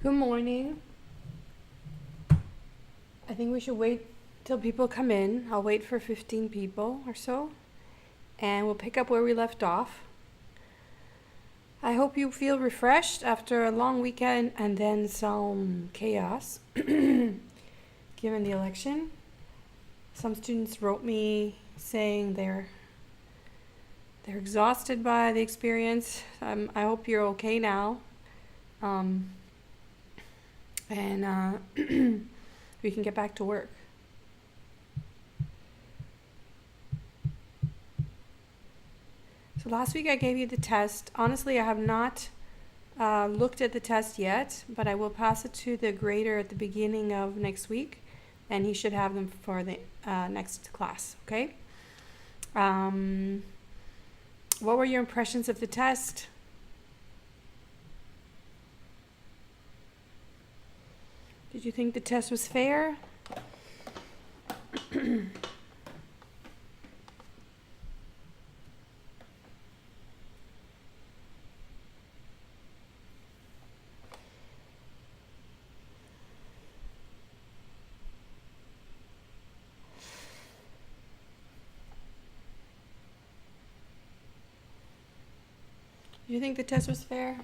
Good morning. I think we should wait till people come in. I'll wait for 15 people or so, and we'll pick up where we left off. I hope you feel refreshed after a long weekend and then some chaos given the election. Some students wrote me saying they're exhausted by the experience. I hope you're okay now. And we can get back to work. So last week I gave you the test. Honestly, I have not looked at the test yet, but I will pass it to the grader at the beginning of next week, and he should have them for the next class, okay? What were your impressions of the test? Did you think the test was fair? Do you think the test was fair?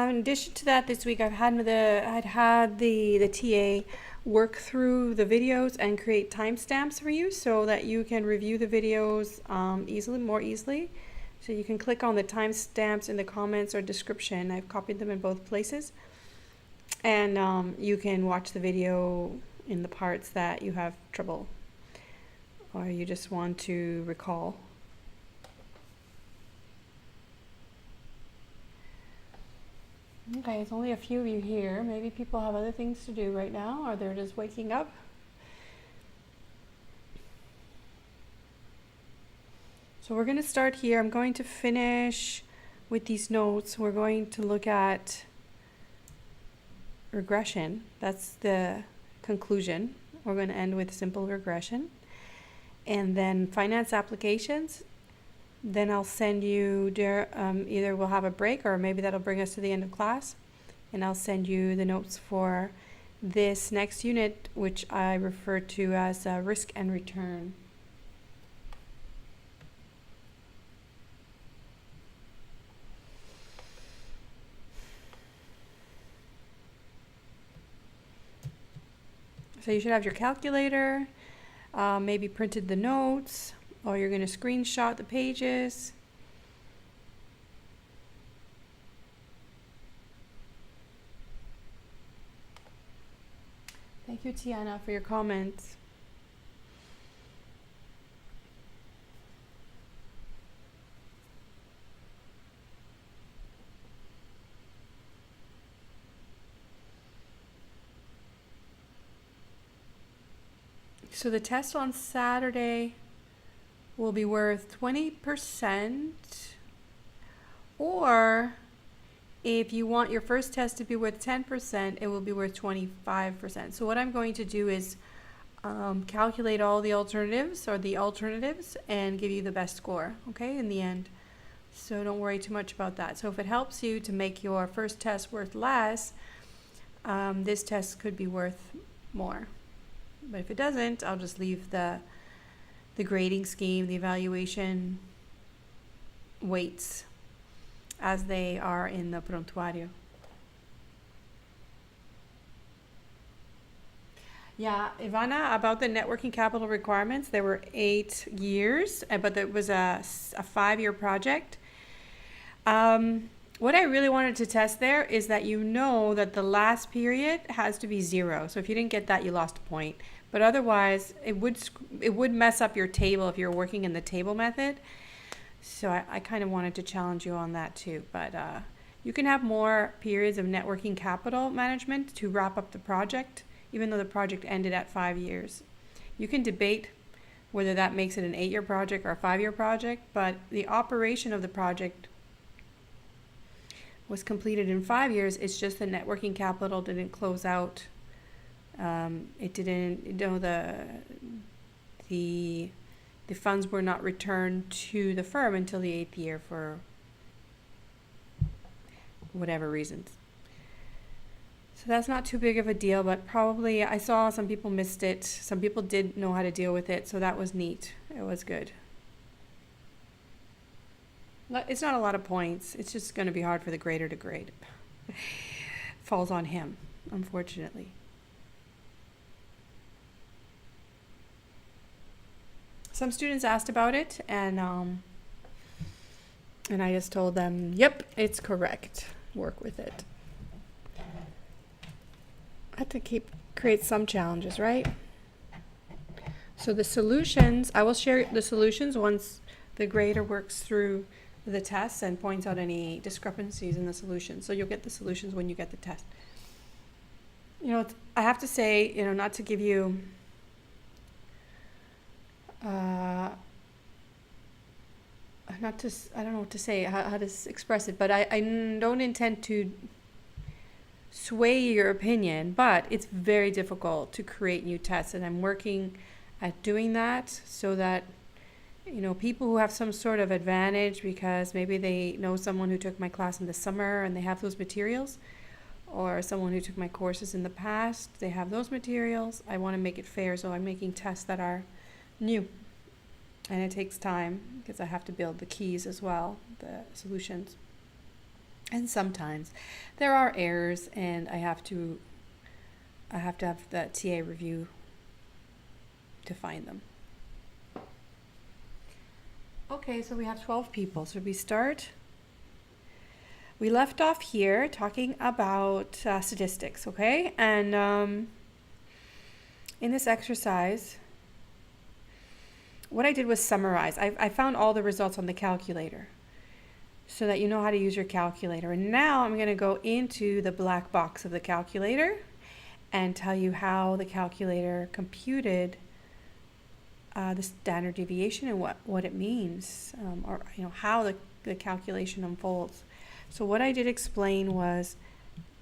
In addition to that, this week I'd had the TA work through the videos and create timestamps for you so that you can review the videos more easily. So you can click on the timestamps in the comments or description. I've copied them in both places. And you can watch the video in the parts that you have trouble or you just want to recall. Okay, it's only a few of you here. Maybe people have other things to do right now, or they're just waking up. So we're going to start here. I'm going to finish with these notes. We're going to look at regression. That's the conclusion. We're going to end with simple regression. And then finance applications. Then I'll send you, either we'll have a break or maybe that'll bring us to the end of class. And I'll send you the notes for this next unit, which I refer to as risk and return. So you should have your calculator, maybe printed the notes, or you're going to screenshot the pages. Thank you, Tiana, for your comments. So the test on Saturday will be worth 20%, or if you want your first test to be worth 10%, it will be worth 25%. So what I'm going to do is calculate all the alternatives and give you the best score, okay, in the end. So don't worry too much about that. So if it helps you to make your first test worth less, this test could be worth more. But if it doesn't, I'll just leave the grading scheme, the evaluation weights as they are in the prontuario. Yeah, Ivana, about the networking capital requirements, there were 8 years, but it was a 5-year project. What I really wanted to test there is that you know that the last period has to be 0. So if you didn't get that, you lost a point. But otherwise, it would mess up your table if you're working in the table method. So I kind of wanted to challenge you on that too. But you can have more periods of networking capital management to wrap up the project, even though the project ended at 5 years. You can debate whether that makes it an 8-year project or a 5-year project, but the operation of the project was completed in 5 years. It's just the networking capital didn't close out It didn't, the funds were not returned to the firm until the 8th year for whatever reasons. So that's not too big of a deal, but probably I saw some people missed it. Some people did know how to deal with it, so that was neat. It was good. It's not a lot of points. It's just going to be hard for the grader to grade. Falls on him, unfortunately. Some students asked about it, and I just told them, yep, it's correct. Work with it. I have to create some challenges, right? So the solutions, I will share the solutions once the grader works through the tests and points out any discrepancies in the solutions. So you'll get the solutions when you get the test. You know, I have to say, you know, not to give you I don't know what to say, how to express it, but I don't intend to sway your opinion, but it's very difficult to create new tests, and I'm working at doing that so that, you know, people who have some sort of advantage because maybe they know someone who took my class in the summer and they have those materials, or someone who took my courses in the past, they have those materials. I want to make it fair, so I'm making tests that are new. And it takes time because I have to build the keys as well, the solutions. And sometimes there are errors, and I have to have the TA review to find them. Okay, so we have 12 people. So we start. We left off here talking about statistics, okay? And in this exercise, what I did was summarize. I found all the results on the calculator so that you know how to use your calculator. And now I'm going to go into the black box of the calculator and tell you how the calculator computed the standard deviation and what it means, or you know, how the calculation unfolds. So what I did explain was,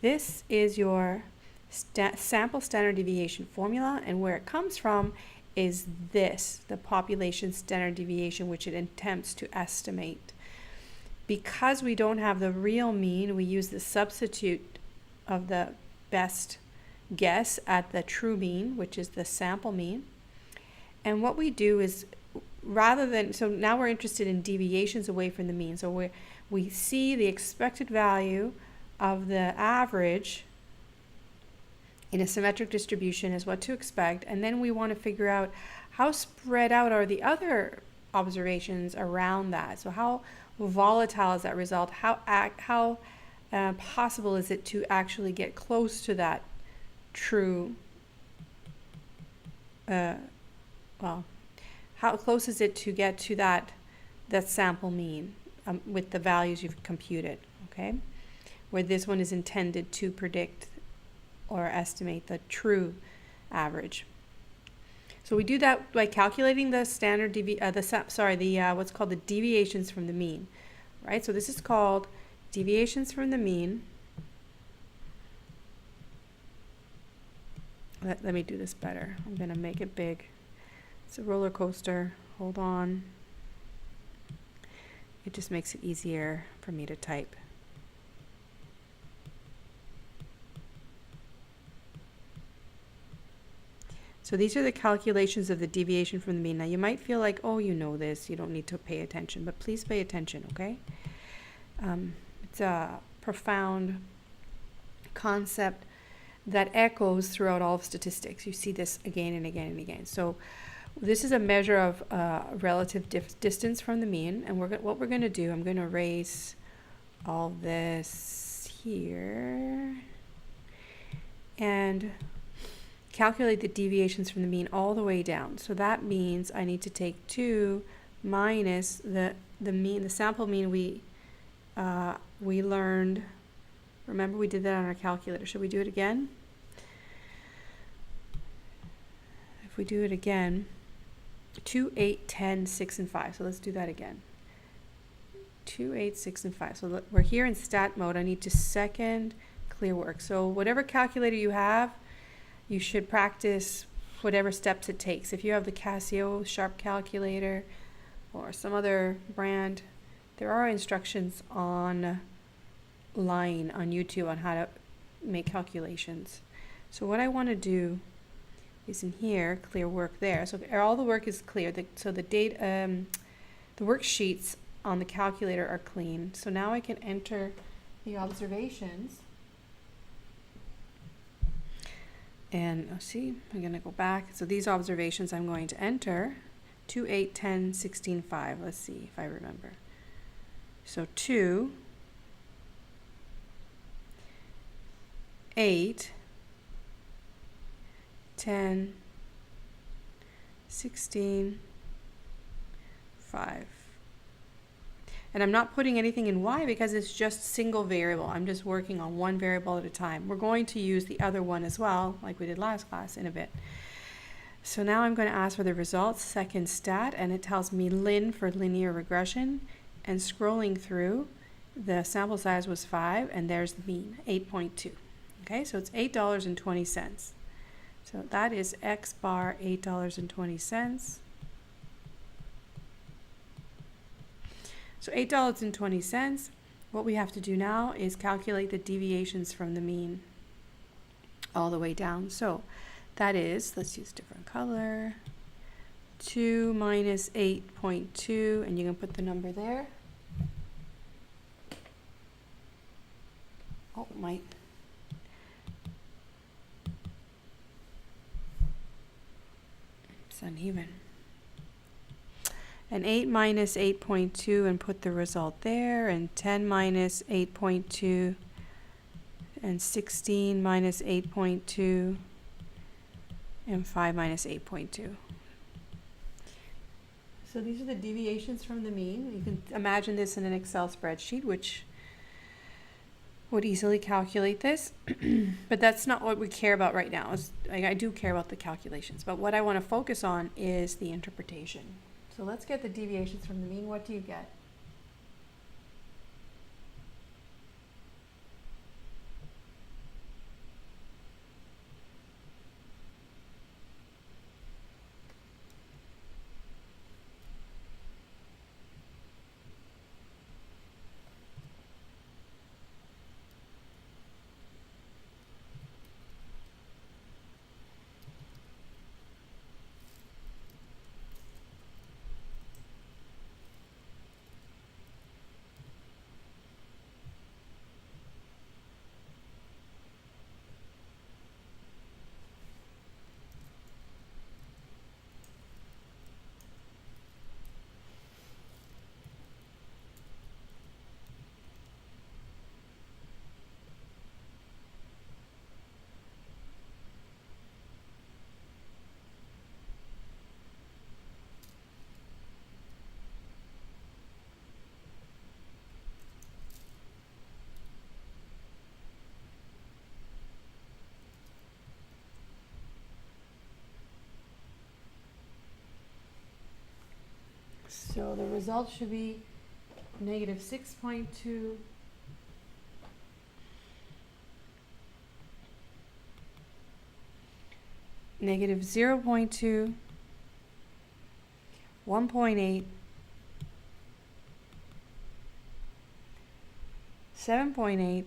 this is your sample standard deviation formula, and where it comes from is this, the population standard deviation, which it attempts to estimate. Because we don't have the real mean, we use the substitute of the best guess at the true mean, which is the sample mean. And what we do is, so now we're interested in deviations away from the mean. So we see the expected value of the average in a symmetric distribution is what to expect, and then we want to figure out how spread out are the other observations around that. So how volatile is that result? How possible is it to actually get close to that true, well, how close is it to get to that sample mean with the values you've computed, okay? Where this one is intended to predict or estimate the true average. So we do that by calculating the standard what's called the deviations from the mean, right? So this is called deviations from the mean. Let me do this better. I'm going to make it big. It's a roller coaster. Hold on. It just makes it easier for me to type. So these are the calculations of the deviation from the mean. Now you might feel like, oh, you know this, you don't need to pay attention, but please pay attention, okay? It's a profound concept that echoes throughout all of statistics. You see this again and again and again. So this is a measure of relative distance from the mean, and what we're going to do, I'm going to erase all this here and calculate the deviations from the mean all the way down. So that means I need to take 2 minus the mean, the sample mean we learned. Remember, we did that on our calculator. Should we do it again? If we do it again, 2, 8, 10, 6, and 5. So let's do that again. 2, 8, 6, and 5. So we're here in stat mode. I need to second clear work. So whatever calculator you have, you should practice whatever steps it takes. If you have the Casio Sharp calculator or some other brand, there are instructions online on YouTube on how to make calculations. So what I want to do is in here, clear work there. So all the work is clear. So the worksheets on the calculator are clean. So now I can enter the observations. And see, I'm going to go back. So these observations I'm going to enter 2, 8, 10, 16, 5. Let's see if I remember. So 2, 8, 10, 16, 5. And I'm not putting anything in y because it's just single variable. I'm just working on one variable at a time. We're going to use the other one as well, like we did last class, in a bit. So now I'm going to ask for the results, second stat, and it tells me lin for linear regression. And scrolling through, the sample size was 5, and there's the mean, 8.2. Okay, so it's $8.20. So that is X bar $8.20. So $8.20. What we have to do now is calculate the deviations from the mean all the way down. So that is, let's use different color, 2 minus 8.2, and you can put the number there. Oh, it's uneven. And 8 minus 8.2 and put the result there, and 10 minus 8.2, and 16 minus 8.2, and 5 minus 8.2. So these are the deviations from the mean. You can imagine this in an Excel spreadsheet, which would easily calculate this, but that's not what we care about right now. I do care about the calculations, but what I want to focus on is the interpretation. So let's get the deviations from the mean. What do you get? So the result should be negative 6.2, negative 0.2, 1.8, 7.8,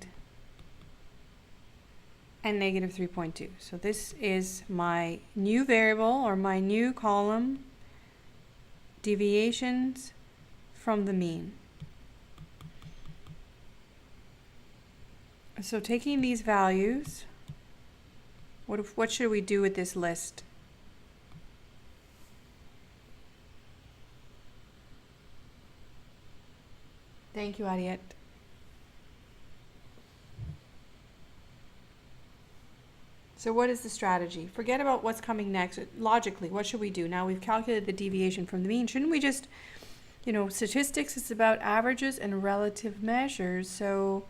and negative 3.2. So this is my new variable, or my new column, deviations from the mean. So taking these values, what should we do with this list? Thank you, Ariette. So what is the strategy? Forget about what's coming next. Logically, what should we do? Now we've calculated the deviation from the mean. Shouldn't we just, statistics is about averages and relative measures. So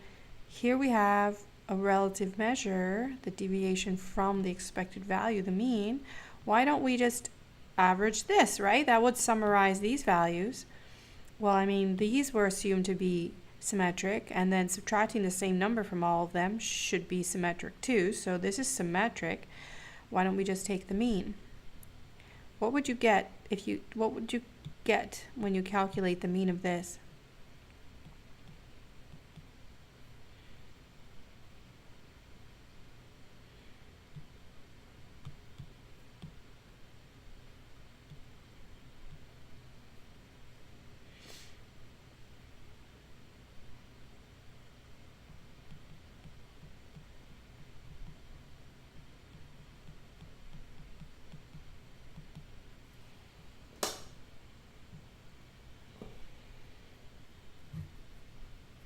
here we have a relative measure, the deviation from the expected value, the mean. Why don't we just average this, right? That would summarize these values. Well, these were assumed to be symmetric, and then subtracting the same number from all of them should be symmetric too. So this is symmetric. why don't we just take the mean? What would you get what would you get when you calculate the mean of this?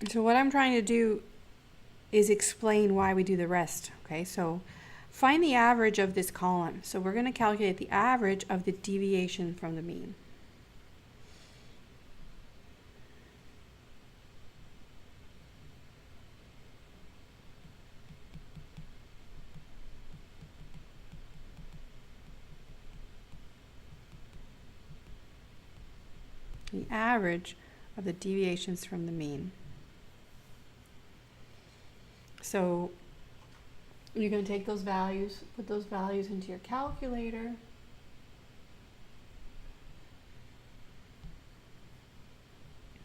So what I'm trying to do is explain why we do the rest. Okay, so find the average of this column. So we're going to calculate the average of the deviation from the mean. The average of the deviations from the mean. So you're going to take those values, put those values into your calculator.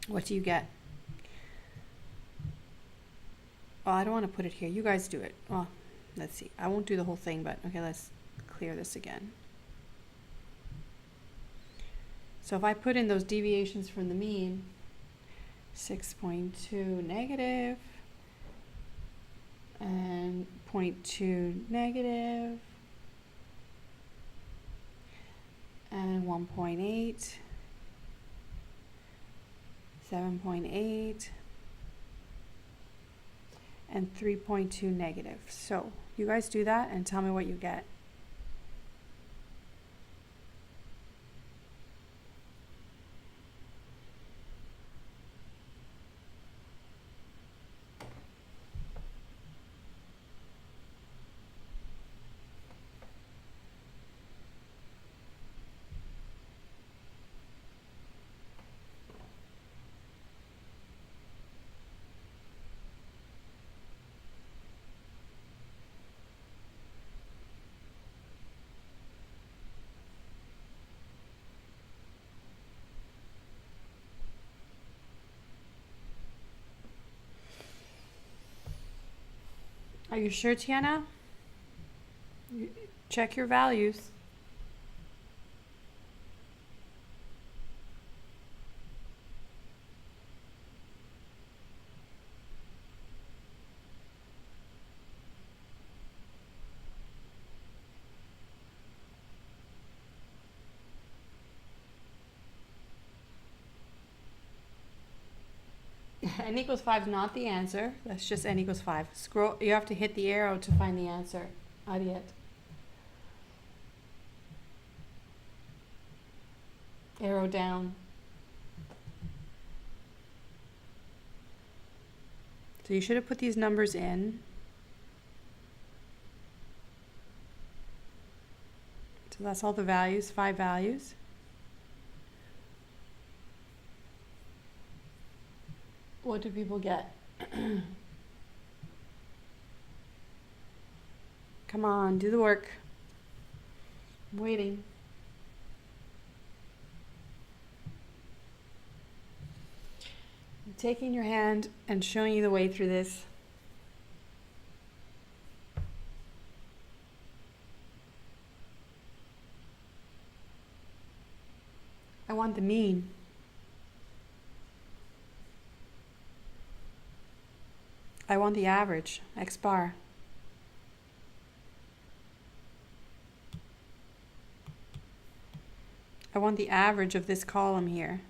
What do you get? Well, I don't want to put it here. You guys do it. Well, let's see. I won't do the whole thing, but okay, let's clear this again. So if I put in those deviations from the mean, 6.2 negative, and 0.2 negative, and 1.8, 7.8, and 3.2 negative. So you guys do that and tell me what you get. Are you sure, Tiana? Check your values. N equals 5 is not the answer. That's just n equals 5. Scroll. You have to hit the arrow to find the answer. Ariet. Arrow down. So you should have put these numbers in. So that's all the values, 5 values. What do people get? Come on, do the work. I'm waiting. I'm taking your hand and showing you the way through this. I want the mean. I want the average, x bar. I want the average of this column here.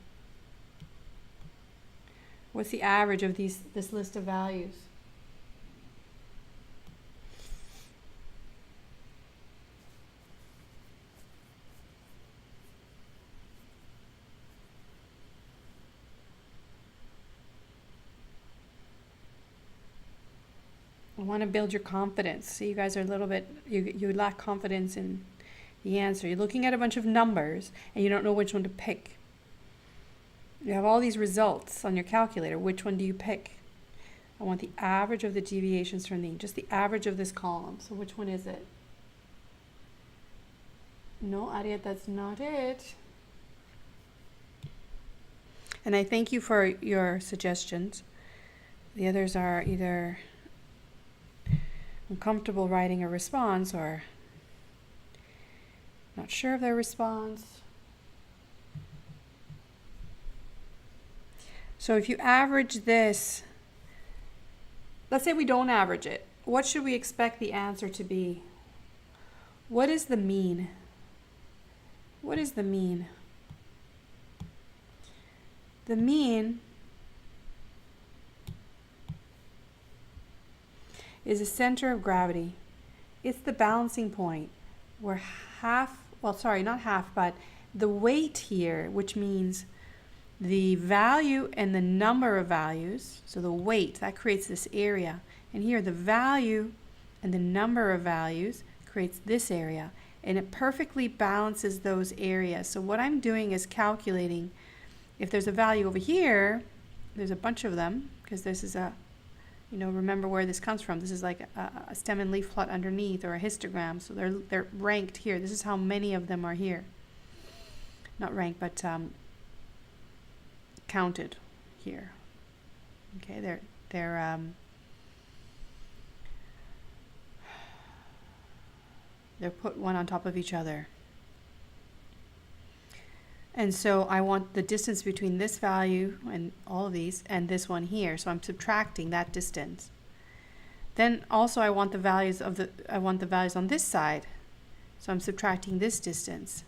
What's the average of this list of values? I want to build your confidence. So you guys are a little bit, you lack confidence in the answer. You're looking at a bunch of numbers and you don't know which one to pick. You have all these results on your calculator. Which one do you pick? I want the average of the deviations from the mean, just the average of this column. So which one is it? No, Ariet, that's not it. And I thank you for your suggestions. The others are either uncomfortable writing a response or not sure of their response. So if you average this, let's say we don't average it. What should we expect the answer to be? What is the mean? What is the mean? The mean is the center of gravity. It's the balancing point where not half, but the weight here, which means the value and the number of values, so the weight, that creates this area. And here the value and the number of values creates this area. And it perfectly balances those areas. So what I'm doing is calculating if there's a value over here, there's a bunch of them, because this is a, remember where this comes from. This is like a stem and leaf plot underneath, or a histogram. So they're ranked here. This is how many of them are here. Not ranked, but counted here. Okay, they're put one on top of each other. And so I want the distance between this value and all of these and this one here. So I'm subtracting that distance. Then also I want the values on this side. So I'm subtracting this distance.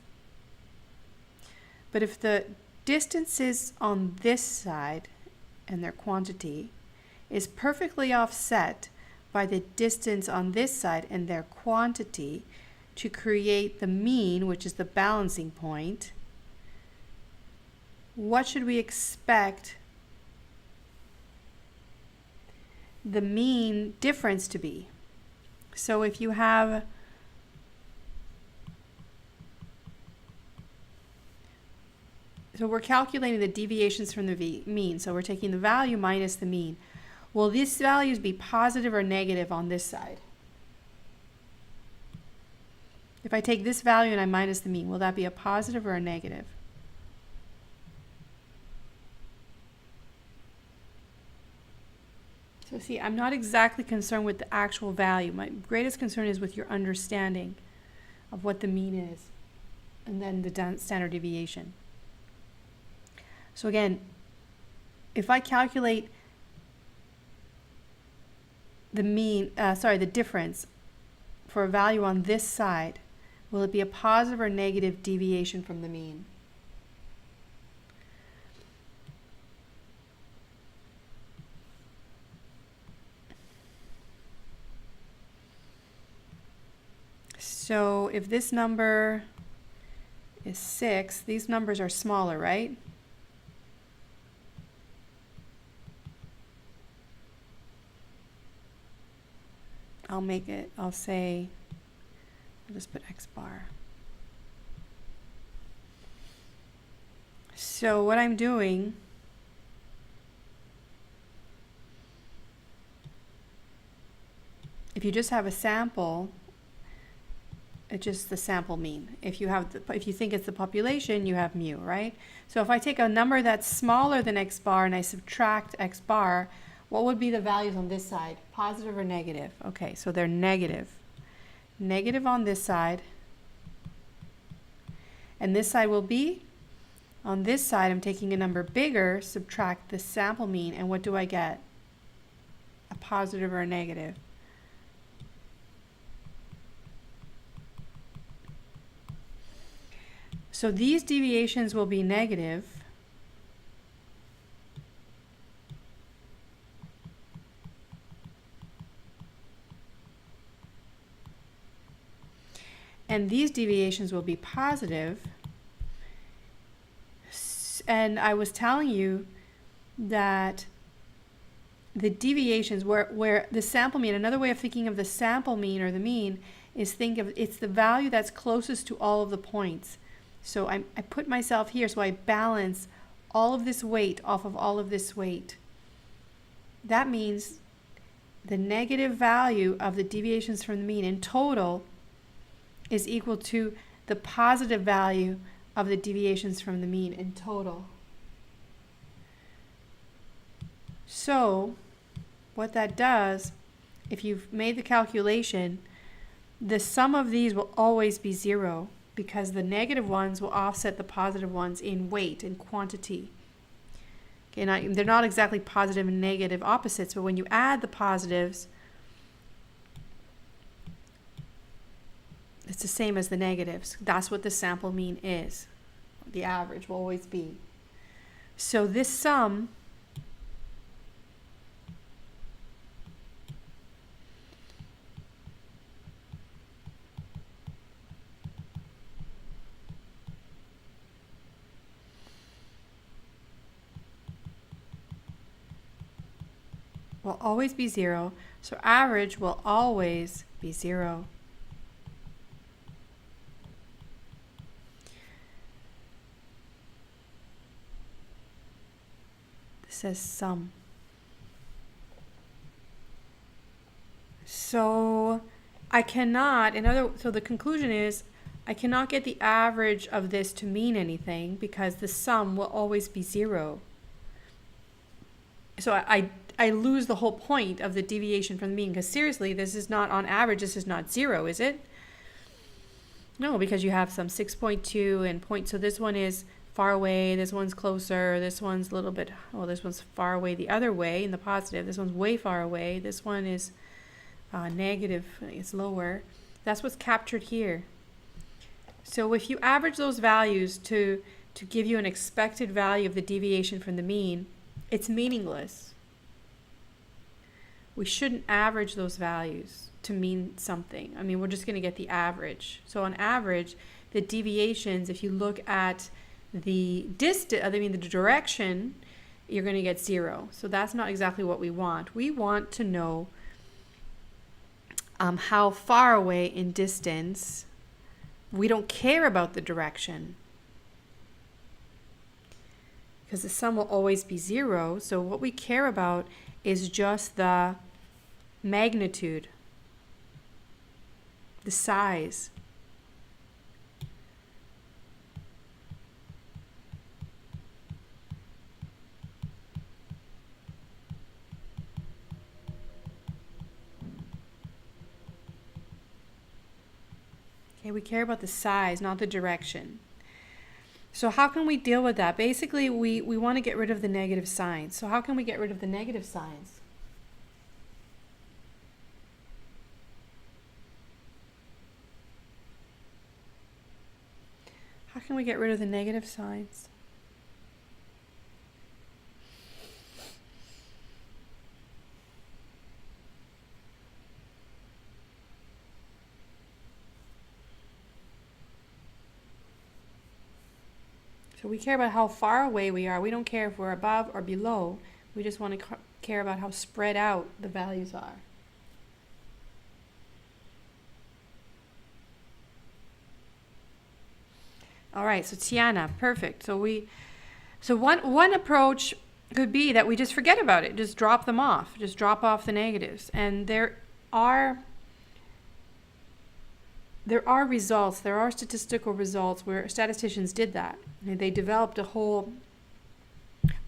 But if the distances on this side and their quantity is perfectly offset by the distance on this side and their quantity to create the mean, which is the balancing point, what should we expect the mean difference to be? So if you have so we're calculating the deviations from the mean. So we're taking the value minus the mean. Will these values be positive or negative on this side? If I take this value and I minus the mean, will that be a positive or a negative? So see, I'm not exactly concerned with the actual value. My greatest concern is with your understanding of what the mean is, and then the standard deviation. So again, if I calculate the difference for a value on this side, will it be a positive or negative deviation from the mean? So if this number is 6, these numbers are smaller, right? I'll just put X bar. So what I'm doing, if you just have a sample, it's just the sample mean. If you think it's the population, you have mu, right? So if I take a number that's smaller than X bar and I subtract X bar, what would be the values on this side? Positive or negative? Okay, so they're negative. Negative on this side. And this side will be? On this side, I'm taking a number bigger, subtract the sample mean, and what do I get? A positive or a negative? So these deviations will be negative. And these deviations will be positive. And I was telling you that the deviations where the sample mean, another way of thinking of the sample mean or the mean is it's the value that's closest to all of the points. So I put myself here, so I balance all of this weight off of all of this weight. That means the negative value of the deviations from the mean in total is equal to the positive value of the deviations from the mean in total. So what that does, if you've made the calculation, the sum of these will always be 0 because the negative ones will offset the positive ones in weight and quantity. Okay, they're not exactly positive and negative opposites, but when you add the positives, it's the same as the negatives. That's what the sample mean is. The average will always be. So this sum will always be 0, so average will always be 0. This says sum. So I cannot, so the conclusion is I cannot get the average of this to mean anything because the sum will always be 0. So I lose the whole point of the deviation from the mean, because seriously, this is not on average, this is not 0, is it? No, because you have some 6.2 and point, so this one is far away, this one's closer, this one's a little bit, well, this one's far away the other way in the positive, this one's way far away, this one is negative, it's lower. That's what's captured here. So if you average those values to give you an expected value of the deviation from the mean, it's meaningless. We shouldn't average those values to mean something. I mean, we're just going to get the average. So on average, the deviations, if you look at the the direction, you're going to get 0. So that's not exactly what we want. We want to know how far away in distance. We don't care about the direction, because the sum will always be 0. So what we care about is just the magnitude, the size. Okay, we care about the size, not the direction. So how can we deal with that? Basically, we want to get rid of the negative signs. So how can we get rid of the negative signs? How can we get rid of the negative signs? So we care about how far away we are. We don't care if we're above or below. We just want to care about how spread out the values are. All right, so Tiana, perfect. So one approach could be that we just forget about it, just drop them off, just drop off the negatives. And there are results, there are statistical results where statisticians did that. They developed a whole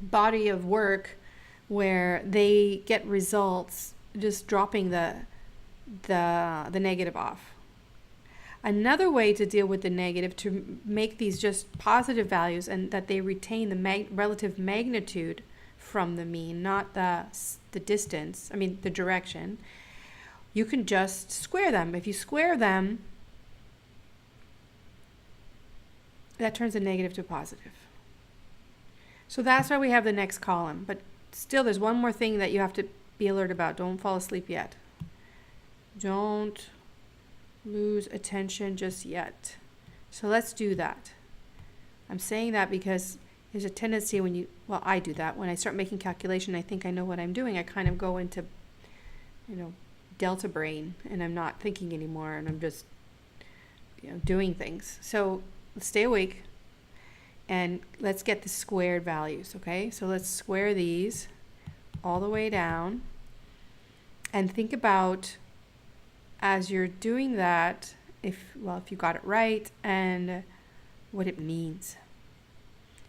body of work where they get results just dropping the negative off. Another way to deal with the negative, to make these just positive values and that they retain the relative magnitude from the mean, not the distance, the direction, you can just square them. If you square them, that turns a negative to a positive. So that's why we have the next column. But still, there's one more thing that you have to be alert about. Don't fall asleep yet. Don't lose attention just yet. So let's do that. I'm saying that because there's a tendency I do that. When I start making calculation, I think I know what I'm doing. I kind of go into, delta brain, and I'm not thinking anymore, and I'm just, doing things. So let's stay awake, and let's get the squared values, okay? So let's square these all the way down, and think about, as you're doing that, if you got it right and what it means.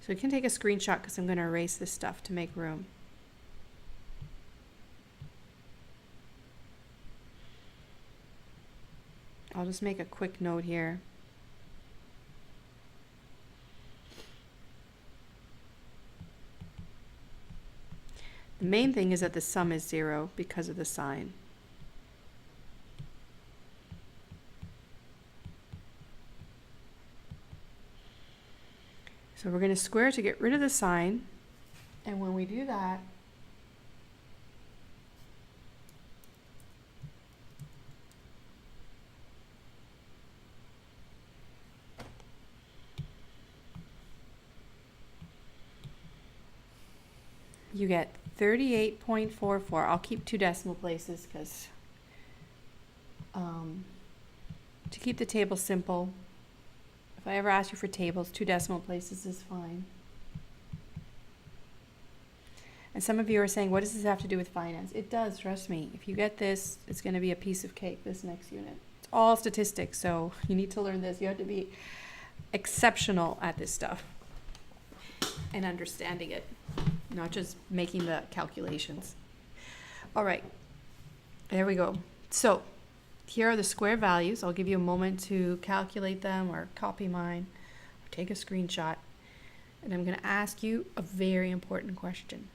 So you can take a screenshot because I'm going to erase this stuff to make room. I'll just make a quick note here. The main thing is that the sum is 0 because of the sign. So we're going to square to get rid of the sign. And when we do that, you get 38.44. I'll keep 2 decimal places because to keep the table simple, if I ever ask you for tables, 2 decimal places is fine. And some of you are saying, what does this have to do with finance? It does, trust me. If you get this, it's going to be a piece of cake, this next unit. It's all statistics, so you need to learn this. You have to be exceptional at this stuff and understanding it, not just making the calculations. All right, there we go. So here are the square values. I'll give you a moment to calculate them or copy mine or take a screenshot. And I'm going to ask you a very important question.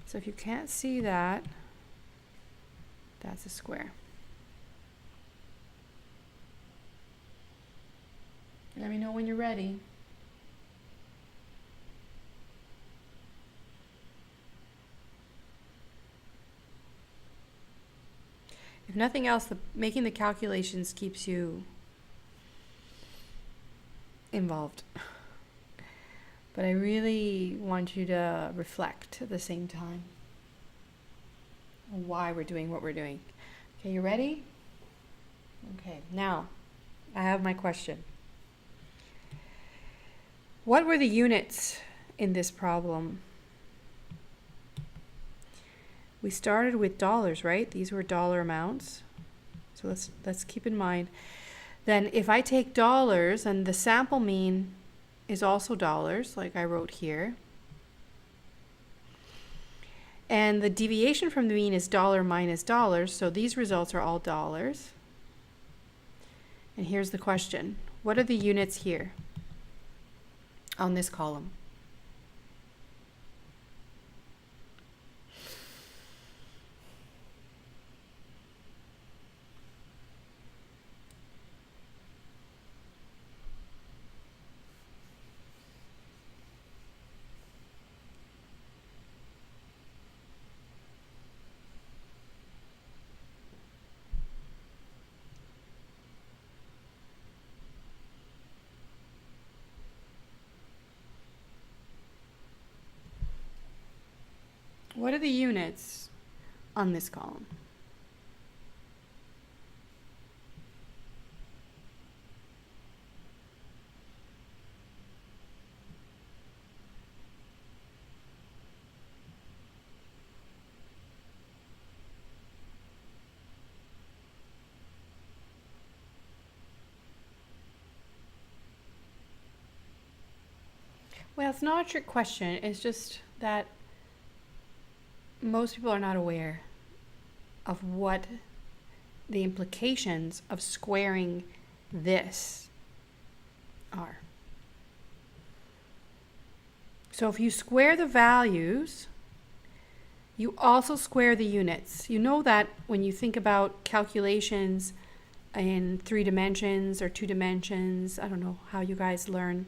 So if you can't see that, that's a square. Let me know when you're ready. If nothing else, making the calculations keeps you involved. But I really want you to reflect at the same time on why we're doing what we're doing. Okay, you ready? Okay, now I have my question. What were the units in this problem? We started with dollars, right? These were dollar amounts. So let's keep in mind. Then if I take dollars and the sample mean is also dollars, like I wrote here. And the deviation from the mean is dollar minus dollars, so these results are all dollars. And here's the question. What are the units here on this column? What are the units on this column? Well, it's not a trick question. It's just that most people are not aware of what the implications of squaring this are. So if you square the values, you also square the units. You know that when you think about calculations in 3 dimensions or 2 dimensions, I don't know how you guys learn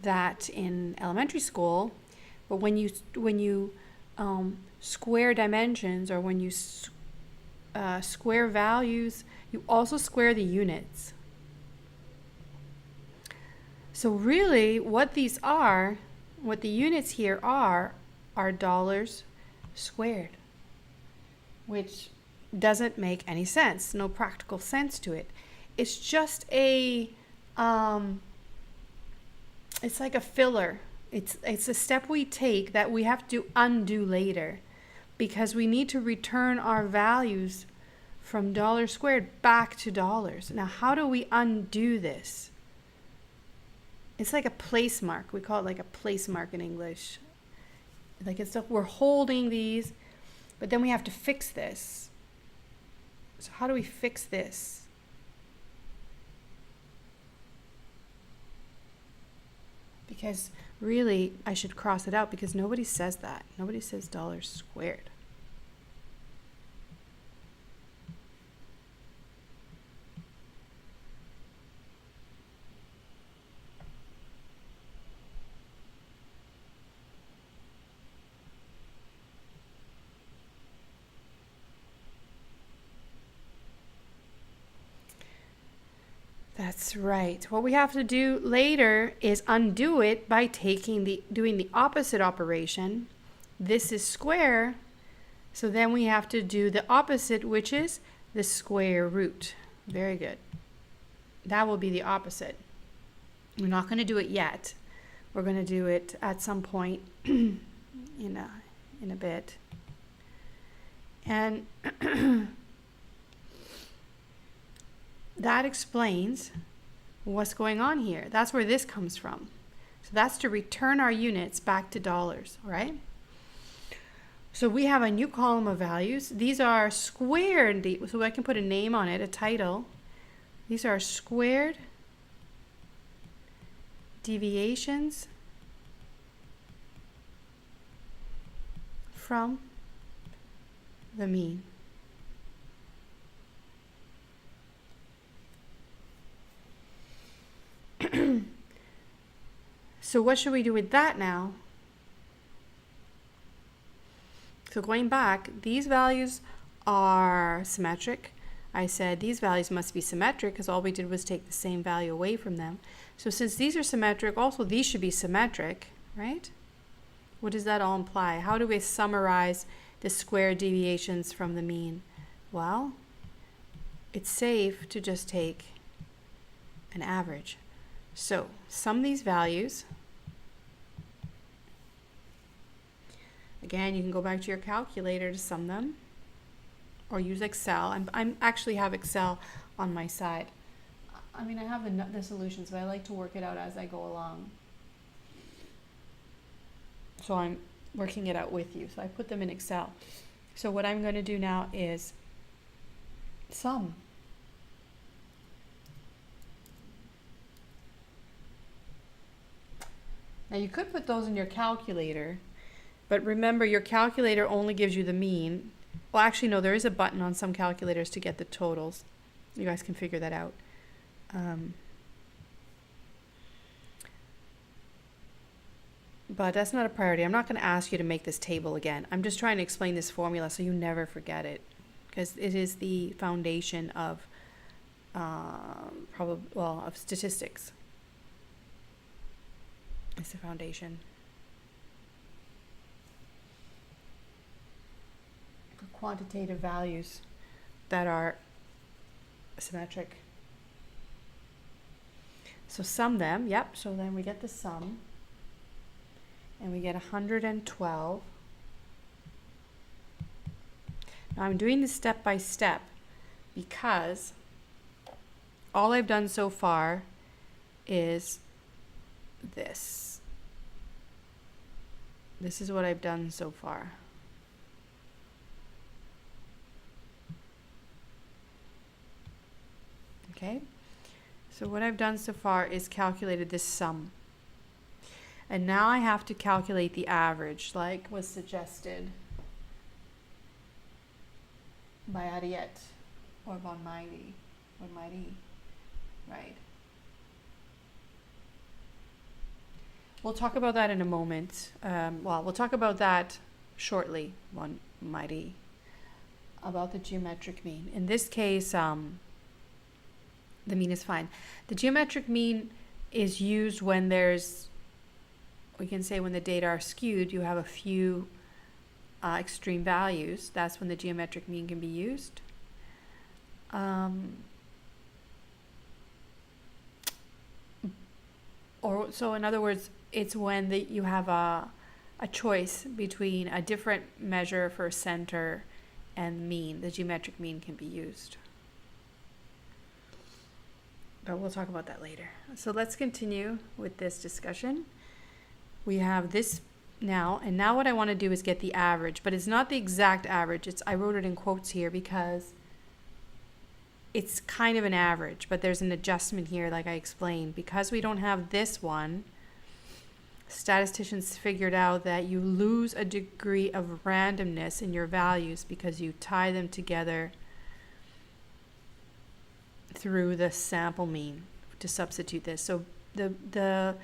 that in elementary school, but when you square dimensions, or when you square values, you also square the units. So really what the units here are dollars squared, which doesn't make any sense, no practical sense to it. It's just a, it's like a filler. It's a step we take that we have to undo later because we need to return our values from dollars squared back to dollars. Now, how do we undo this? It's like a place mark. We call it like a place mark in English. Like it's like we're holding these, but then we have to fix this. So how do we fix this? Because really, I should cross it out because nobody says that. Nobody says dollars squared. That's right. What we have to do later is undo it by doing the opposite operation. This is square, so then we have to do the opposite, which is the square root. Very good. That will be the opposite. We're not going to do it yet. We're going to do it at some point in a bit. And that explains what's going on here. That's where this comes from. So that's to return our units back to dollars, right? So we have a new column of values. These are squared, so I can put a name on it, a title. These are squared deviations from the mean. So what should we do with that now? So going back, these values are symmetric. I said these values must be symmetric because all we did was take the same value away from them. So since these are symmetric, also these should be symmetric, right? What does that all imply? How do we summarize the square deviations from the mean? Well, it's safe to just take an average. So sum these values. Again, you can go back to your calculator to sum them or use Excel. I actually have Excel on my side. I mean, I have the solutions, but I like to work it out as I go along. So I'm working it out with you. So I put them in Excel. So what I'm going to do now is sum. Now you could put those in your calculator, but remember your calculator only gives you the mean. Well, actually no, there is a button on some calculators to get the totals. You guys can figure that out. But that's not a priority. I'm not going to ask you to make this table again. I'm just trying to explain this formula so you never forget it, because it is the foundation of of statistics. It's the foundation for quantitative values that are symmetric. So sum them, yep, so then we get the sum, and we get 112. Now I'm doing this step by step because all I've done so far is this. This is what I've done so far. Okay, so what I've done so far is calculated this sum. And now I have to calculate the average, like was suggested by Ariette or von Meide, right? We'll talk about that in a moment. We'll talk about that shortly, von Meide. about the geometric mean. In this case, the mean is fine. The geometric mean is used when we can say when the data are skewed, you have a few extreme values. That's when the geometric mean can be used. So in other words, it's when you have a choice between a different measure for center and mean. The geometric mean can be used. But we'll talk about that later. So let's continue with this discussion. We have this now, and now what I want to do is get the average, but it's not the exact average. I wrote it in quotes here because it's kind of an average, but there's an adjustment here like I explained. Because we don't have this one, statisticians figured out that you lose a degree of randomness in your values because you tie them together through the sample mean to substitute this. So the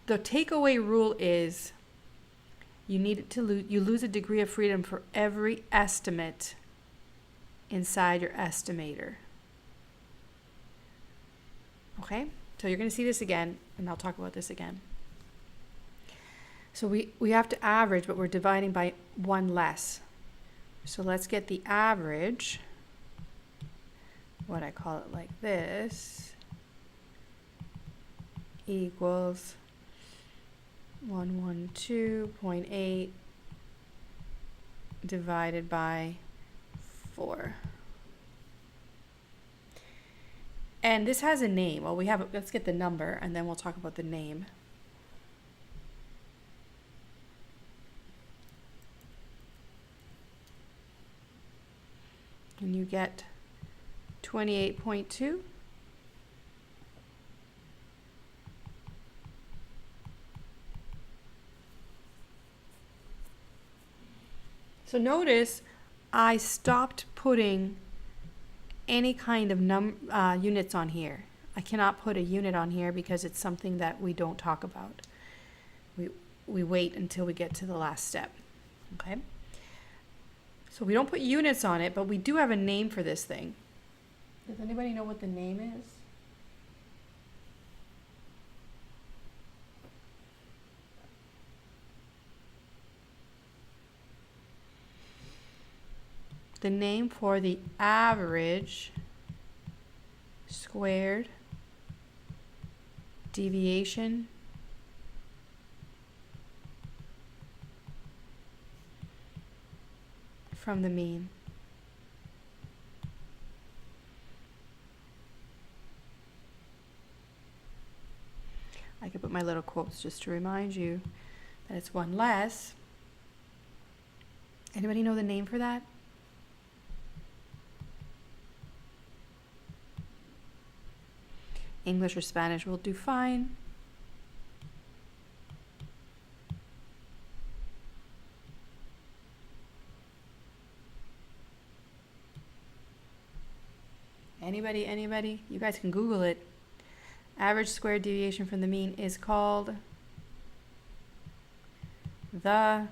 takeaway rule is you lose a degree of freedom for every estimate inside your estimator. Okay, so you're going to see this again, and I'll talk about this again. So we have to average, but we're dividing by one less. So let's get the average, what I call it like this, equals 112.8 divided by 4. And this has a name. Well, let's get the number, and then we'll talk about the name. And you get 28.2. So notice I stopped putting any kind of units on here. I cannot put a unit on here because it's something that we don't talk about. We wait until we get to the last step. Okay? So we don't put units on it, but we do have a name for this thing. Does anybody know what the name is? The name for the average squared deviation from the mean. I could put my little quotes just to remind you that it's one less. Anybody know the name for that? English or Spanish will do fine. Anybody? You guys can Google it. Average squared deviation from the mean is called the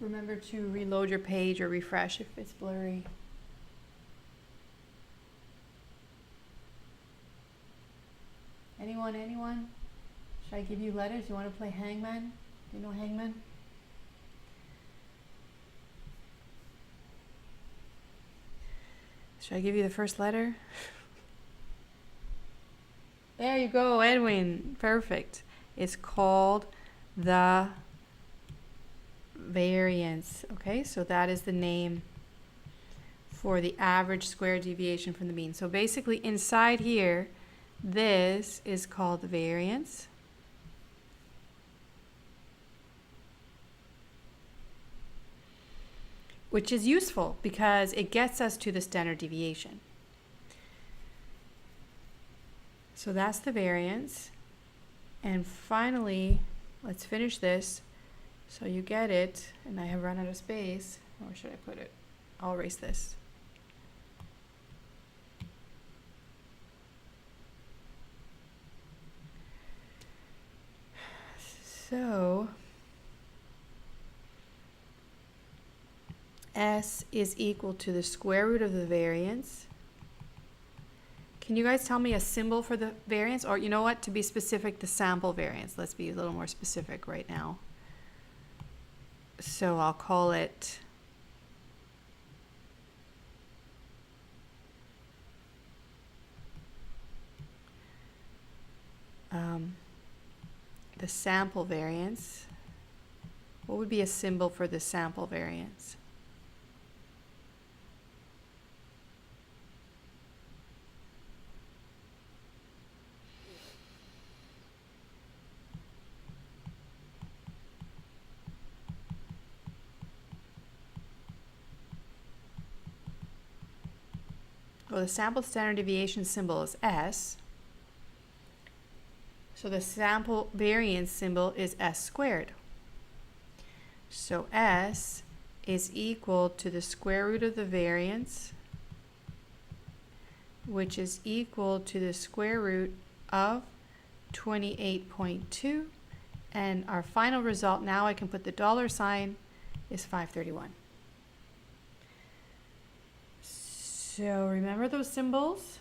Remember to reload your page or refresh if it's blurry. Anyone? Should I give you letters? You want to play hangman? You know hangman? Should I give you the first letter? There you go, Edwin. Perfect. It's called the variance. Okay, so that is the name for the average square deviation from the mean. So basically inside here, this is called the variance. Which is useful because it gets us to the standard deviation. So that's the variance. And finally, let's finish this. So you get it, and I have run out of space. Where should I put it? I'll erase this. So S is equal to the square root of the variance. Can you guys tell me a symbol for the variance? Or you know what, to be specific, the sample variance. Let's be a little more specific right now. So I'll call it the sample variance. What would be a symbol for the sample variance? Well, the sample standard deviation symbol is S. So the sample variance symbol is S squared. So S is equal to the square root of the variance, which is equal to the square root of 28.2. And our final result, now I can put the dollar sign, is 531. So remember those symbols?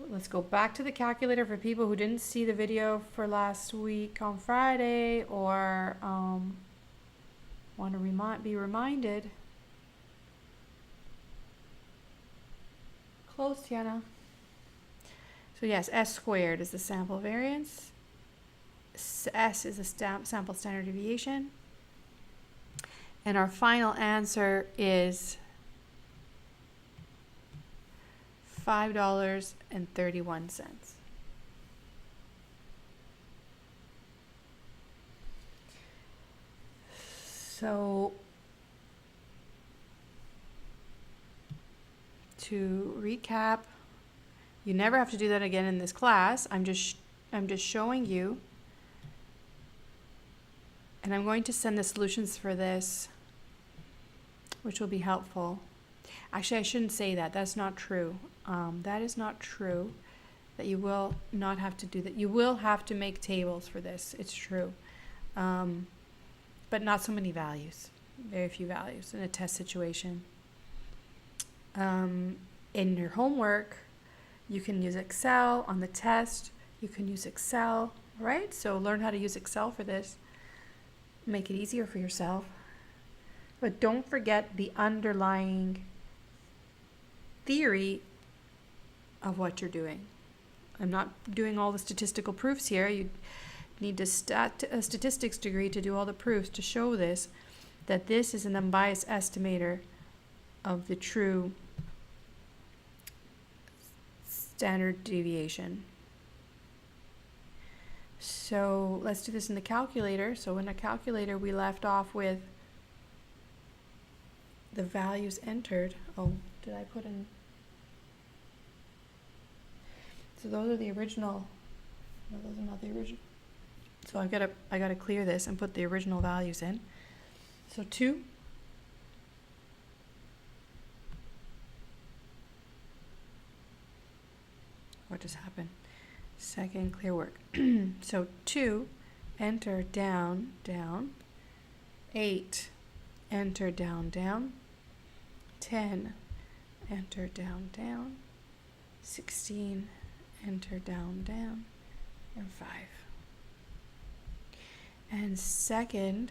Let's go back to the calculator for people who didn't see the video for last week on Friday, or want to be reminded. Close, Tiana. So yes, S squared is the sample variance. S is the sample standard deviation. And our final answer is $5.31. So to recap, you never have to do that again in this class. I'm just showing you, and I'm going to send the solutions for this, which will be helpful. Actually, I shouldn't say that. That's not true. That is not true, that you will not have to do that. You will have to make tables for this. It's true. But not so many values. Very few values in a test situation. In your homework, you can use Excel. On the test, you can use Excel, right? So learn how to use Excel for this. Make it easier for yourself. But don't forget the underlying theory of what you're doing. I'm not doing all the statistical proofs here. You need a statistics degree to do all the proofs to show this, that this is an unbiased estimator of the true standard deviation. So let's do this in the calculator. So in a calculator, we left off with the values entered. Oh, did I put in? So those are the original. No, those are not the original. So I gotta clear this and put the original values in. So 2. What just happened? Second, clear work. So 2, enter down, down. 8, enter down, down. 10, enter down, down. 16, enter down, down. And 5. And second,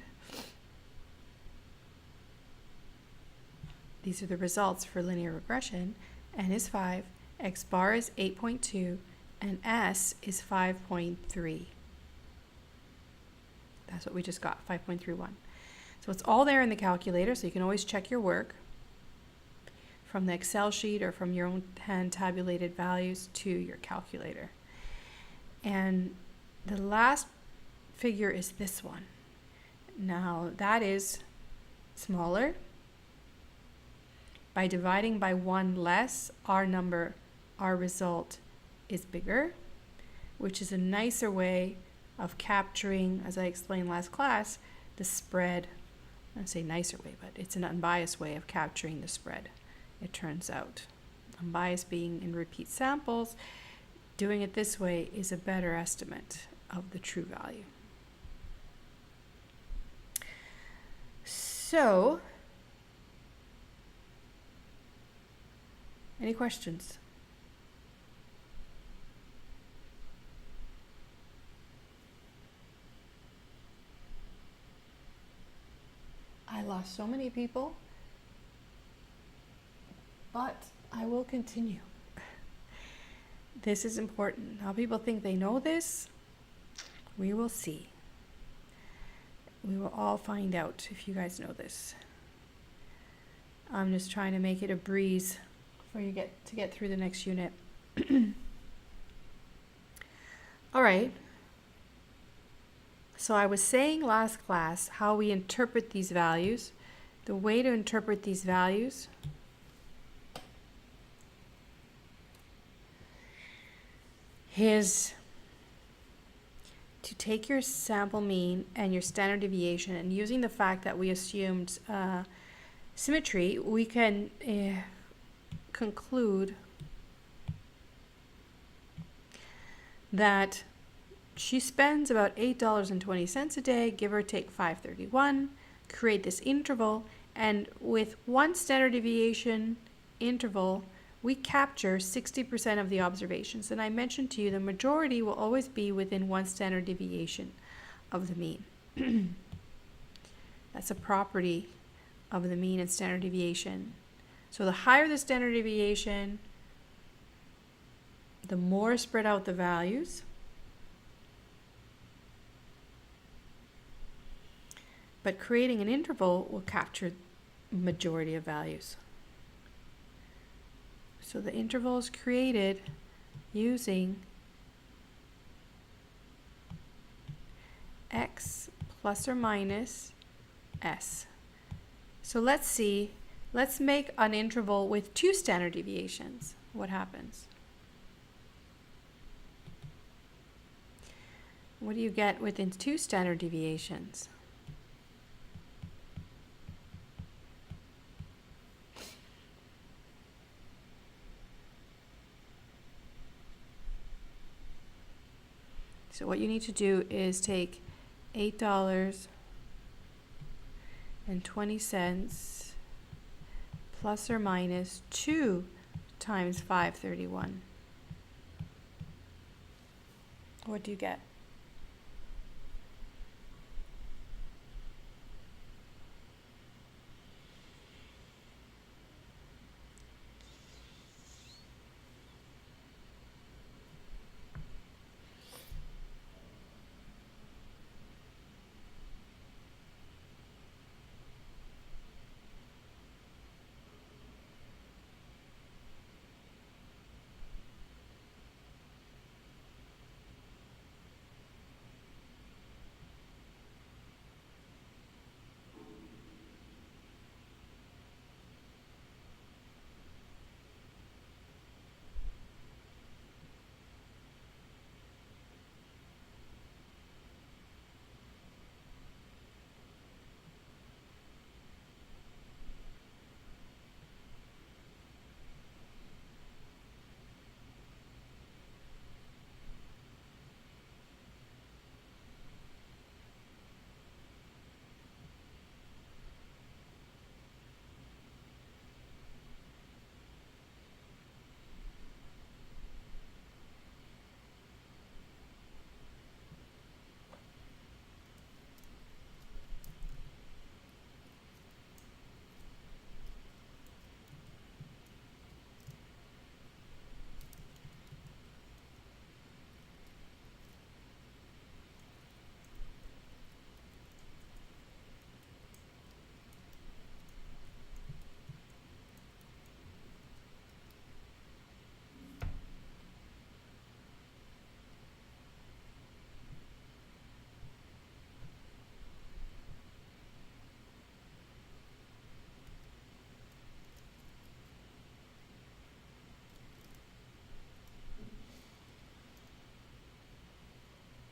these are the results for linear regression. N is 5, X bar is 8.2, and S is 5.3. That's what we just got, 5.31. So it's all there in the calculator, so you can always check your work from the Excel sheet or from your own hand tabulated values to your calculator. And the last figure is this one. Now that is smaller. By dividing by 1 less, our result is bigger, which is a nicer way of capturing, as I explained last class, the spread. I don't say nicer way, but it's an unbiased way of capturing the spread, it turns out. Unbiased being in repeat samples, doing it this way is a better estimate of the true value. So, any questions? I lost so many people, but I will continue. This is important. How people think they know this, we will see. We will all find out if you guys know this. I'm just trying to make it a breeze for you to get through the next unit. All right. So I was saying last class how we interpret these values. The way to interpret these values is to take your sample mean and your standard deviation, and using the fact that we assumed symmetry, we can conclude that she spends about $8.20 a day, give or take $5.31, create this interval, and with one standard deviation interval, we capture 60% of the observations. And I mentioned to you the majority will always be within one standard deviation of the mean. That's a property of the mean and standard deviation. So the higher the standard deviation, the more spread out the values. But creating an interval will capture majority of values. So the interval is created using x plus or minus s. So let's see, let's make an interval with 2 standard deviations. What happens? What do you get within 2 standard deviations? So what you need to do is take $8.20 plus or minus 2 times 531. What do you get?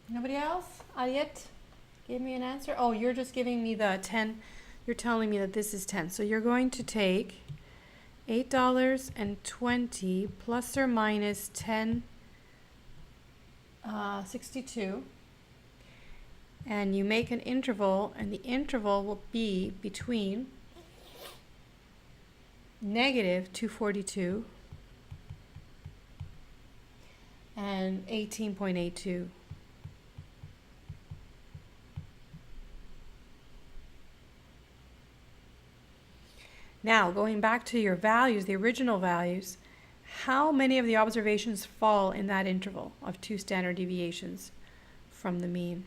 Nobody else? Ariet gave me an answer. Oh, you're just giving me the 10. You're telling me that this is 10. So you're going to take $8.20 plus or minus 10.62. and you make an interval, and the interval will be between negative 242 and 18.82. Now, going back to your values, the original values, how many of the observations fall in that interval of 2 standard deviations from the mean?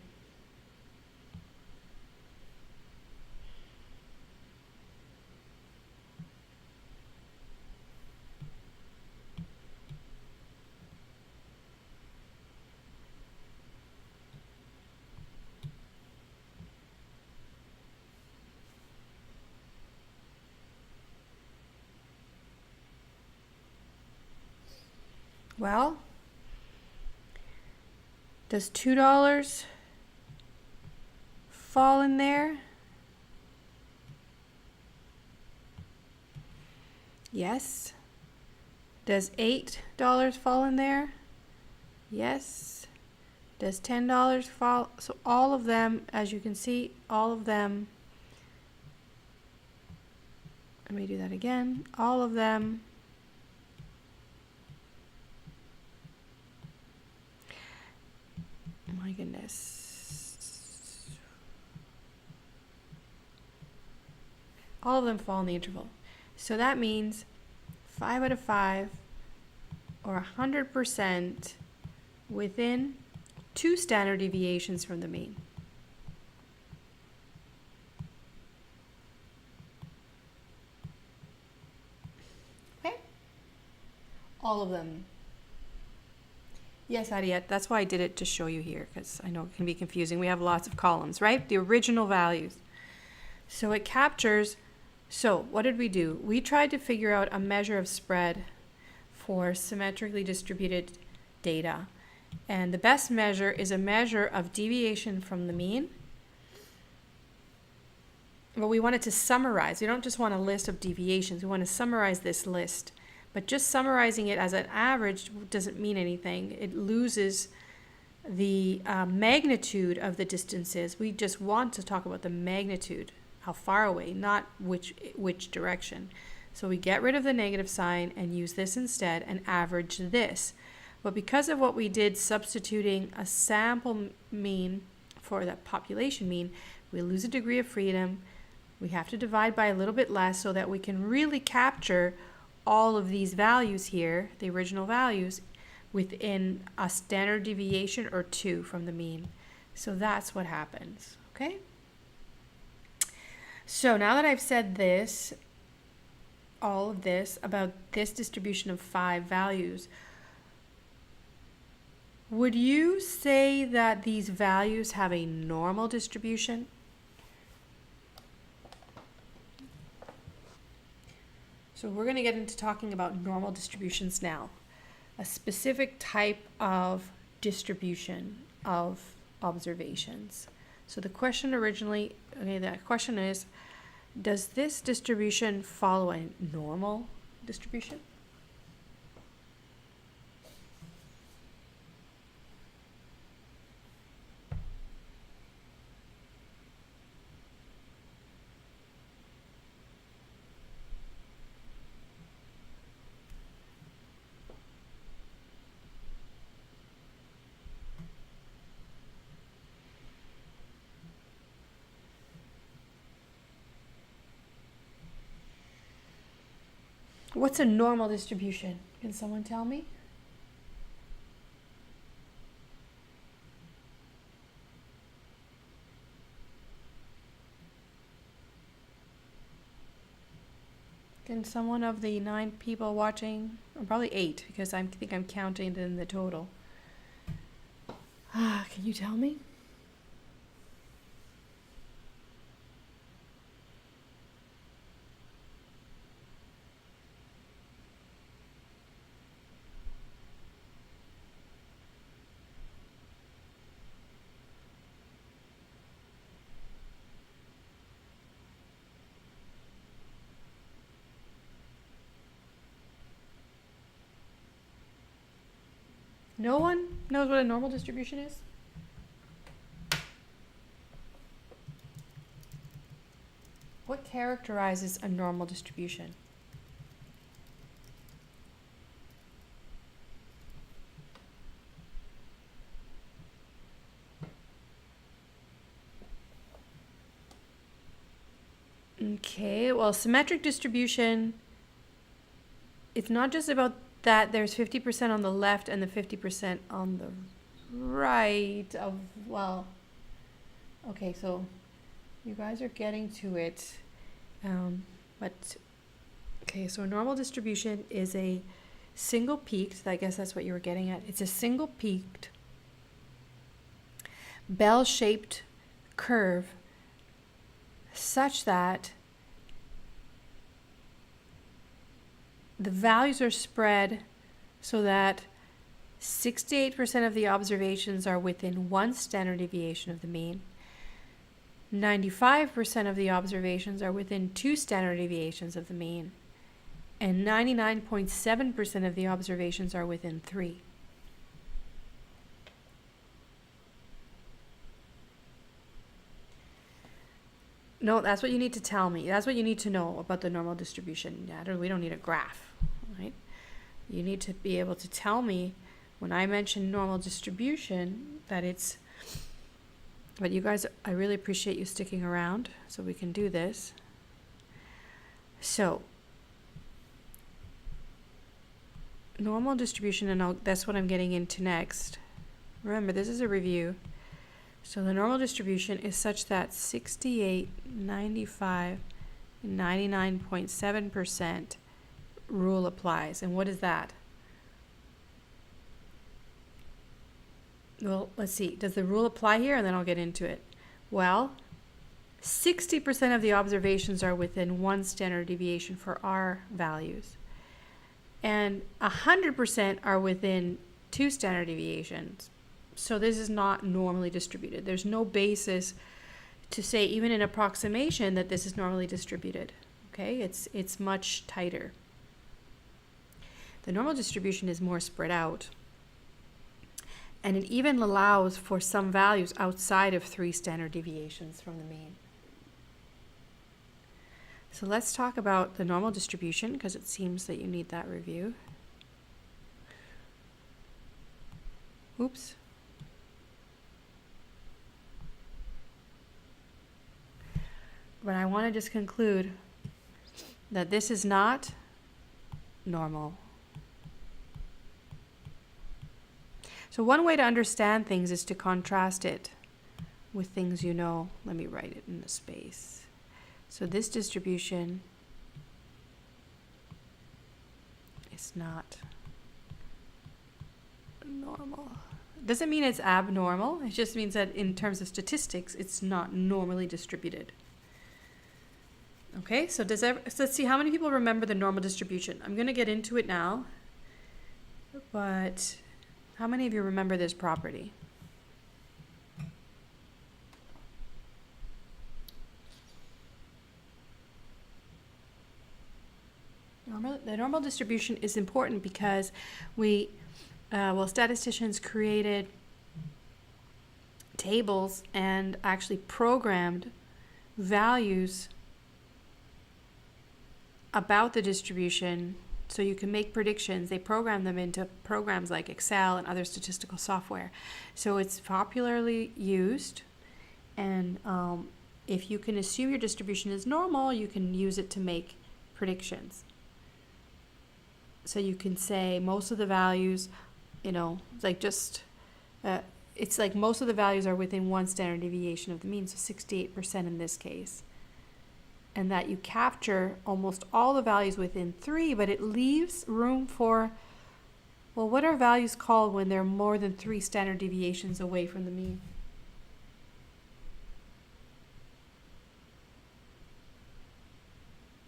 Well, does $2 fall in there? Yes. Does $8 fall in there? Yes. Does $10 fall? So all of them, as you can see, all of them, let me do that again, all of them my goodness. All of them fall in the interval. So that means 5 out of 5 or 100% within 2 standard deviations from the mean. Okay? All of them. Yes, Ariette, that's why I did it to show you here, because I know it can be confusing. We have lots of columns, right? The original values. So it captures, so what did we do? We tried to figure out a measure of spread for symmetrically distributed data. And the best measure is a measure of deviation from the mean. But we wanted to summarize. We don't just want a list of deviations. We want to summarize this list. But just summarizing it as an average doesn't mean anything. It loses the magnitude of the distances. We just want to talk about the magnitude, how far away, not which direction. So we get rid of the negative sign and use this instead and average this. But because of what we did, substituting a sample mean for the population mean, we lose a degree of freedom. We have to divide by a little bit less so that we can really capture all of these values here, the original values, within a standard deviation or 2 from the mean. So that's what happens, okay? So now that I've said this, all of this about this distribution of 5 values, would you say that these values have a normal distribution? So we're going to get into talking about normal distributions now, a specific type of distribution of observations. So the question originally, okay, the question is, does this distribution follow a normal distribution? What's a normal distribution? Can someone tell me? Can someone of the 9 people watching, or probably 8, because I think I'm counting in the total. Can you tell me? No one knows what a normal distribution is? What characterizes a normal distribution? Okay, well, symmetric distribution, it's not just about that there's 50% on the left and the 50% on the right of, well, okay, so you guys are getting to it. But, okay, so a normal distribution is a single peaked, I guess that's what you were getting at. It's a single peaked, bell-shaped curve such that the values are spread so that 68% of the observations are within 1 standard deviation of the mean. 95% of the observations are within 2 standard deviations of the mean. And 99.7% of the observations are within 3. No, that's what you need to tell me. That's what you need to know about the normal distribution. We don't need a graph, right? You need to be able to tell me when I mention normal distribution that it's, but you guys, I really appreciate you sticking around so we can do this. So, normal distribution, and that's what I'm getting into next. Remember, this is a review. So the normal distribution is such that 68, 95, 99.7% rule applies. And what is that? Well, let's see. Does the rule apply here? And then I'll get into it. Well, 60% of the observations are within 1 standard deviation for R values. And 100% are within 2 standard deviations. So this is not normally distributed. There's no basis to say, even in approximation, that this is normally distributed. Okay, it's much tighter. The normal distribution is more spread out. And it even allows for some values outside of 3 standard deviations from the mean. So let's talk about the normal distribution, because it seems that you need that review. Oops. But I want to just conclude that this is not normal. So one way to understand things is to contrast it with things you know. Let me write it in the space. So this distribution is not normal. Doesn't mean it's abnormal. It just means that in terms of statistics, it's not normally distributed. Okay, so so let's see how many people remember the normal distribution. I'm going to get into it now, but how many of you remember this property? The normal distribution is important because statisticians created tables and actually programmed values about the distribution so you can make predictions. They program them into programs like Excel and other statistical software. So it's popularly used, and if you can assume your distribution is normal, you can use it to make predictions. So you can say most of the values, it's like most of the values are within 1 standard deviation of the mean, so 68% in this case. And that you capture almost all the values within 3, but it leaves room for, well, what are values called when they're more than 3 standard deviations away from the mean?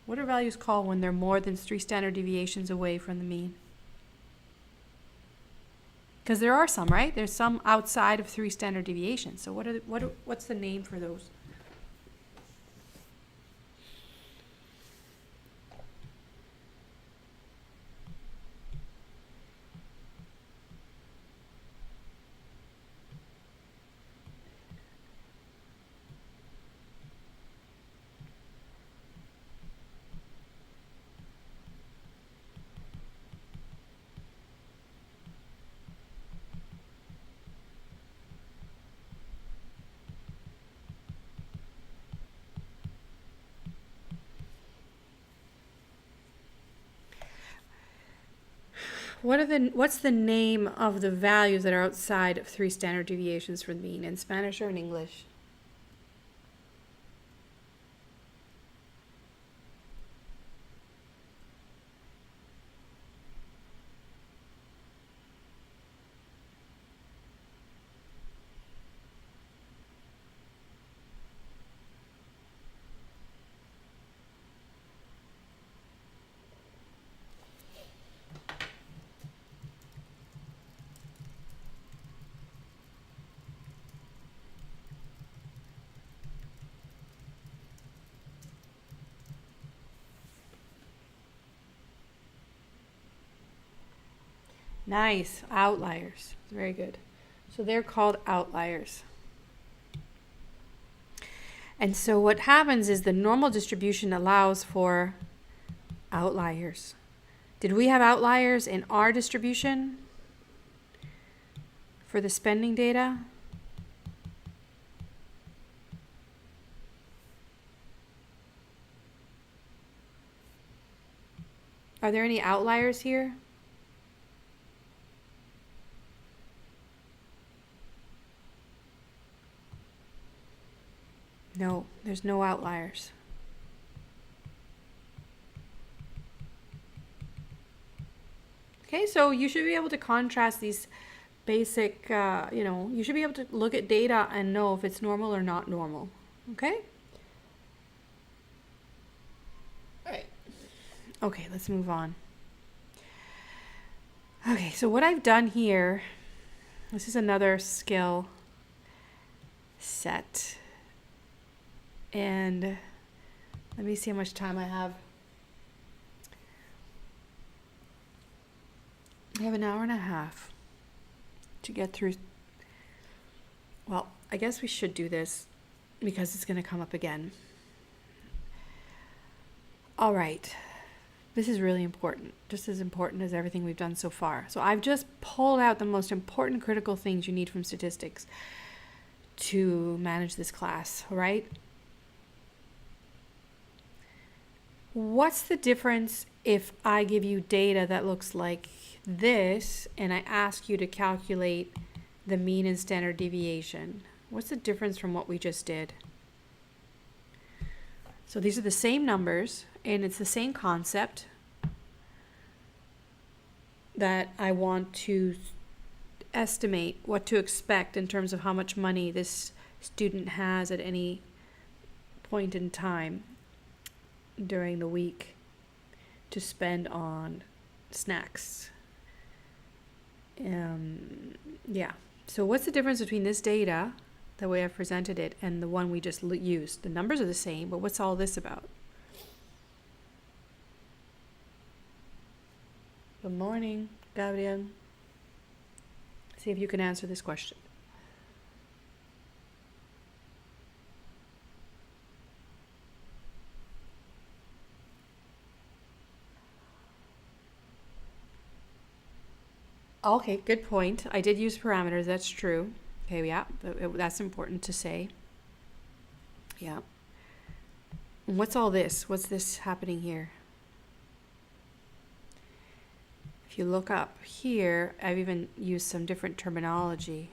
What are values called when they're more than 3 standard deviations away from the mean? Because there are some, right? There's some outside of 3 standard deviations. So what's the name for those? what's the name of the values that are outside of 3 standard deviations from the mean, in Spanish or in English? Nice. Outliers. Very good. So they're called outliers. And so what happens is the normal distribution allows for outliers. Did we have outliers in our distribution for the spending data? Are there any outliers here? No, there's no outliers. Okay, so you should be able to contrast these basic, you should be able to look at data and know if it's normal or not normal. Okay? All right. Okay, let's move on. Okay, so what I've done here, this is another skill set. And let me see how much time I have. I have an hour and a half to get through. Well, I guess we should do this because it's going to come up again. All right. This is really important, just as important as everything we've done so far. So I've just pulled out the most important critical things you need from statistics to manage this class, all right? What's the difference if I give you data that looks like this and I ask you to calculate the mean and standard deviation? What's the difference from what we just did? So these are the same numbers and it's the same concept that I want to estimate what to expect in terms of how much money this student has at any point in time during the week to spend on snacks. Yeah. So what's the difference between this data, the way I've presented it, and the one we just used? The numbers are the same, but what's all this about? Good morning, Gabriel. See if you can answer this question. Okay, good point. I did use parameters, that's true. Okay, yeah, that's important to say. Yeah. And what's all this? What's this happening here? If you look up here, I've even used some different terminology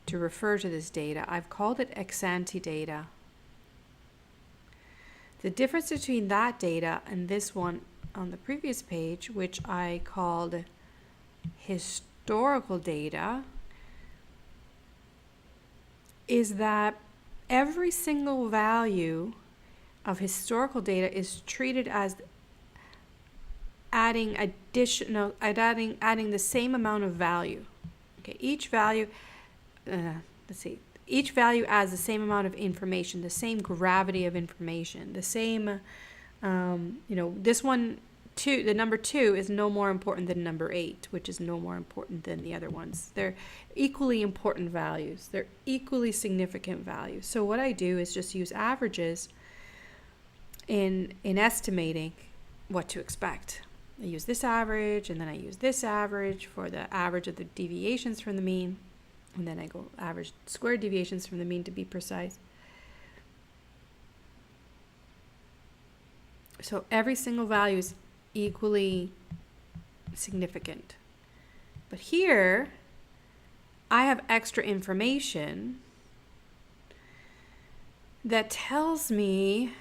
to refer to this data. I've called it ex-ante data. The difference between that data and this one on the previous page, which I called historical data, is that every single value of historical data is treated as adding the same amount of value. Okay, each value, each value adds the same amount of information, the same gravity of information, the same, this one, the number 2 is no more important than number 8, which is no more important than the other ones. They're equally important values. They're equally significant values. So what I do is just use averages in estimating what to expect. I use this average, and then I use this average for the average of the deviations from the mean, and then I go average squared deviations from the mean to be precise. So every single value is equally significant. But here, I have extra information that tells me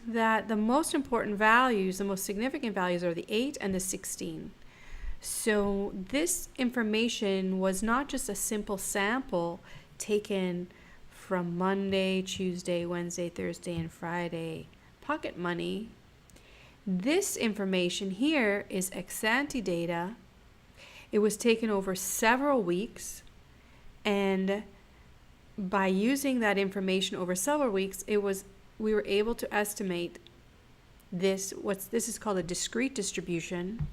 that the most important values, the most significant values are the 8 and the 16. So this information was not just a simple sample taken from Monday, Tuesday, Wednesday, Thursday, and Friday pocket money. This information here is ex ante data. It was taken over several weeks, and by using that information over several weeks, we were able to estimate this. This is called a discrete distribution.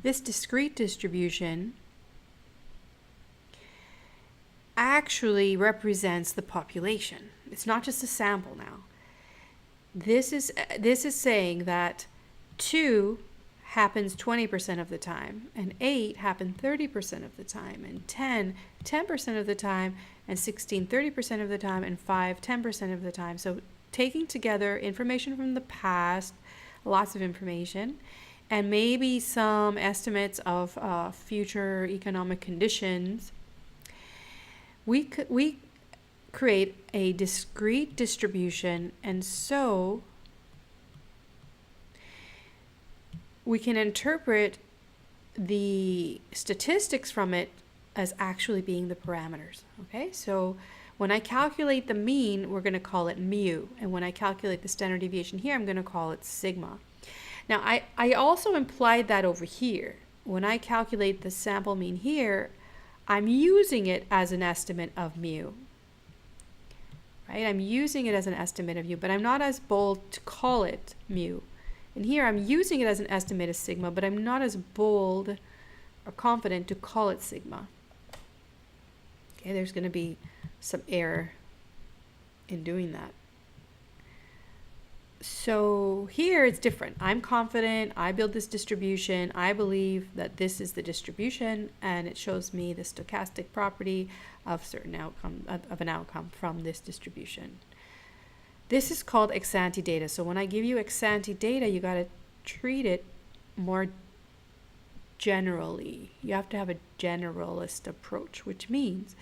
This discrete distribution actually represents the population. It's not just a sample now. This is saying that 2 happens 20% of the time, and 8 happen 30% of the time, and 10% of the time, and 16 30% of the time, and 5 10% of the time. So taking together information from the past, lots of information, and maybe some estimates of future economic conditions, we create a discrete distribution, and so we can interpret the statistics from it as actually being the parameters. Okay, so when I calculate the mean, we're going to call it mu, and when I calculate the standard deviation here, I'm going to call it sigma. Now, I also implied that over here. When I calculate the sample mean here, I'm using it as an estimate of mu. Right? I'm using it as an estimate of mu, but I'm not as bold to call it mu. And here I'm using it as an estimate of sigma, but I'm not as bold or confident to call it sigma. Okay, there's going to be some error in doing that. So here it's different. I'm confident, I build this distribution, I believe that this is the distribution, and it shows me the stochastic property of certain outcome, of an outcome from this distribution. This is called ex ante data. So when I give you ex ante data, you got to treat it more generally. You have to have a generalist approach, which means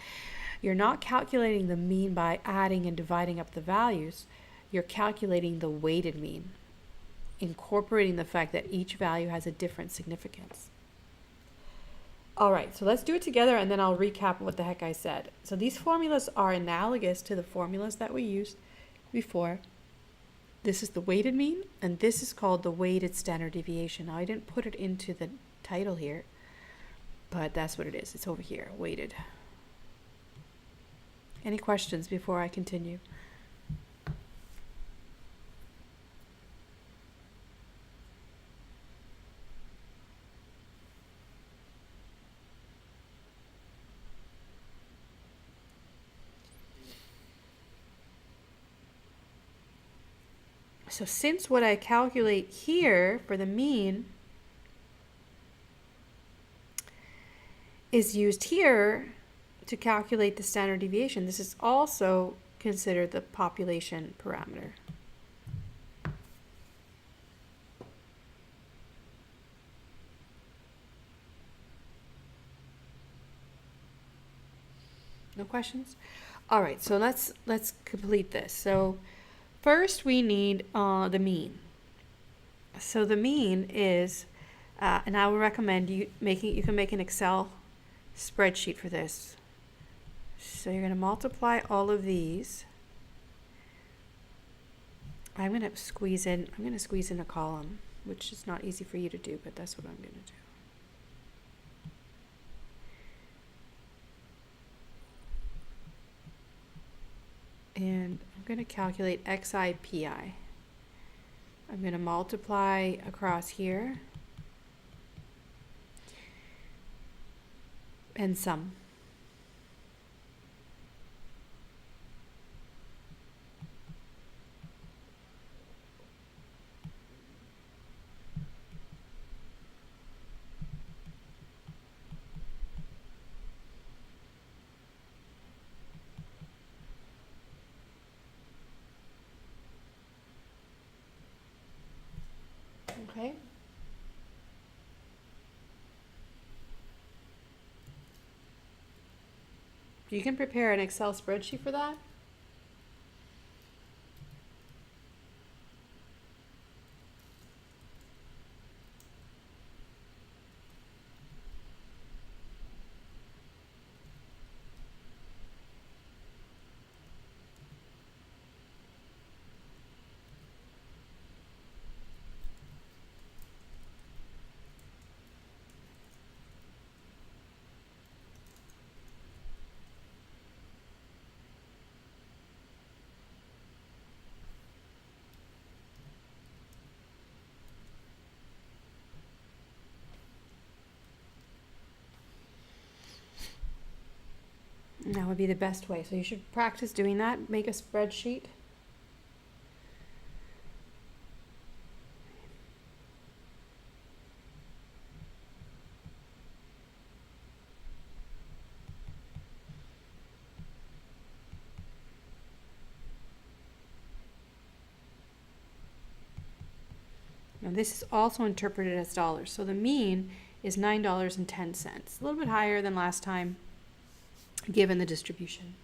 you're not calculating the mean by adding and dividing up the values. You're calculating the weighted mean, incorporating the fact that each value has a different significance. All right, so let's do it together, and then I'll recap what the heck I said. So these formulas are analogous to the formulas that we used before. This is the weighted mean, and this is called the weighted standard deviation. Now, I didn't put it into the title here, but that's what it is. It's over here, weighted. Any questions before I continue? So since what I calculate here for the mean is used here to calculate the standard deviation, this is also considered the population parameter. No questions? All right, so let's complete this. So first, we need the mean. So the mean is, and I would recommend you can make an Excel spreadsheet for this. So you're going to multiply all of these. I'm going to squeeze in a column, which is not easy for you to do, but that's what I'm going to do. And I'm going to calculate xi pi. I'm going to multiply across here and sum. Okay. You can prepare an Excel spreadsheet for that. And that would be the best way. So you should practice doing that. Make a spreadsheet. Now this is also interpreted as dollars. So the mean is $9.10. A little bit higher than last time, given the distribution.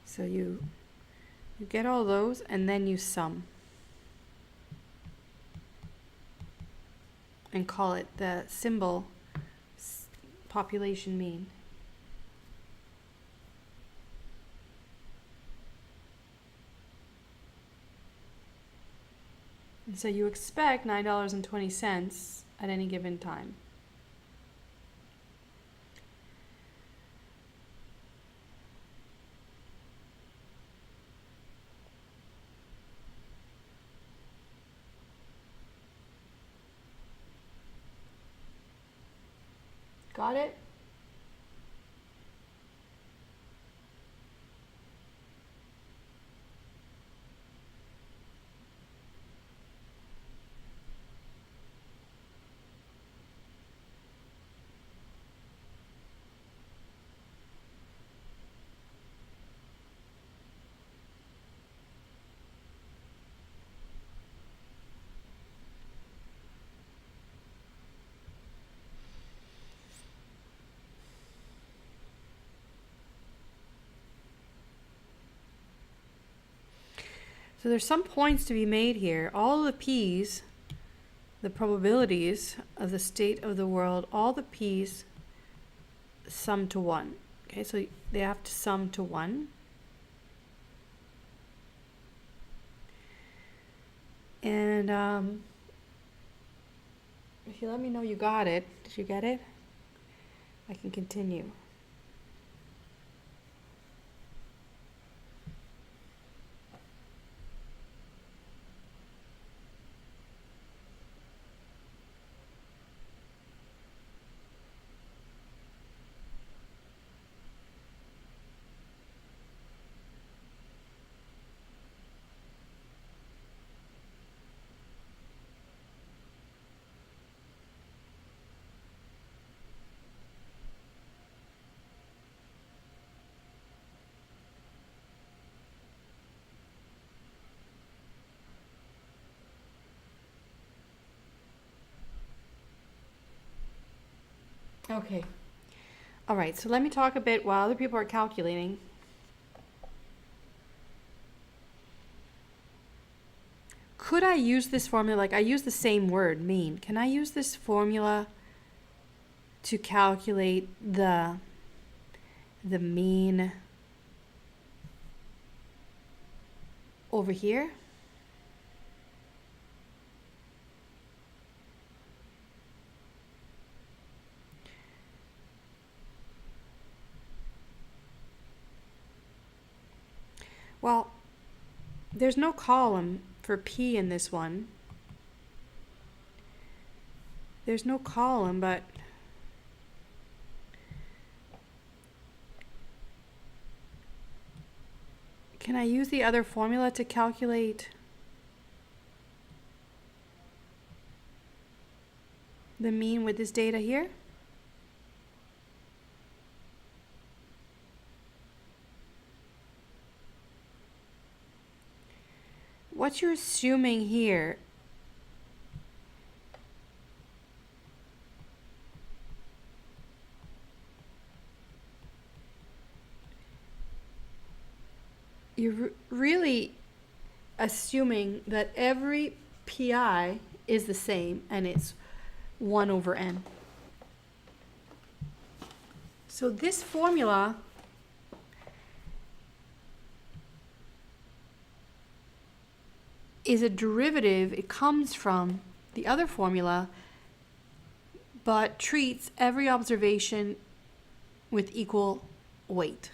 So you get all those and then you sum. And call it the symbol population mean. And so you expect $9.20 at any given time. Got it? So there's some points to be made here. All the P's, the probabilities of the state of the world, all the P's sum to 1. Okay, so they have to sum to 1. And if you let me know you got it, did you get it? I can continue. Okay. All right, so let me talk a bit while other people are calculating. Could I use this formula, like I use the same word, mean. Can I use this formula to calculate the mean over here? Well, there's no column for P in this one. There's no column, but Can I use the other formula to calculate the mean with this data here? What you're assuming here you're really assuming that every PI is the same and it's 1 over n. So this formula is a derivative. It comes from the other formula, but treats every observation with equal weight.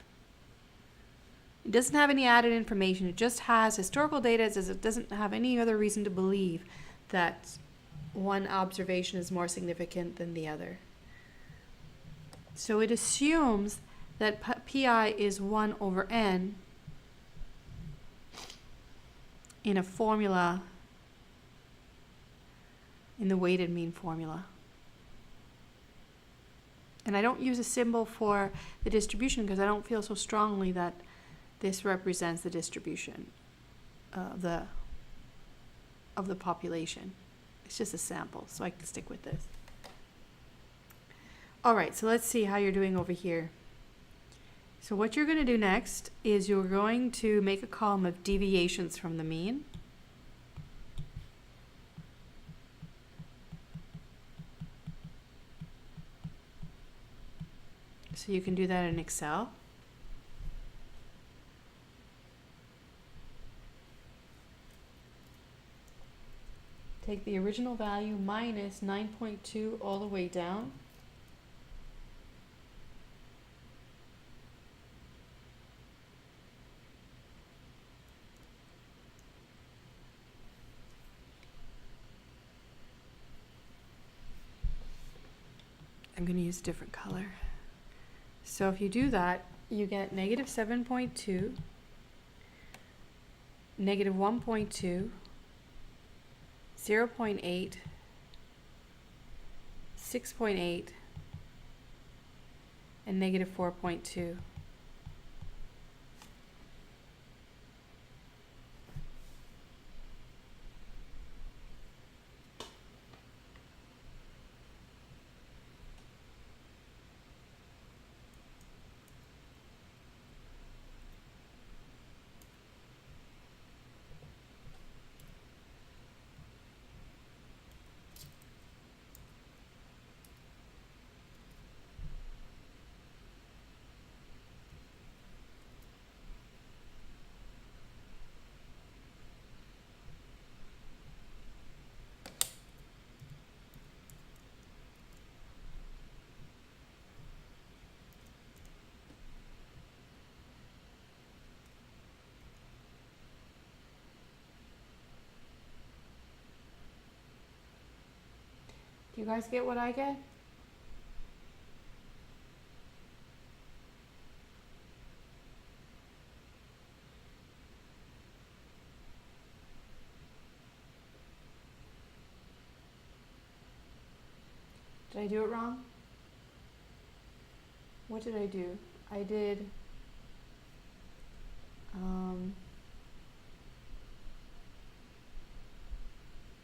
It doesn't have any added information. It just has historical data. It says it doesn't have any other reason to believe that one observation is more significant than the other. So it assumes that PI is 1 over n in a formula, in the weighted mean formula. And I don't use a symbol for the distribution because I don't feel so strongly that this represents the distribution of the population. It's just a sample, so I can stick with this. All right, so let's see how you're doing over here. So what you're going to do next is you're going to make a column of deviations from the mean. So you can do that in Excel. Take the original value minus 9.2 all the way down. I'm going to use a different color. So if you do that, you get negative 7.2, negative 1.2, 0.8, 6.8, and negative 4.2. Do you guys get what I get? Did I do it wrong? What did I do? I did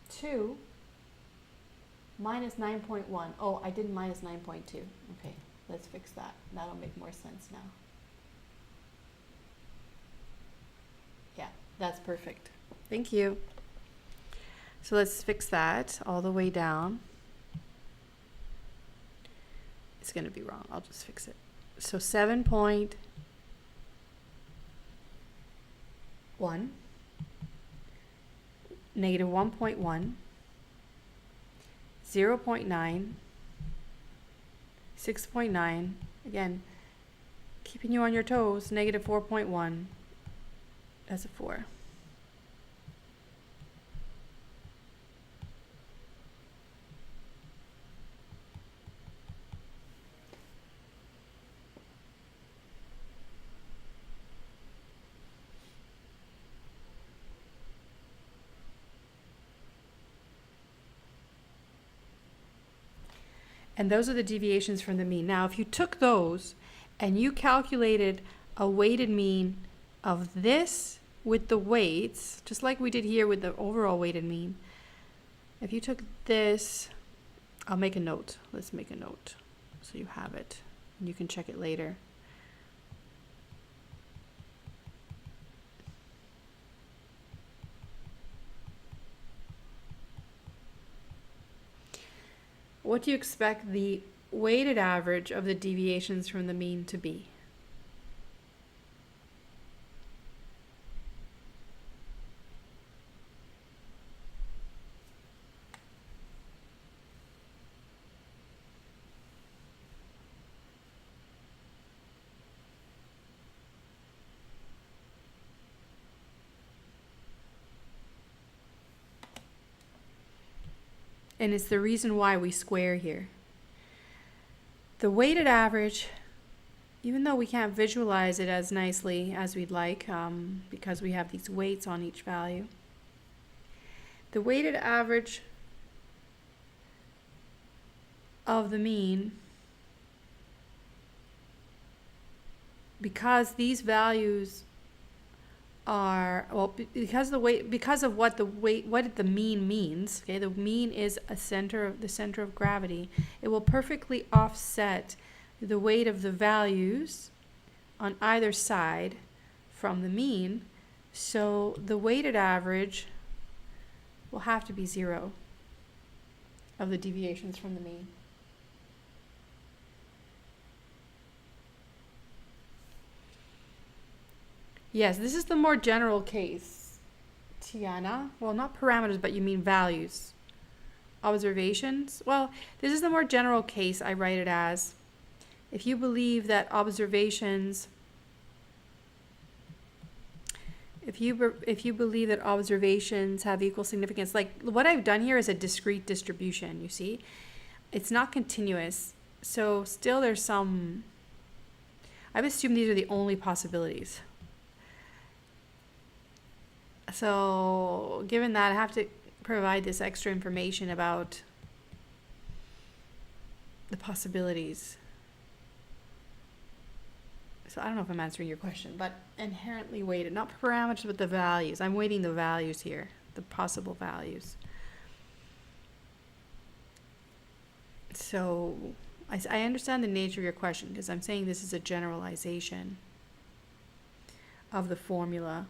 2 minus 9.1. Oh, I did minus 9.2. Okay, let's fix that. That'll make more sense now. Yeah, that's perfect. Thank you. So let's fix that all the way down. It's going to be wrong. I'll just fix it. So 7.1, negative 1.1, 0.9, 6.9, again, keeping you on your toes, negative 4.1, that's a 4. And those are the deviations from the mean. Now, if you took those and you calculated a weighted mean of this with the weights, just like we did here with the overall weighted mean, if you took this, I'll make a note. Let's make a note so you have it and you can check it later. What do you expect the weighted average of the deviations from the mean to be? And it's the reason why we square here. The weighted average, even though we can't visualize it as nicely as we'd like, because we have these weights on each value, the weighted average of the mean, because these values are, well, because of what the mean means, okay, the mean is the center of gravity, it will perfectly offset the weight of the values on either side from the mean, so the weighted average will have to be 0 of the deviations from the mean. Yes, this is the more general case, Tiana. Well, not parameters, but you mean values. Observations. Well, this is the more general case. I write it as, if you believe that observations, if you believe that observations have equal significance, like what I've done here is a discrete distribution, you see? It's not continuous. So still there's some, I've assumed these are the only possibilities. So given that, I have to provide this extra information about the possibilities. So I don't know if I'm answering your question, but inherently weighted, not parameters, but the values. I'm weighting the values here, the possible values. So I understand the nature of your question, because I'm saying this is a generalization of the formula,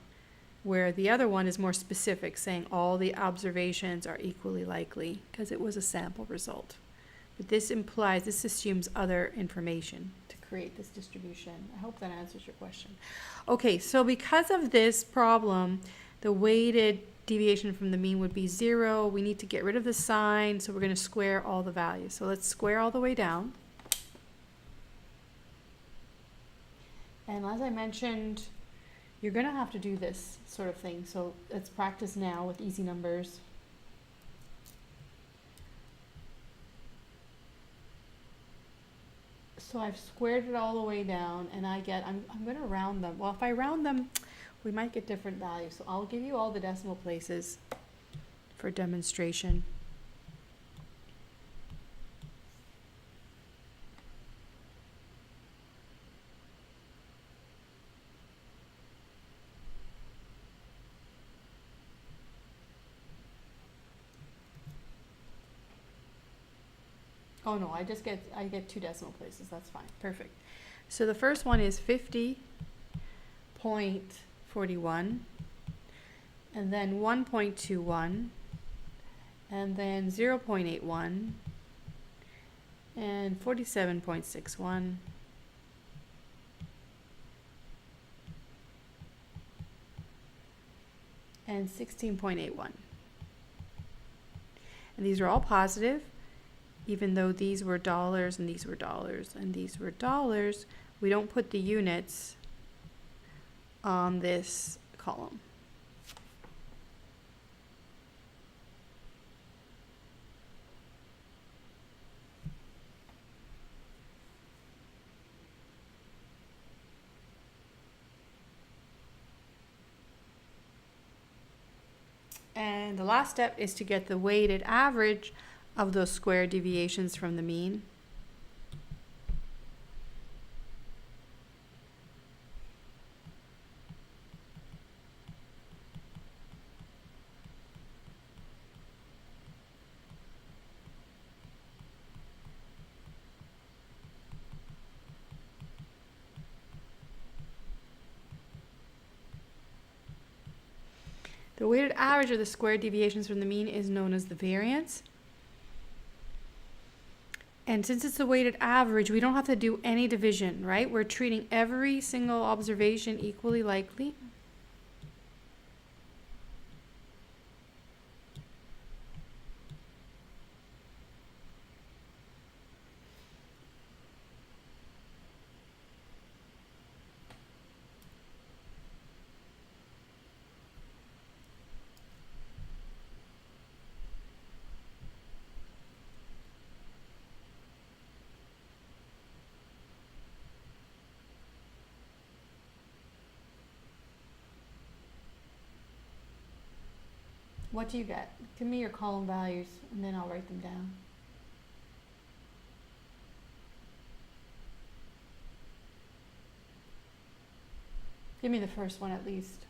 where the other one is more specific, saying all the observations are equally likely, because it was a sample result. But this assumes other information to create this distribution. I hope that answers your question. Okay, so because of this problem, the weighted deviation from the mean would be 0. We need to get rid of the sign, so we're going to square all the values. So let's square all the way down. And as I mentioned, you're going to have to do this sort of thing. So let's practice now with easy numbers. So I've squared it all the way down, and I'm going to round them. Well, if I round them, we might get different values. So I'll give you all the decimal places for demonstration. Oh no, I get 2 decimal places. That's fine. Perfect. So the first one is 50.41, and then 1.21, and then 0.81, and 47.61, and 16.81. And these are all positive. Even though these were dollars and these were dollars and these were dollars, we don't put the units on this column. And the last step is to get the weighted average of those square deviations from the mean. The weighted average of the squared deviations from the mean is known as the variance. And since it's a weighted average, we don't have to do any division, right? We're treating every single observation equally likely. What do you get? Give me your column values and then I'll write them down. Give me the first one at least.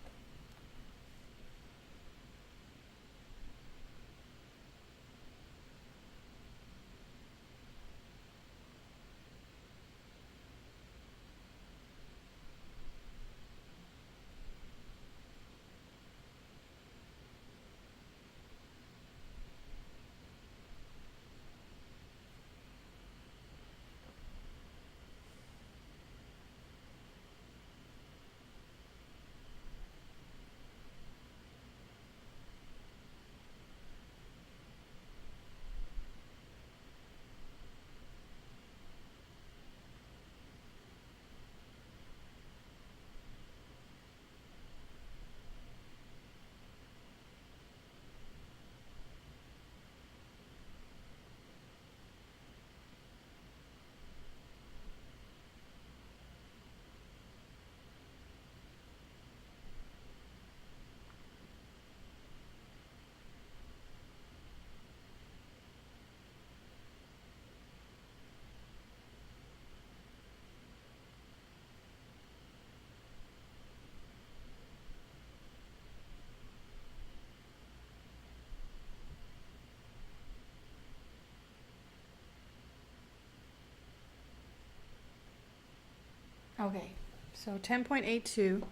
Okay, so 10.82.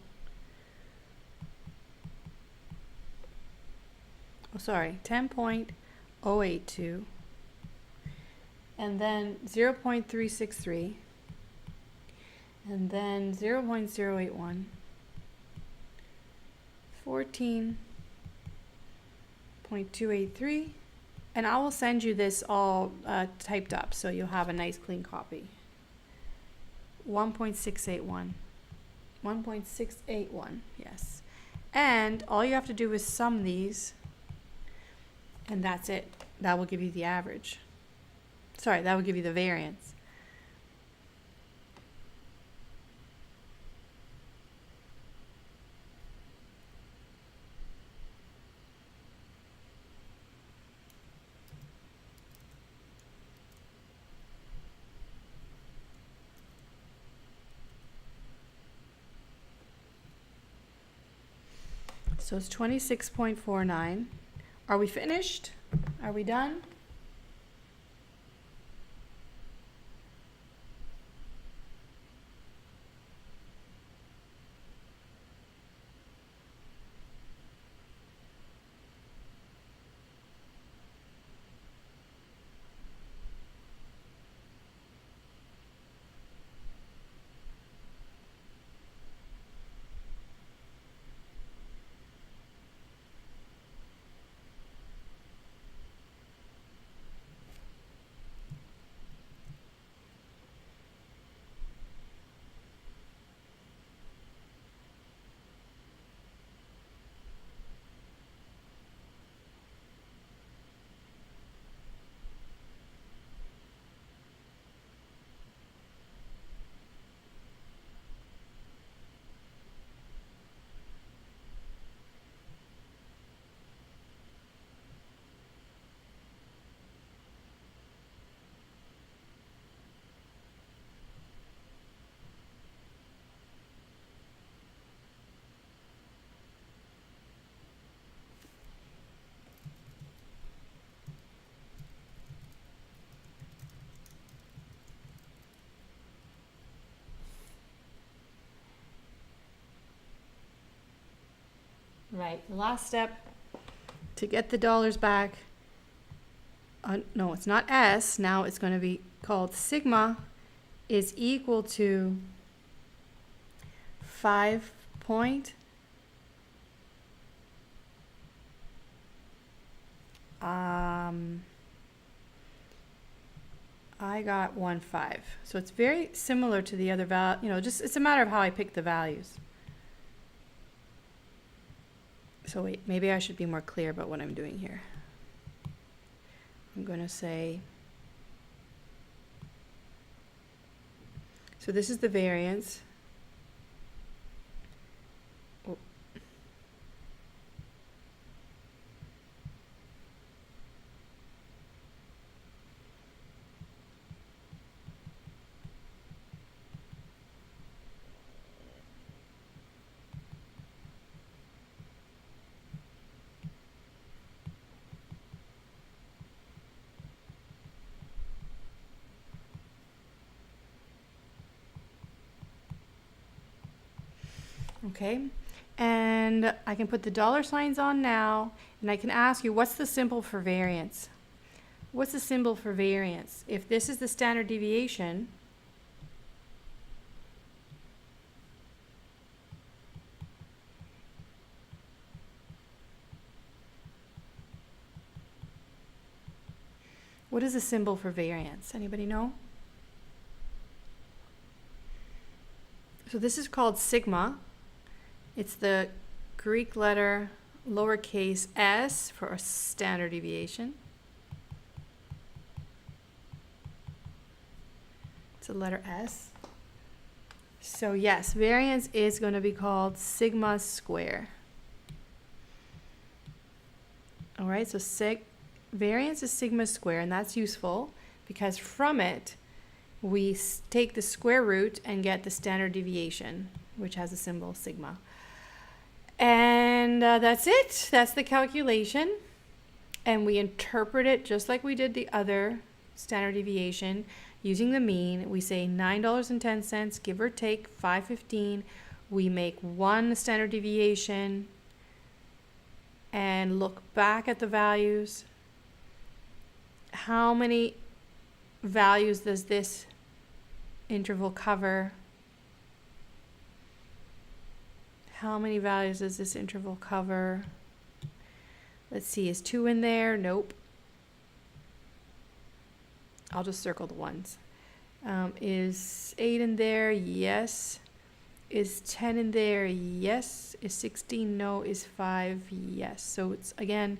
Oh, sorry, 10.082. And then 0.363. And then 0.081. 14.283. And I will send you this all typed up so you'll have a nice clean copy. 1.681. 1.681, yes. And all you have to do is sum these, and that's it. That will give you the average. Sorry, that will give you the variance. So it's 26.49. Are we finished? Are we done? Right, the last step to get the dollars back. No, it's not S. Now it's going to be called sigma is equal to 5 point. I got 1.5. So it's very similar to the other value. You know, just it's a matter of how I pick the values. So wait, maybe I should be more clear about what I'm doing here. I'm going to say, so this is the variance. Oh. Okay, and I can put the dollar signs on now, and I can ask you, what's the symbol for variance? What's the symbol for variance? If this is the standard deviation, what is the symbol for variance? Anybody know? So this is called sigma. It's the Greek letter lowercase s for a standard deviation. It's a letter S. So yes, variance is going to be called sigma square. All right, so variance is sigma square, and that's useful because from it we take the square root and get the standard deviation, which has a symbol sigma. And that's it. That's the calculation. And we interpret it just like we did the other standard deviation using the mean. We say $9.10, give or take 5.15. We make one standard deviation and look back at the values. How many values does this interval cover? How many values does this interval cover? Let's see, is 2 in there? Nope. I'll just circle the ones. Is 8 in there? Yes. Is 10 in there? Yes. Is 16? No. Is 5? Yes. So it's, again,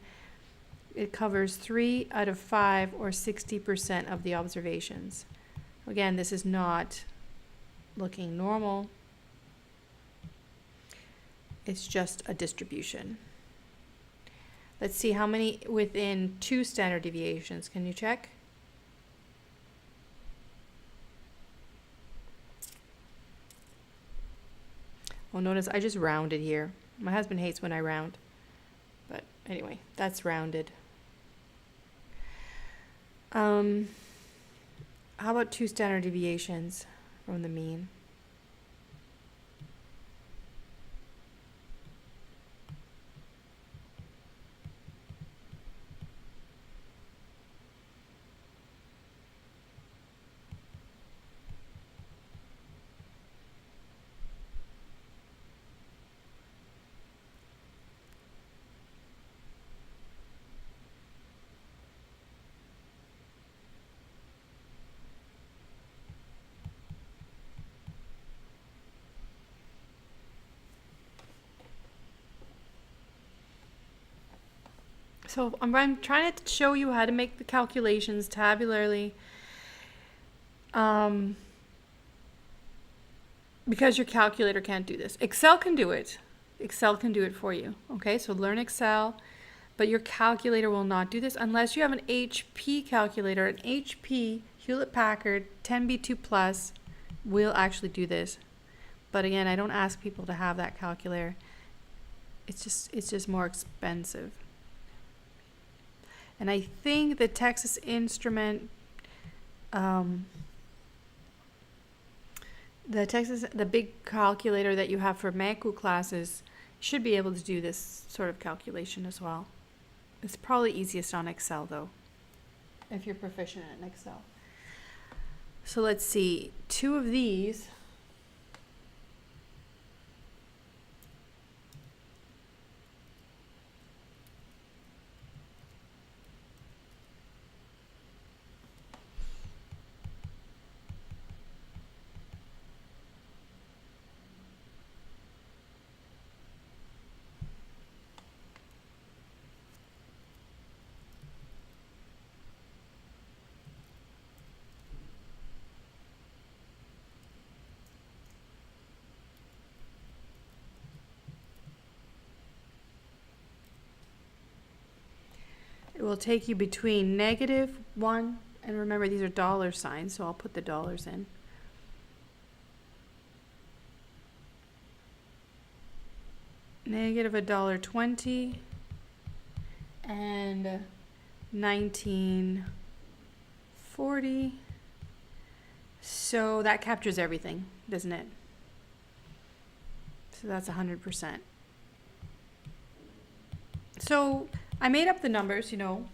it covers 3 out of 5 or 60% of the observations. Again, this is not looking normal. It's just a distribution. Let's see how many within 2 standard deviations. Can you check? Oh, notice I just rounded here. My husband hates when I round. But anyway, that's rounded. How about 2 standard deviations from the mean? So I'm trying to show you how to make the calculations tabularly, because your calculator can't do this. Excel can do it. Excel can do it for you. Okay, so learn Excel, but your calculator will not do this unless you have an HP calculator. An HP Hewlett-Packard 10B2 Plus will actually do this. But again, I don't ask people to have that calculator. It's just more expensive. And I think the Texas Instrument, the big calculator that you have for MECU classes Should be able to do this sort of calculation as well. It's probably easiest on Excel though, if you're proficient in Excel. So let's see, 2 of these. It will take you between -1, and remember these are dollar signs, so I'll put the dollars in. -$1.20 and 1940. So that captures everything, doesn't it? So that's 100%. So I made up the numbers, you know.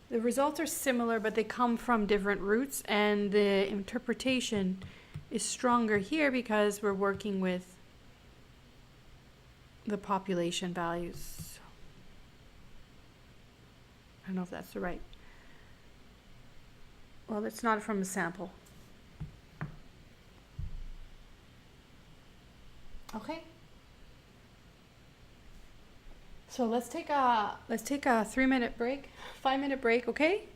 The results are similar, but they come from different roots, and the interpretation is stronger here because we're working with the population values. I don't know if that's the right. Well, it's not from a sample. Okay. So let's take a 3-minute break, 5-minute break, okay?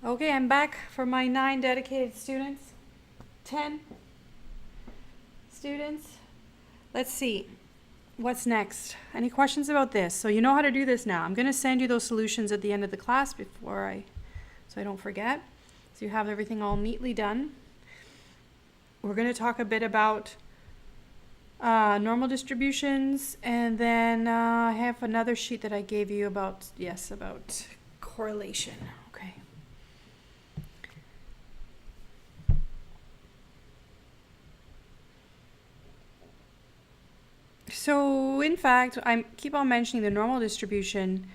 Okay, I'm back for my 9 dedicated students. 10 students. Let's see. What's next? Any questions about this? So you know how to do this now. I'm going to send you those solutions at the end of the class so I don't forget. So you have everything all neatly done. We're going to talk a bit about normal distributions, and then I have another sheet that I gave you about correlation. Okay. So in fact, I keep on mentioning the normal distribution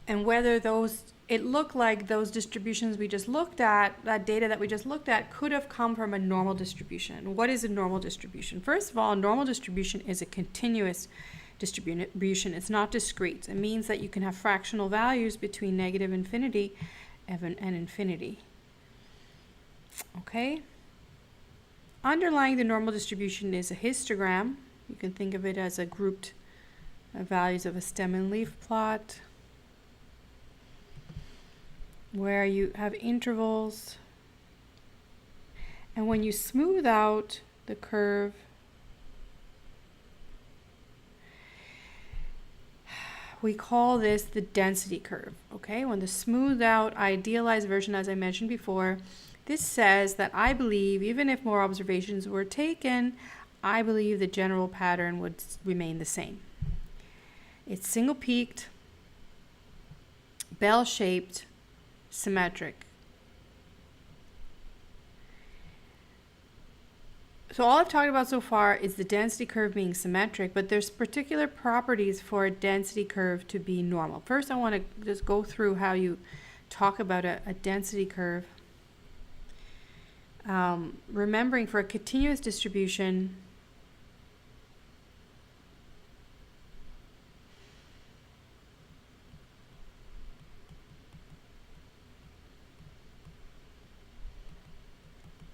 and whether it looked like those distributions we just looked at, that data that we just looked at, could have come from a normal distribution. What is a normal distribution? First of all, a normal distribution is a continuous distribution. It's not discrete. It means that you can have fractional values between negative infinity and infinity. Okay? Underlying the normal distribution is a histogram. You can think of it as a grouped values of a stem and leaf plot, where you have intervals, and when you smooth out the curve, we call this the density curve. Okay, when the smoothed out idealized version, as I mentioned before, this says that I believe even if more observations were taken, I believe the general pattern would remain the same. It's single peaked, bell-shaped, symmetric. So all I've talked about so far is the density curve being symmetric, but there's particular properties for a density curve to be normal. First, I want to just go through how you talk about a density curve. Remembering for a continuous distribution,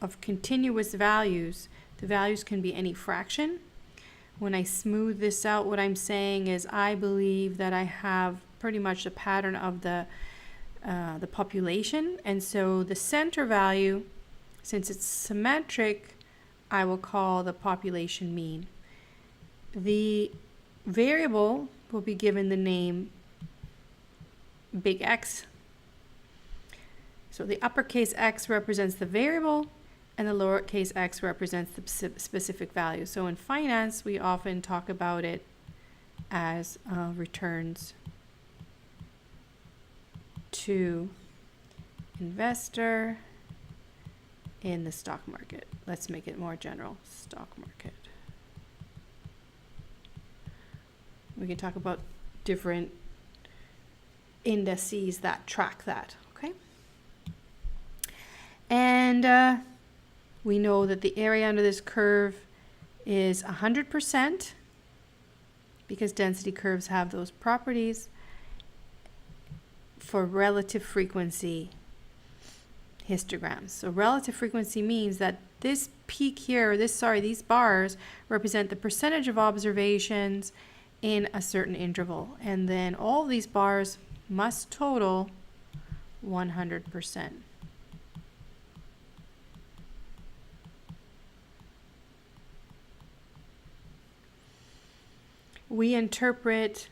of continuous values, the values can be any fraction. When I smooth this out, what I'm saying is I believe that I have pretty much the pattern of the population, and so the center value, since it's symmetric, I will call the population mean. The variable will be given the name big X. So the uppercase X represents the variable, and the lowercase x represents the specific value. So in finance, we often talk about it as returns to investor in the stock market. Let's make it more general. Stock market. We can talk about different indices that track that, okay? And we know that the area under this curve is 100% because density curves have those properties for relative frequency histograms. So relative frequency means that this peak here, these bars represent the percentage of observations in a certain interval. And then all these bars must total 100%. We interpret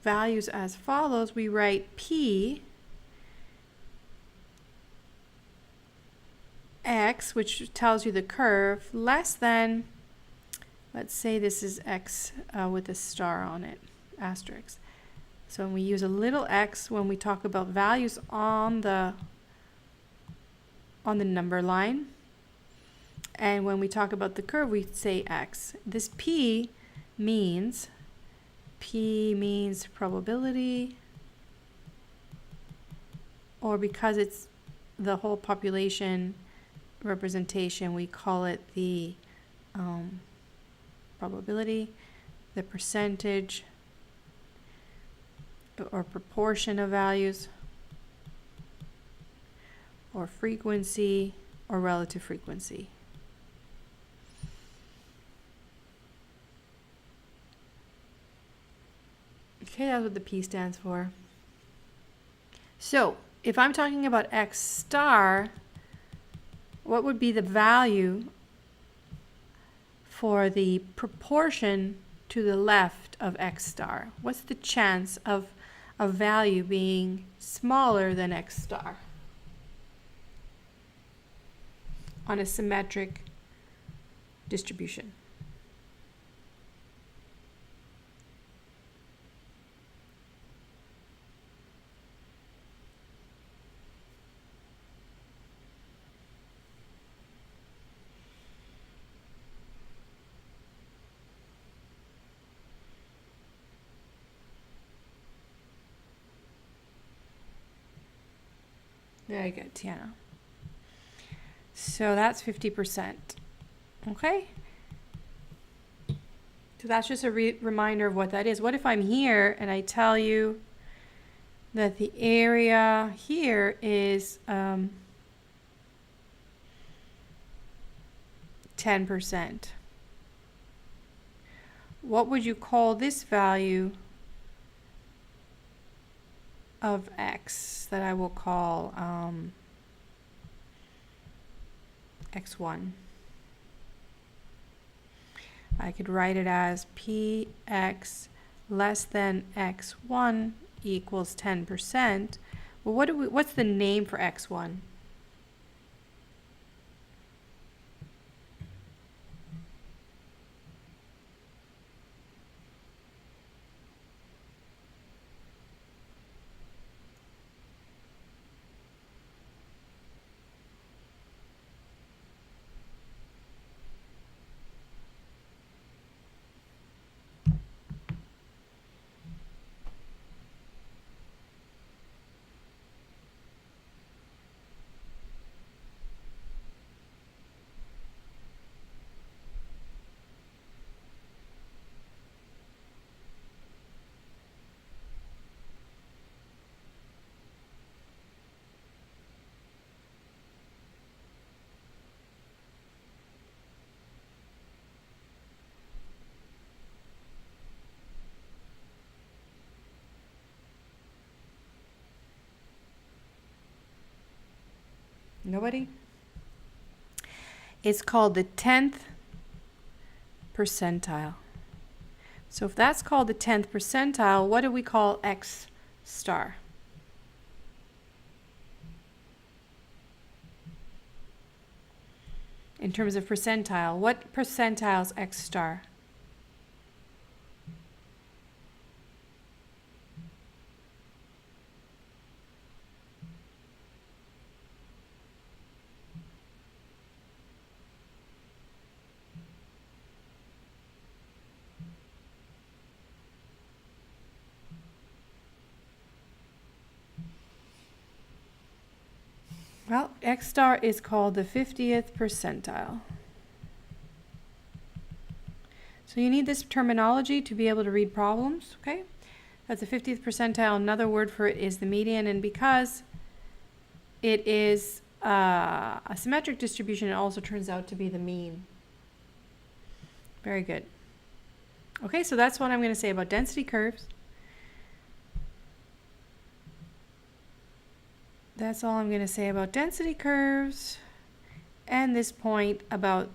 values as follows. We write P X, which tells you the curve, less than, let's say this is X with a star on it, asterisk. So we use a little x when we talk about values on the number line. And when we talk about the curve, we say x. This P means probability, or because it's the whole population representation, we call it the probability, the percentage or proportion of values, or frequency, or relative frequency. Okay, that's what the P stands for. So if I'm talking about X star, what would be the value for the proportion to the left of X star? What's the chance of a value being smaller than X star on a symmetric distribution? Very good, Tiana. So that's 50%. Okay? So that's just a reminder of what that is. What if I'm here and I tell you that the area here is 10%? What would you call this value of X that I will call X1? I could write it as Px less than X1 equals 10%. Well, what's the name for X1? Nobody? It's called the 10th percentile. So if that's called the 10th percentile, what do we call X star? In terms of percentile, what percentile is X star? Well, X star is called the 50th percentile. So you need this terminology to be able to read problems, okay? That's the 50th percentile. Another word for it is the median, and because it is a symmetric distribution, it also turns out to be the mean. Very good. Okay, so that's what I'm going to say about density curves. That's all I'm going to say about density curves and this point about,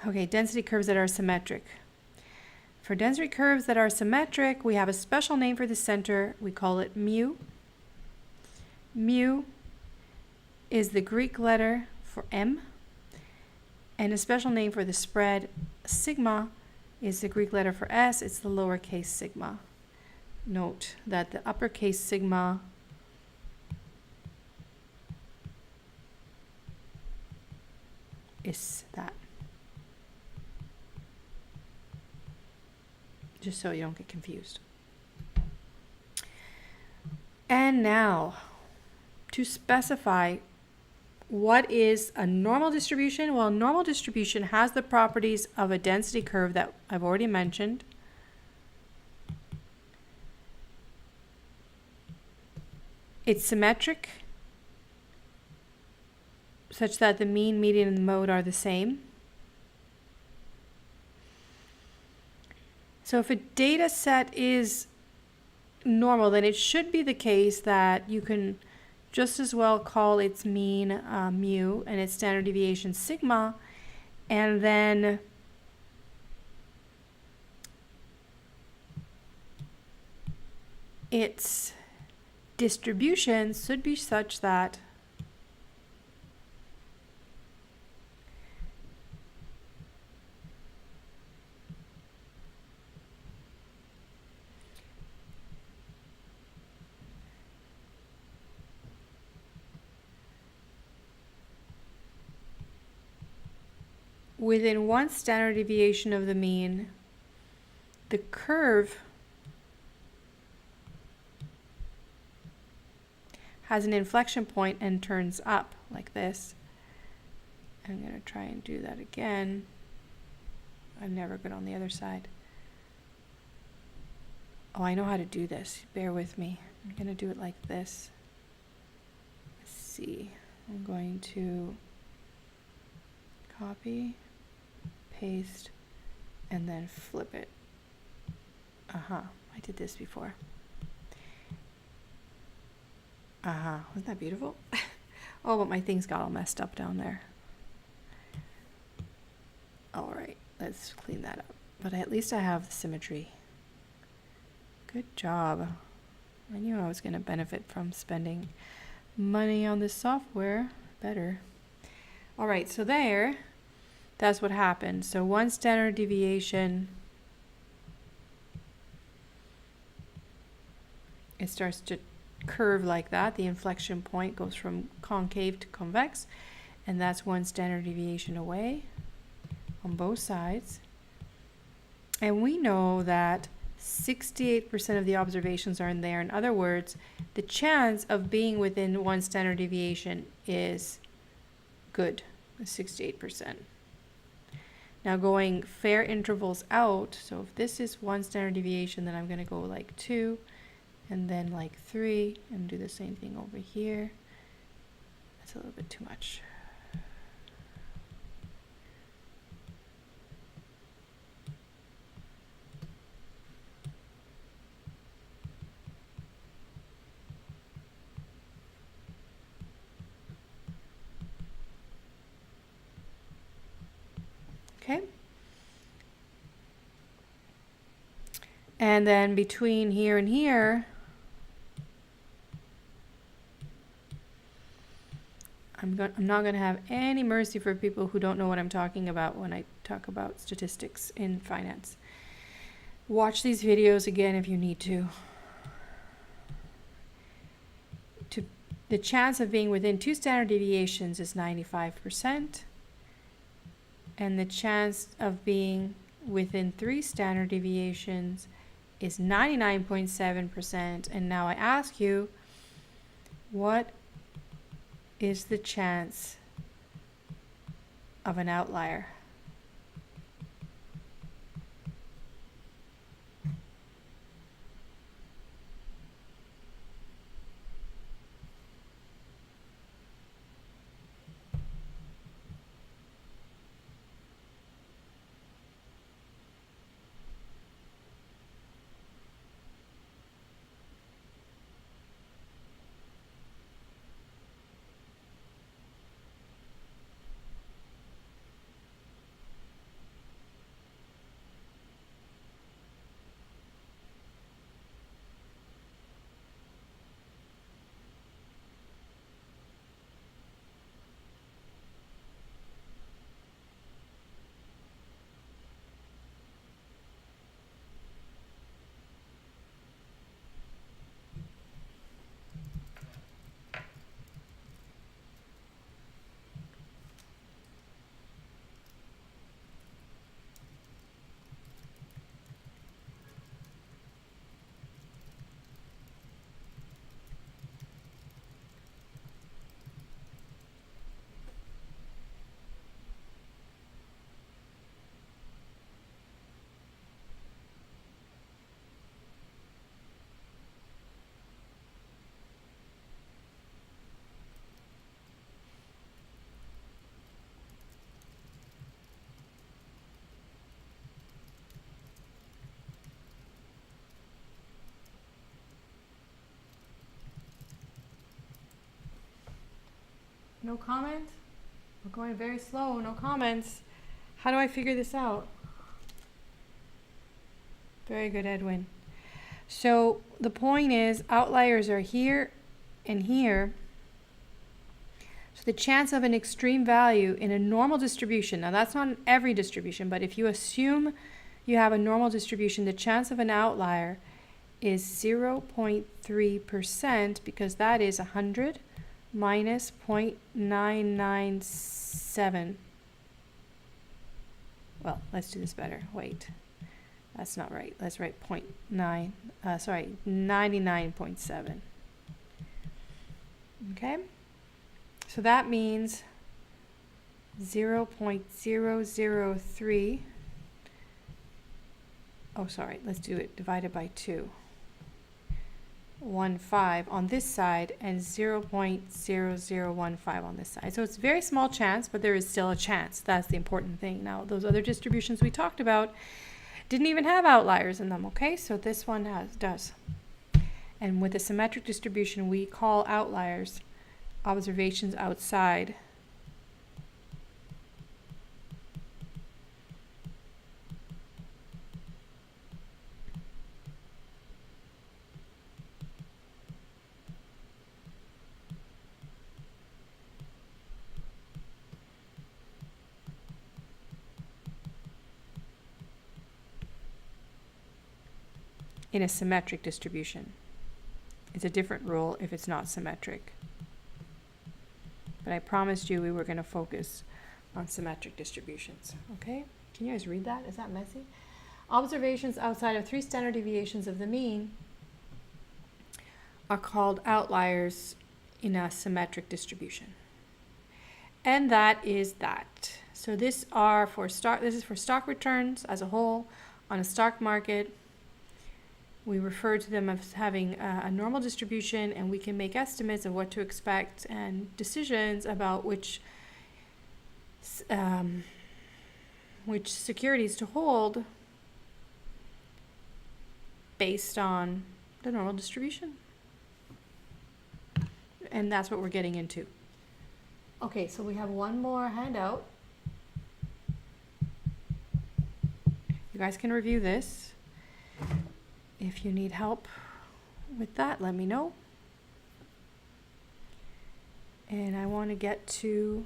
okay, density curves that are symmetric. For density curves that are symmetric, we have a special name for the center. We call it mu. Mu is the Greek letter for M, and a special name for the spread, sigma, is the Greek letter for S. It's the lowercase sigma. Note that the uppercase sigma is that. Just so you don't get confused. And now, to specify what is a normal distribution, well, a normal distribution has the properties of a density curve that I've already mentioned. It's symmetric such that the mean, median, and the mode are the same. So if a data set is normal, then it should be the case that you can just as well call its mean mu and its standard deviation sigma, and then its distribution should be such that within one standard deviation of the mean, the curve has an inflection point and turns up like this. I'm going to try and do that again. I'm never good on the other side. Oh, I know how to do this. Bear with me. I'm going to do it like this. Let's see. I'm going to copy, paste, and then flip it. I did this before. Wasn't that beautiful? Oh, but my things got all messed up down there. All right, let's clean that up. But at least I have the symmetry. Good job. I knew I was going to benefit from spending money on this software better. All right, so that's what happened. So one standard deviation, it starts to curve like that. The inflection point goes from concave to convex, and that's one standard deviation away on both sides. And we know that 68% of the observations are in there. In other words, the chance of being within one standard deviation is good, 68%. Now going fair intervals out, so if this is one standard deviation, then I'm going to go like 2, and then like 3, and do the same thing over here. That's a little bit too much. Okay. And then between here and here, I'm not going to have any mercy for people who don't know what I'm talking about when I talk about statistics in finance. Watch these videos again if you need to. The chance of being within 2 standard deviations is 95%. And the chance of being within 3 standard deviations is 99.7%. And now I ask you, what is the chance of an outlier? No comment? We're going very slow, no comments. How do I figure this out? Very good, Edwin. So the point is, outliers are here and here. So the chance of an extreme value in a normal distribution, now that's not in every distribution, but if you assume you have a normal distribution, the chance of an outlier is 0.3%, because that is 100 minus 0.997. Well, let's do this better. Wait, that's not right. Let's write 99.7. Okay, so that means 0.003. Oh, sorry, let's do it divided by 2. 1.5 on this side and 0.0015 on this side. So it's a very small chance, but there is still a chance. That's the important thing. Now, those other distributions we talked about didn't even have outliers in them, okay? So this one does. And with a symmetric distribution, we call outliers observations outside in a symmetric distribution. It's a different rule if it's not symmetric. But I promised you we were going to focus on symmetric distributions. Okay? Can you guys read that? Is that messy? Observations outside of 3 standard deviations of the mean are called outliers in a symmetric distribution. And that is that. So this is for stock returns as a whole on a stock market. We refer to them as having a normal distribution, and we can make estimates of what to expect and decisions about which securities to hold based on the normal distribution. And that's what we're getting into. Okay, so we have one more handout. You guys can review this. If you need help with that, let me know. And I want to get to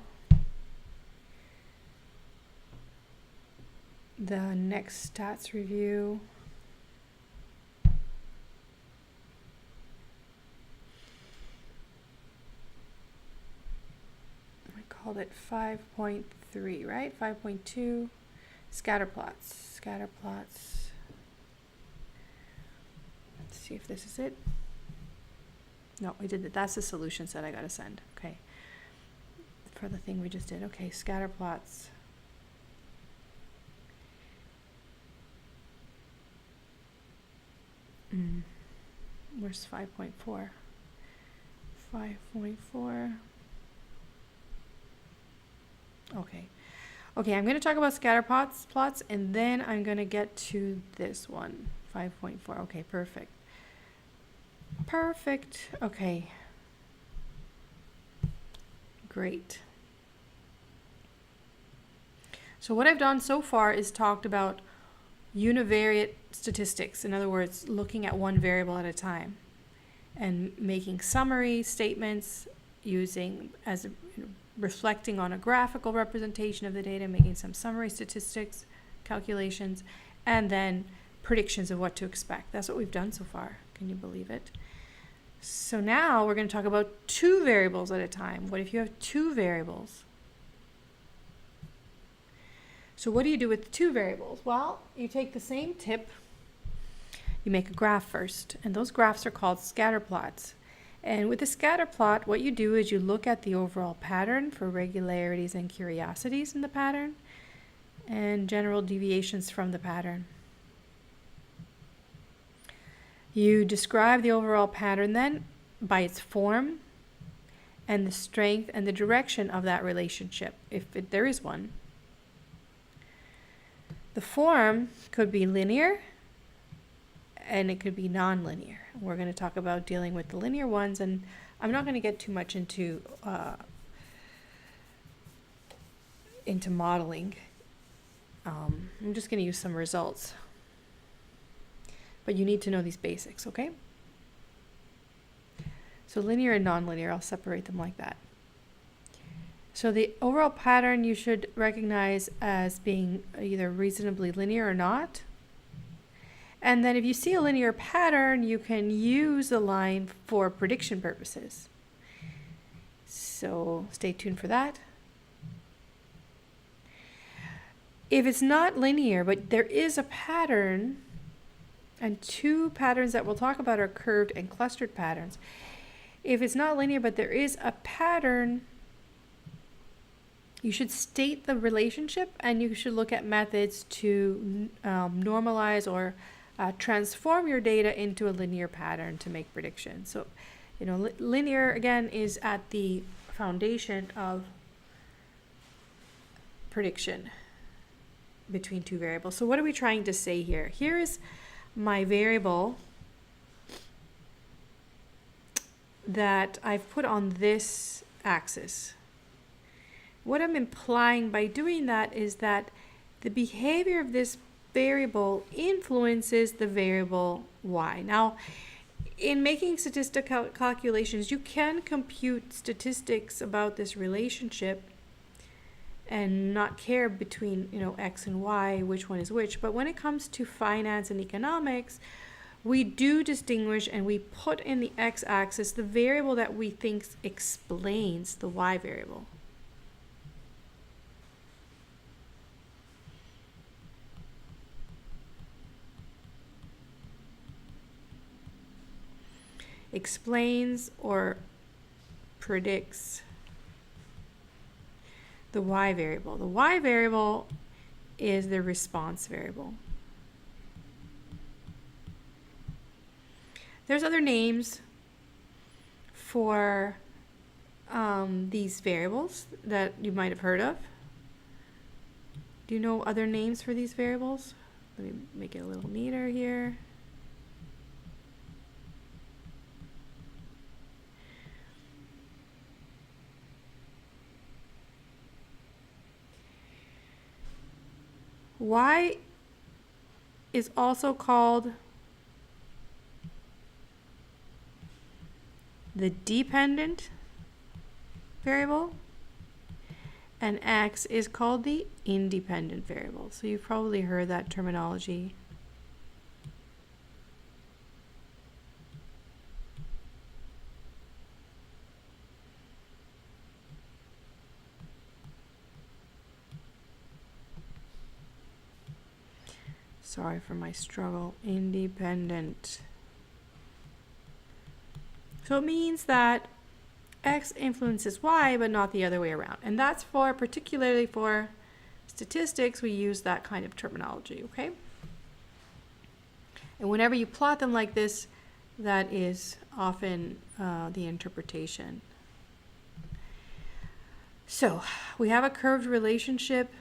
the next stats review. I called it 5.3, right? 5.2, Scatterplots. Let's see if this is it. No, we did it. That's the solution set I got to send. Okay. For the thing we just did. Okay, Scatterplots. Where's 5.4? 5.4. Okay. Okay, I'm going to talk about Scatterplots, and then I'm going to get to this one. 5.4. Okay, perfect. Perfect. Okay. Great. So what I've done so far is talked about univariate statistics. In other words, looking at one variable at a time and making summary statements reflecting on a graphical representation of the data, making some summary statistics calculations, and then predictions of what to expect. That's what we've done so far. Can you believe it? So now we're going to talk about 2 variables at a time. What if you have 2 variables? So what do you do with 2 variables? Well, you take the same tip, you make a graph first, and those graphs are called scatter plots. And with a scatter plot, what you do is you look at the overall pattern for regularities and curiosities in the pattern and general deviations from the pattern. You describe the overall pattern then by its form and the strength and the direction of that relationship, if there is one. The form could be linear and it could be nonlinear. We're going to talk about dealing with the linear ones, and I'm not going to get too much into into modeling. I'm just going to use some results. But you need to know these basics, okay? So linear and nonlinear, I'll separate them like that. So the overall pattern you should recognize as being either reasonably linear or not. And then if you see a linear pattern, you can use the line for prediction purposes. So stay tuned for that. If it's not linear, but there is a pattern, and two patterns that we'll talk about are curved and clustered patterns. If it's not linear, but there is a pattern, you should state the relationship, and you should look at methods to normalize or transform your data into a linear pattern to make predictions. So, linear, again, is at the foundation of prediction between two variables. So what are we trying to say here? Here is my variable that I've put on this axis. What I'm implying by doing that is that the behavior of this variable influences the variable y. Now, in making statistical calculations, you can compute statistics about this relationship and not care between, x and y, which one is which. But when it comes to finance and economics, we do distinguish, and we put in the x-axis the variable that we think explains the y variable. Explains or predicts the y variable. The y variable is the response variable. There's other names for these variables that you might have heard of. Do you know other names for these variables? Let me make it a little neater here. Y is also called the dependent variable, and X is called the independent variable. So you've probably heard that terminology. Sorry for my struggle. Independent. So it means that X influences Y, but not the other way around. And that's particularly for statistics, we use that kind of terminology, okay? And whenever you plot them like this, that is often the interpretation. So we have a curved relationship.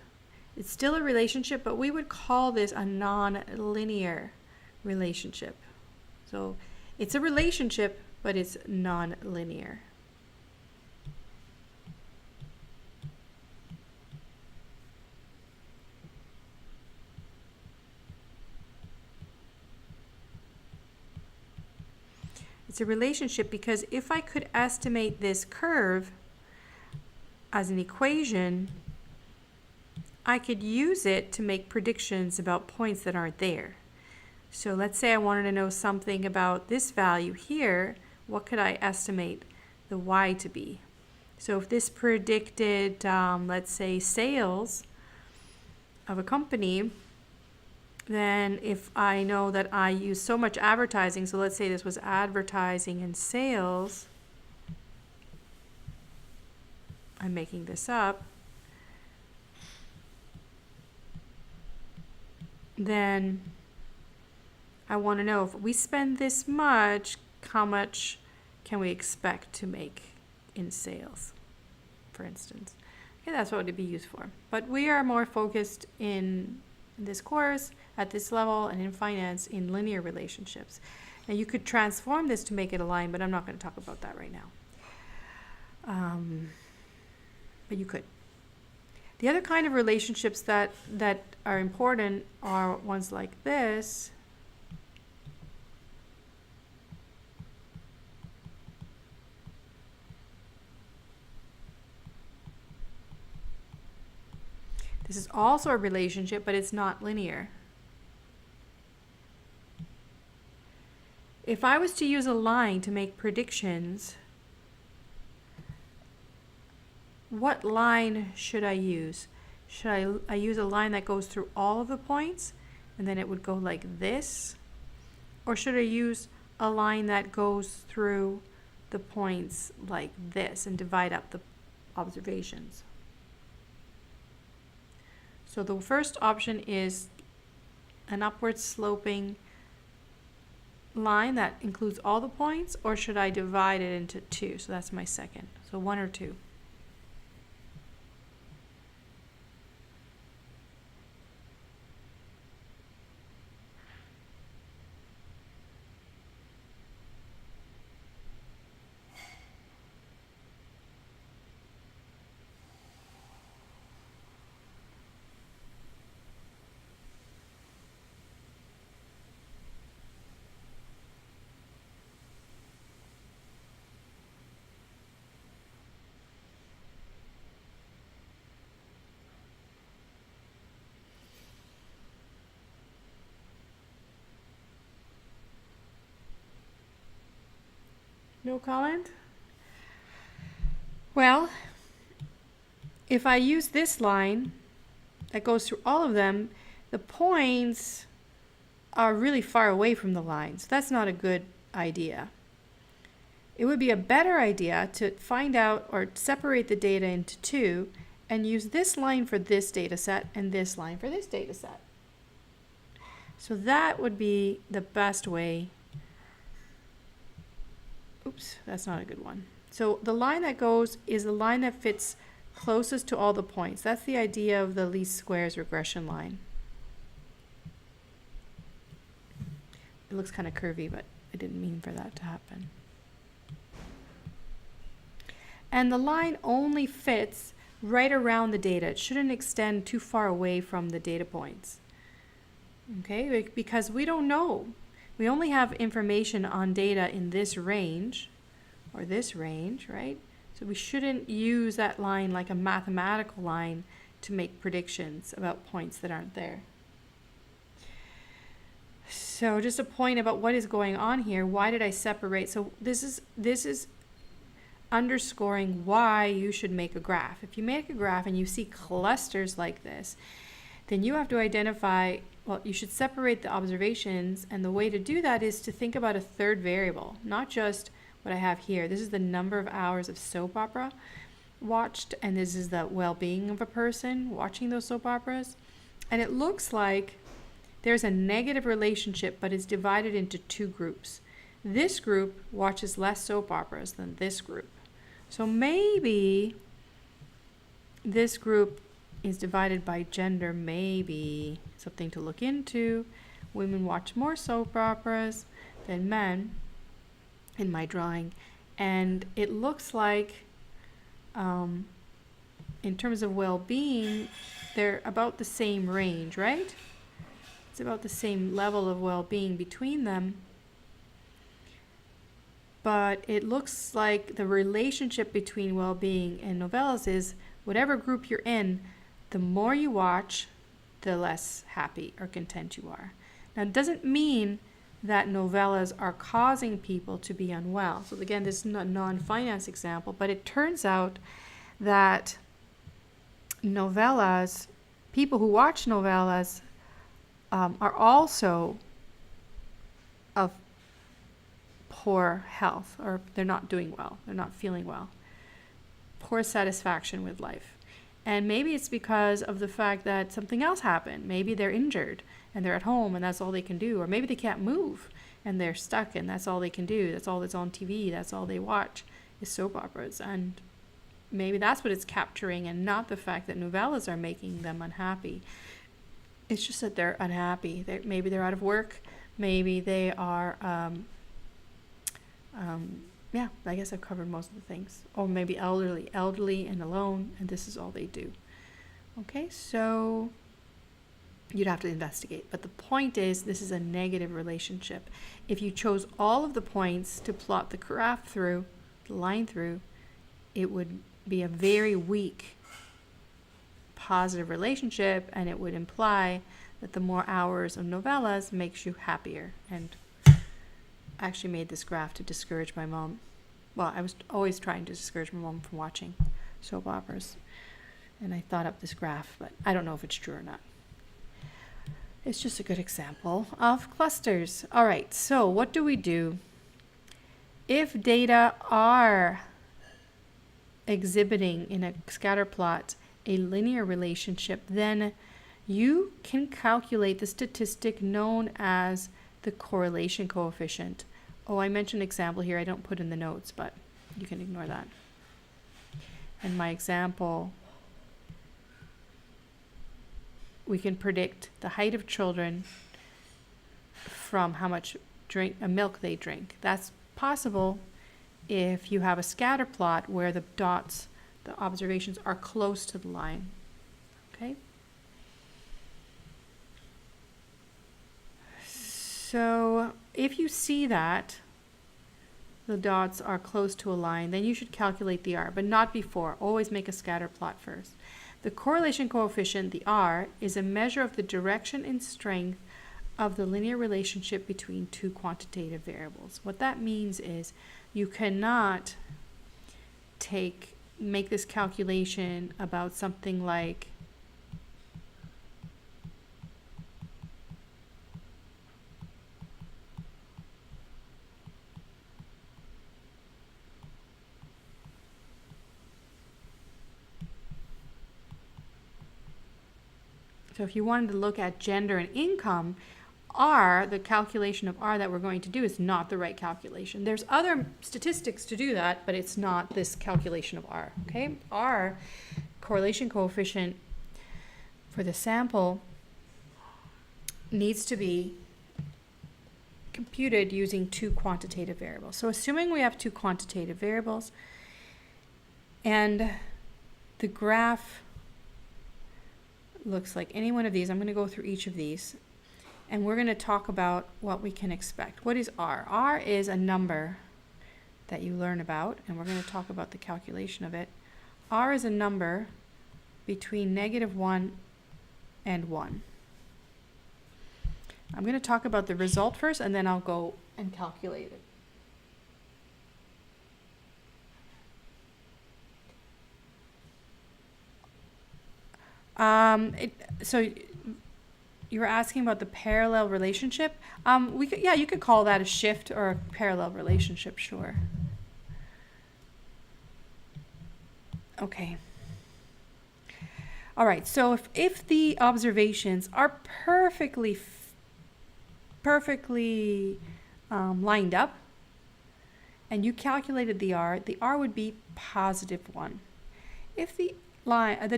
It's still a relationship, but we would call this a non-linear relationship. So it's a relationship, but it's non-linear. It's a relationship because if I could estimate this curve as an equation, I could use it to make predictions about points that aren't there. So let's say I wanted to know something about this value here. What could I estimate the y to be? So if this predicted, let's say, sales of a company, then if I know that I use so much advertising, so let's say this was advertising and sales, I'm making this up, then I want to know if we spend this much, how much can we expect to make in sales, for instance. Okay, that's what it would be used for. But we are more focused in this course, at this level, and in finance, in linear relationships. Now you could transform this to make it a line, but I'm not going to talk about that right now. But you could. The other kind of relationships that are important are ones like this. This is also a relationship, but it's not linear. If I was to use a line to make predictions, what line should I use? Should I use a line that goes through all of the points and then it would go like this? Or should I use a line that goes through the points like this and divide up the observations? So the first option is an upward sloping line that includes all the points, or should I divide it into two? So that's my second. So 1 or 2. No comment? Well, if I use this line that goes through all of them, the points are really far away from the line. So that's not a good idea. It would be a better idea to find out or separate the data into 2 and use this line for this data set and this line for this data set. So that would be the best way. Oops, that's not a good one. So the line that goes is the line that fits closest to all the points. That's the idea of the least squares regression line. It looks kind of curvy, but I didn't mean for that to happen. And the line only fits right around the data. It shouldn't extend too far away from the data points. Okay, because we don't know. We only have information on data in this range, or this range, right? So we shouldn't use that line like a mathematical line to make predictions about points that aren't there. So just a point about what is going on here. Why did I separate? So this is underscoring why you should make a graph. If you make a graph and you see clusters like this, then you have to identify, well, you should separate the observations, and the way to do that is to think about a third variable, not just what I have here. This is the number of hours of soap opera watched, and this is the well-being of a person watching those soap operas. And it looks like there's a negative relationship, but it's divided into 2 groups. This group watches less soap operas than this group. So maybe this group is divided by gender, maybe something to look into. Women watch more soap operas than men in my drawing, and it looks like in terms of well-being, they're about the same range, right? It's about the same level of well-being between them. But it looks like the relationship between well-being and novellas is whatever group you're in, the more you watch, the less happy or content you are. Now, it doesn't mean that novellas are causing people to be unwell. So again, this is a non-finance example, but it turns out that novellas, people who watch novellas are also of poor health, or they're not doing well, they're not feeling well, poor satisfaction with life. And maybe it's because of the fact that something else happened. Maybe they're injured and they're at home and that's all they can do. Or maybe they can't move and they're stuck and that's all they can do. That's all that's on TV. That's all they watch is soap operas. And maybe that's what it's capturing, and not the fact that novellas are making them unhappy. It's just that they're unhappy. Maybe they're out of work. Maybe they are, yeah, I guess I've covered most of the things. Or maybe elderly and alone, and this is all they do. Okay, so you'd have to investigate. But the point is, this is a negative relationship. If you chose all of the points to plot the graph through, the line through, it would be a very weak positive relationship, and it would imply that the more hours of novellas makes you happier. And I actually made this graph to discourage my mom. Well, I was always trying to discourage my mom from watching soap operas. And I thought up this graph, but I don't know if it's true or not. It's just a good example of clusters. All right, so what do we do? If data are exhibiting in a scatter plot a linear relationship, then you can calculate the statistic known as the correlation coefficient. Oh, I mentioned an example here. I don't put in the notes, but you can ignore that. In my example, we can predict the height of children from how much milk they drink. That's possible if you have a scatter plot where the dots, the observations, are close to the line. Okay? So if you see that the dots are close to a line, then you should calculate the R, but not before. Always make a scatter plot first. The correlation coefficient, the R, is a measure of the direction and strength of the linear relationship between two quantitative variables. What that means is you cannot make this calculation about something like so if you wanted to look at gender and income, R, the calculation of R that we're going to do, is not the right calculation. There's other statistics to do that, but it's not this calculation of R, okay? R, correlation coefficient for the sample, needs to be computed using two quantitative variables. So assuming we have two quantitative variables, and the graph looks like any one of these, I'm going to go through each of these, and we're going to talk about what we can expect. What is R? R is a number that you learn about, and we're going to talk about the calculation of it. R is a number between -1 and 1. I'm going to talk about the result first, and then I'll go and calculate it. So you were asking about the parallel relationship. You could call that a shift or a parallel relationship, sure. Okay. All right, so if the observations are perfectly lined up, and you calculated the R would be +1. If the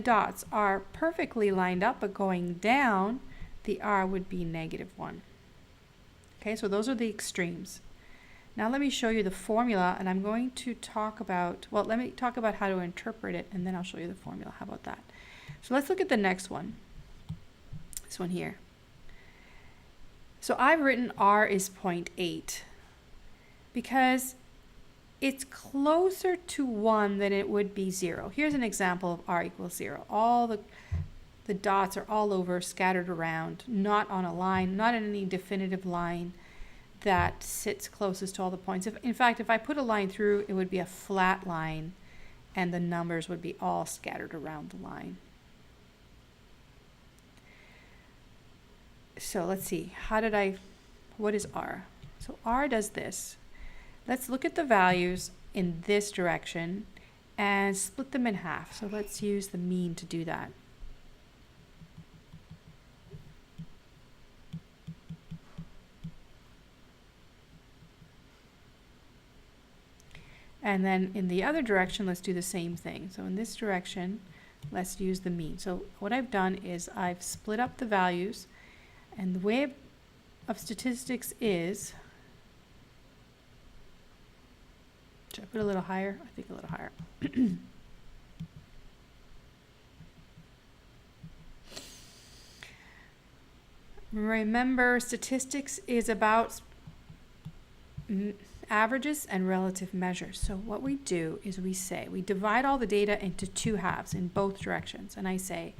dots are perfectly lined up but going down, the R would be -1. Okay, so those are the extremes. Now let me show you the formula, and I'm going to talk about, well, let me talk about how to interpret it, and then I'll show you the formula. How about that? So let's look at the next one. This one here. So I've written R is 0.8 because it's closer to 1 than it would be 0. Here's an example of R equals 0. All the dots are all over, scattered around, not on a line, not in any definitive line that sits closest to all the points. In fact, if I put a line through, it would be a flat line, and the numbers would be all scattered around the line. So let's see, what is R? So R does this. Let's look at the values in this direction and split them in half. So let's use the mean to do that. And then in the other direction, let's do the same thing. So in this direction, let's use the mean. So what I've done is I've split up the values, and the way of statistics is, should I put a little higher? I think a little higher. Remember, statistics is about averages and relative measures. So what we do is we divide all the data into two halves in both directions. And I say,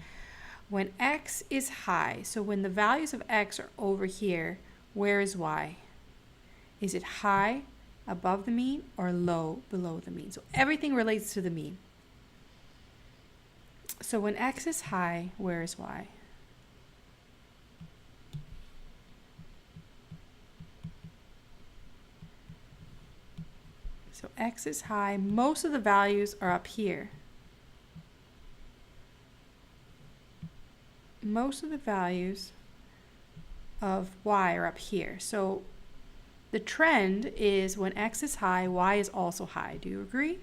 when x is high, so when the values of x are over here, where is y? Is it high above the mean or low below the mean? So everything relates to the mean. So when x is high, where is y? So x is high. Most of the values are up here. Most of the values of y are up here. So the trend is when x is high, y is also high. Do you agree?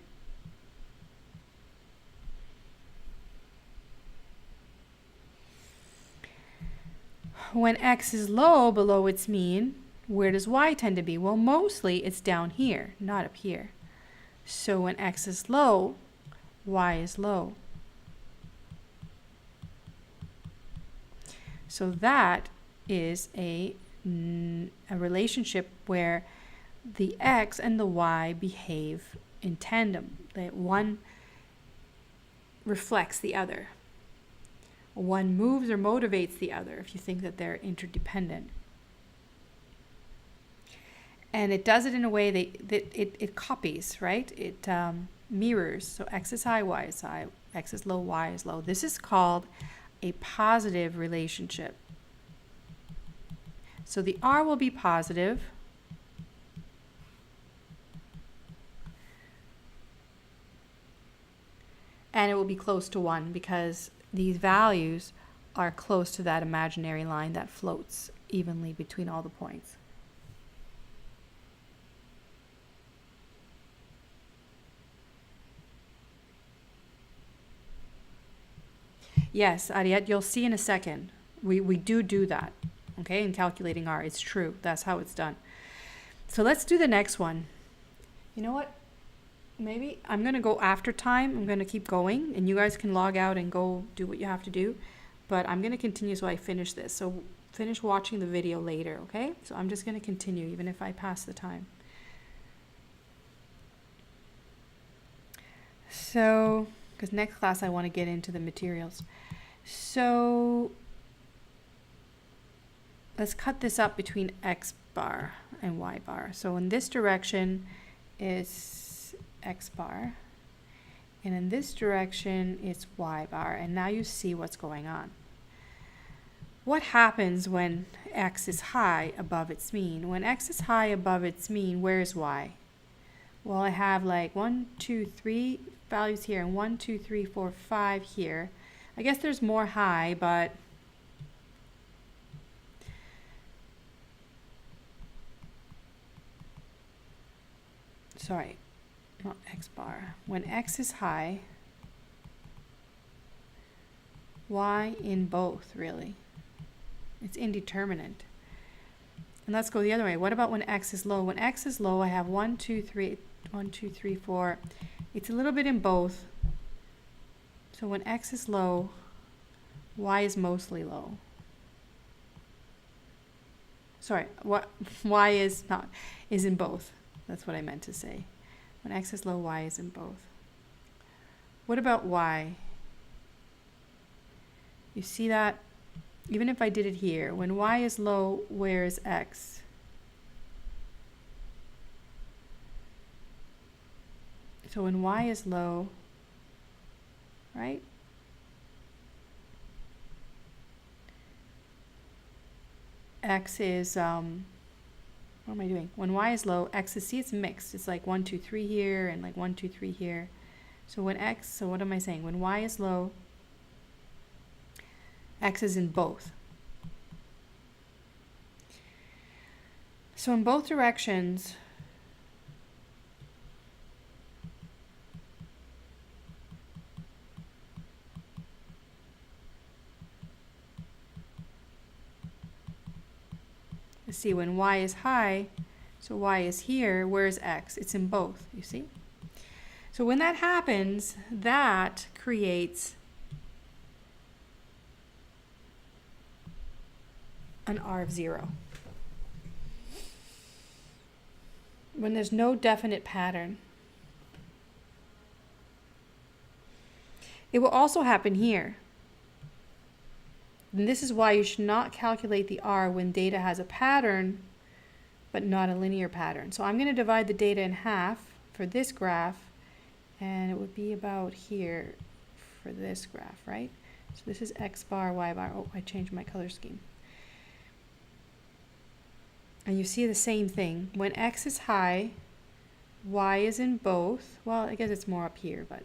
When x is low, below its mean, where does y tend to be? Well, mostly it's down here, not up here. So when x is low, y is low. So that is a relationship where the x and the y behave in tandem. That one reflects the other. One moves or motivates the other if you think that they're interdependent. And it does it in a way that it copies, right? It mirrors. So x is high, y is high. X is low, y is low. This is called a positive relationship. So the R will be positive. And it will be close to 1 because these values are close to that imaginary line that floats evenly between all the points. Yes, Ariette, you'll see in a second. We do that, okay, in calculating R. It's true. That's how it's done. So let's do the next one. You know what? Maybe I'm going to go after time. I'm going to keep going, and you guys can log out and go do what you have to do. But I'm going to continue so I finish this. So finish watching the video later, okay? So I'm just going to continue even if I pass the time. So, because next class I want to get into the materials. So let's cut this up between x bar and y bar. So in this direction is x bar, and in this direction it's y bar. And now you see what's going on. What happens when x is high above its mean? When x is high above its mean, where is y? Well, I have like 1, 2, 3 values here, and 1, 2, 3, 4, 5 here. I guess there's more high, but sorry, not x bar. When x is high, y in both, really. It's indeterminate. And let's go the other way. What about when x is low? When x is low, I have 1, 2, 3, 1, 2, 3, 4. It's a little bit in both. So when x is low, y is mostly low. Sorry, what y is in both. That's what I meant to say. When x is low, y is in both. What about y? You see that? Even if I did it here, when y is low, where is x? So when y is low, right? X is, what am I doing? When y is low, x is, see, it's mixed. It's like 1, 2, 3 here and like 1, 2, 3 here. So when x, so what am I saying? When y is low, x is in both. So in both directions, let's see, when y is high, so y is here, where's x? It's in both, you see? So when that happens, that creates an R of 0. When there's no definite pattern. It will also happen here. And this is why you should not calculate the R when data has a pattern, but not a linear pattern. So I'm going to divide the data in half for this graph, and it would be about here for this graph, right? So this is X bar, Y bar. Oh, I changed my color scheme. And you see the same thing. When X is high, Y is in both. Well, I guess it's more up here, but.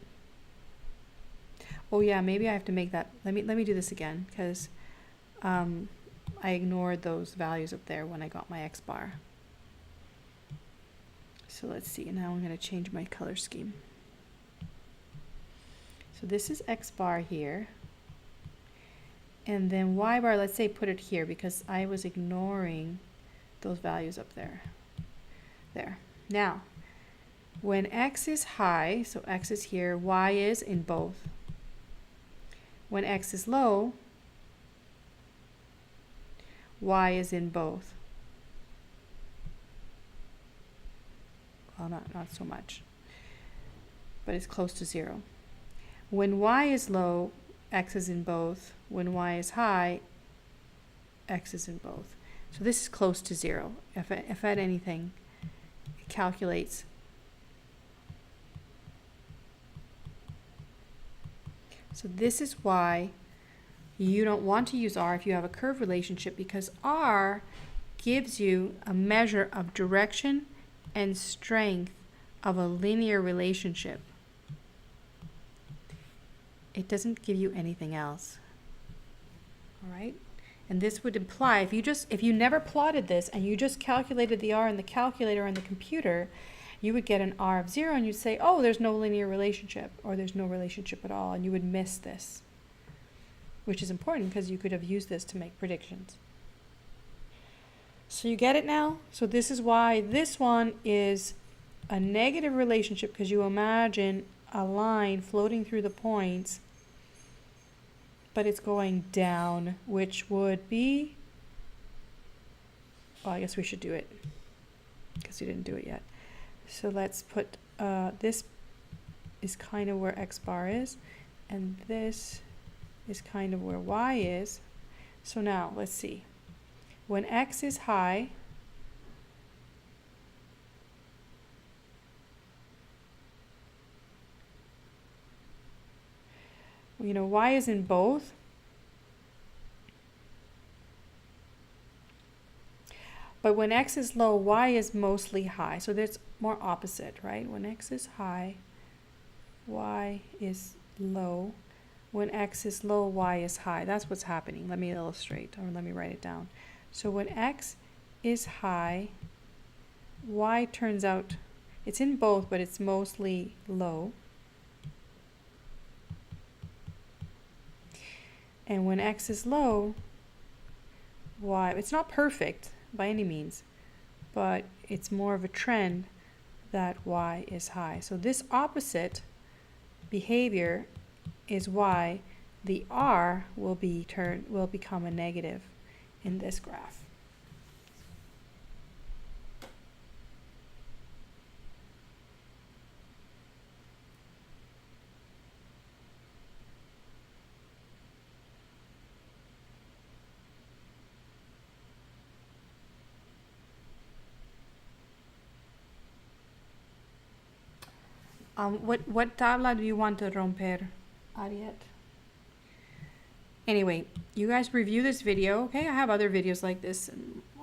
Oh yeah, maybe I have to make that. Let me do this again, because I ignored those values up there when I got my X bar. So let's see. Now I'm going to change my color scheme. So this is X bar here. And then Y bar, let's say put it here, because I was ignoring those values up there. There. Now, when X is high, so X is here, Y is in both. When X is low, Y is in both. Well, not so much, but it's close to 0. When Y is low, X is in both. When Y is high, X is in both. So this is close to 0. If I had anything, it calculates. So this is why you don't want to use R if you have a curve relationship, because R gives you a measure of direction and strength of a linear relationship. It doesn't give you anything else. All right? And this would imply, if you never plotted this and you just calculated the R in the calculator on the computer, you would get an R of 0 and you'd say, oh, there's no linear relationship, or there's no relationship at all, and you would miss this, which is important because you could have used this to make predictions. So you get it now? So this is why this one is a negative relationship, because you imagine a line floating through the points, but it's going down, which would be, well, I guess we should do it because we didn't do it yet. So let's put, this is kind of where X bar is, and this is kind of where Y is. So now let's see. When X is high, you know, Y is in both. But when X is low, Y is mostly high. So there's more opposite, right? When X is high, Y is low. When X is low, Y is high. That's what's happening. Let me illustrate, or let me write it down. So when X is high, Y turns out, it's in both, but it's mostly low. And when X is low, Y, it's not perfect by any means, but it's more of a trend that Y is high. So this opposite behavior is why the R will become a negative in this graph. What tabla do you want to romper, Ariet? Anyway, you guys review this video, okay? I have other videos like this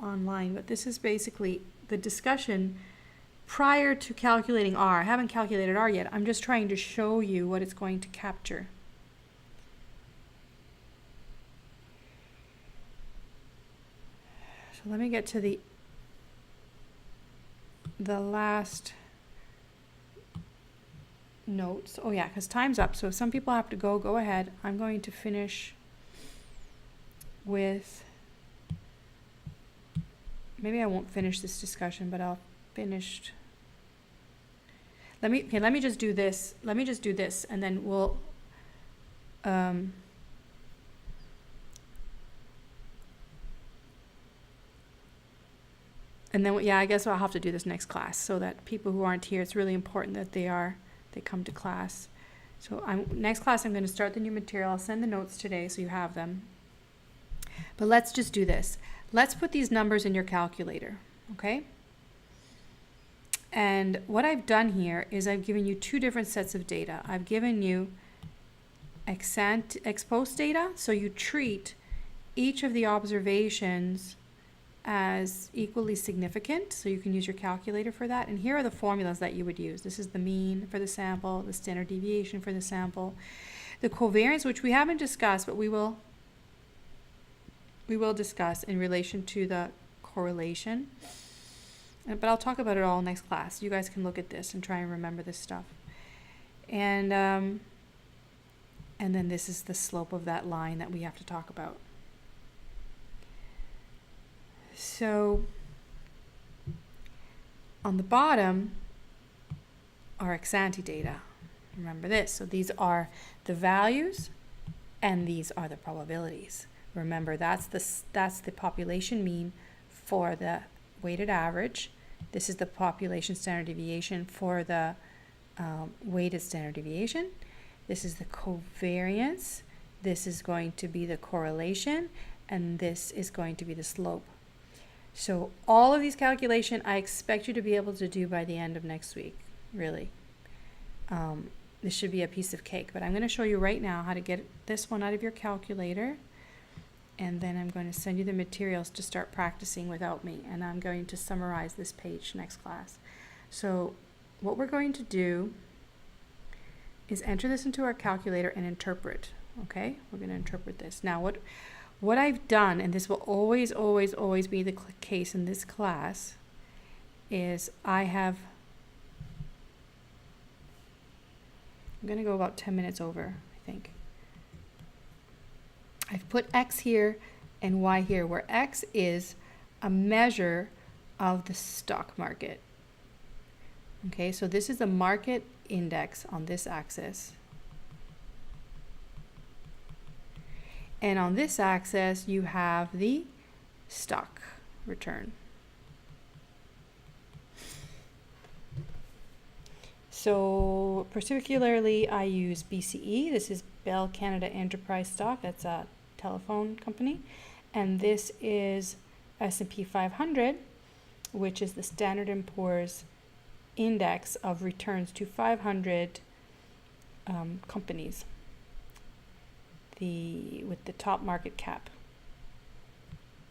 online, but this is basically the discussion prior to calculating R. I haven't calculated R yet. I'm just trying to show you what it's going to capture. So let me get to the last notes. Oh yeah, because time's up. So if some people have to go ahead. I'm going to finish with, maybe I won't finish this discussion, but I'll finish. Let me just do this. Let me just do this, and then we'll And then, yeah, I guess I'll have to do this next class so that people who aren't here, it's really important that they come to class. So next class, I'm going to start the new material. I'll send the notes today so you have them. But let's just do this. Let's put these numbers in your calculator, okay? And what I've done here is I've given you two different sets of data. I've given you ex post data, so you treat each of the observations as equally significant, so you can use your calculator for that. And here are the formulas that you would use. This is the mean for the sample, the standard deviation for the sample, the covariance, which we haven't discussed, but we will discuss in relation to the correlation. But I'll talk about it all next class. You guys can look at this and try and remember this stuff. And then this is the slope of that line that we have to talk about. So on the bottom are ex ante data. Remember this. So these are the values and these are the probabilities. Remember, that's the population mean for the weighted average. This is the population standard deviation for the weighted standard deviation. This is the covariance. This is going to be the correlation, and this is going to be the slope. So all of these calculations, I expect you to be able to do by the end of next week, really. This should be a piece of cake, but I'm going to show you right now how to get this one out of your calculator. And then I'm going to send you the materials to start practicing without me. And I'm going to summarize this page next class. So what we're going to do is enter this into our calculator and interpret. Okay, we're going to interpret this. Now what I've done, and this will always, always, always be the case in this class, is I'm going to go about 10 minutes over, I think. I've put X here and Y here, where X is a measure of the stock market. Okay, so this is the market index on this axis. And on this axis, you have the stock return. So particularly, I use BCE. This is Bell Canada Enterprise Stock. That's a telephone company. And this is S&P 500, which is the Standard & Poor's index of returns to 500 companies, with the top market cap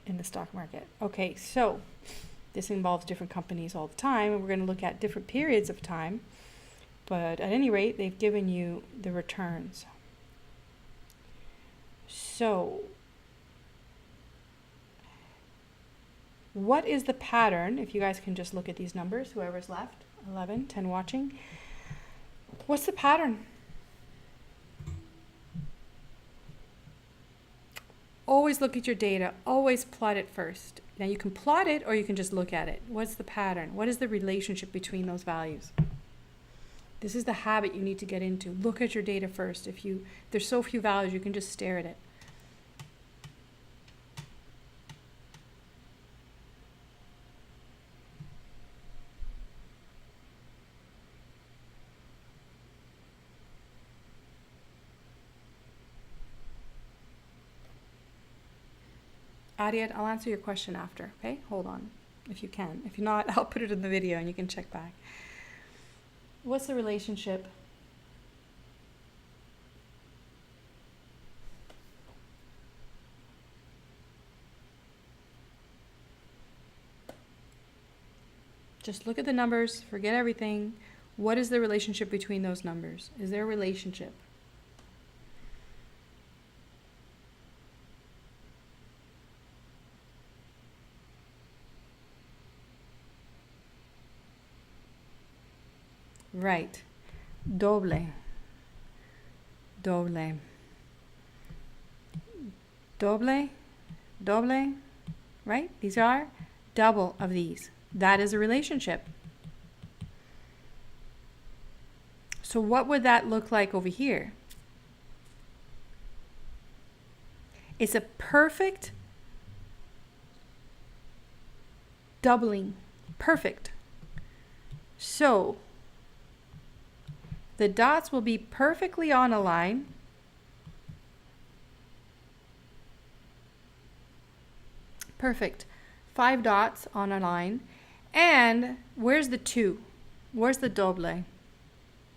in the stock market. Okay, so this involves different companies all the time, and we're going to look at different periods of time. But at any rate, they've given you the returns. So what is the pattern? If you guys can just look at these numbers, whoever's left, 11, 10 watching. What's the pattern? Always look at your data. Always plot it first. Now you can plot it or you can just look at it. What's the pattern? What is the relationship between those values? This is the habit you need to get into. Look at your data first. There's so few values, you can just stare at it. Ariad, I'll answer your question after, okay? Hold on, if you can. If you're not, I'll put it in the video and you can check back. What's the relationship? Just look at the numbers, forget everything. What is the relationship between those numbers? Is there a relationship? Right. Doble. Doble. Doble. Doble. Right? These are double of these. That is a relationship. So what would that look like over here? It's a perfect doubling. Perfect. So the dots will be perfectly on a line. Perfect. 5 dots on a line. And where's the 2? Where's the doble?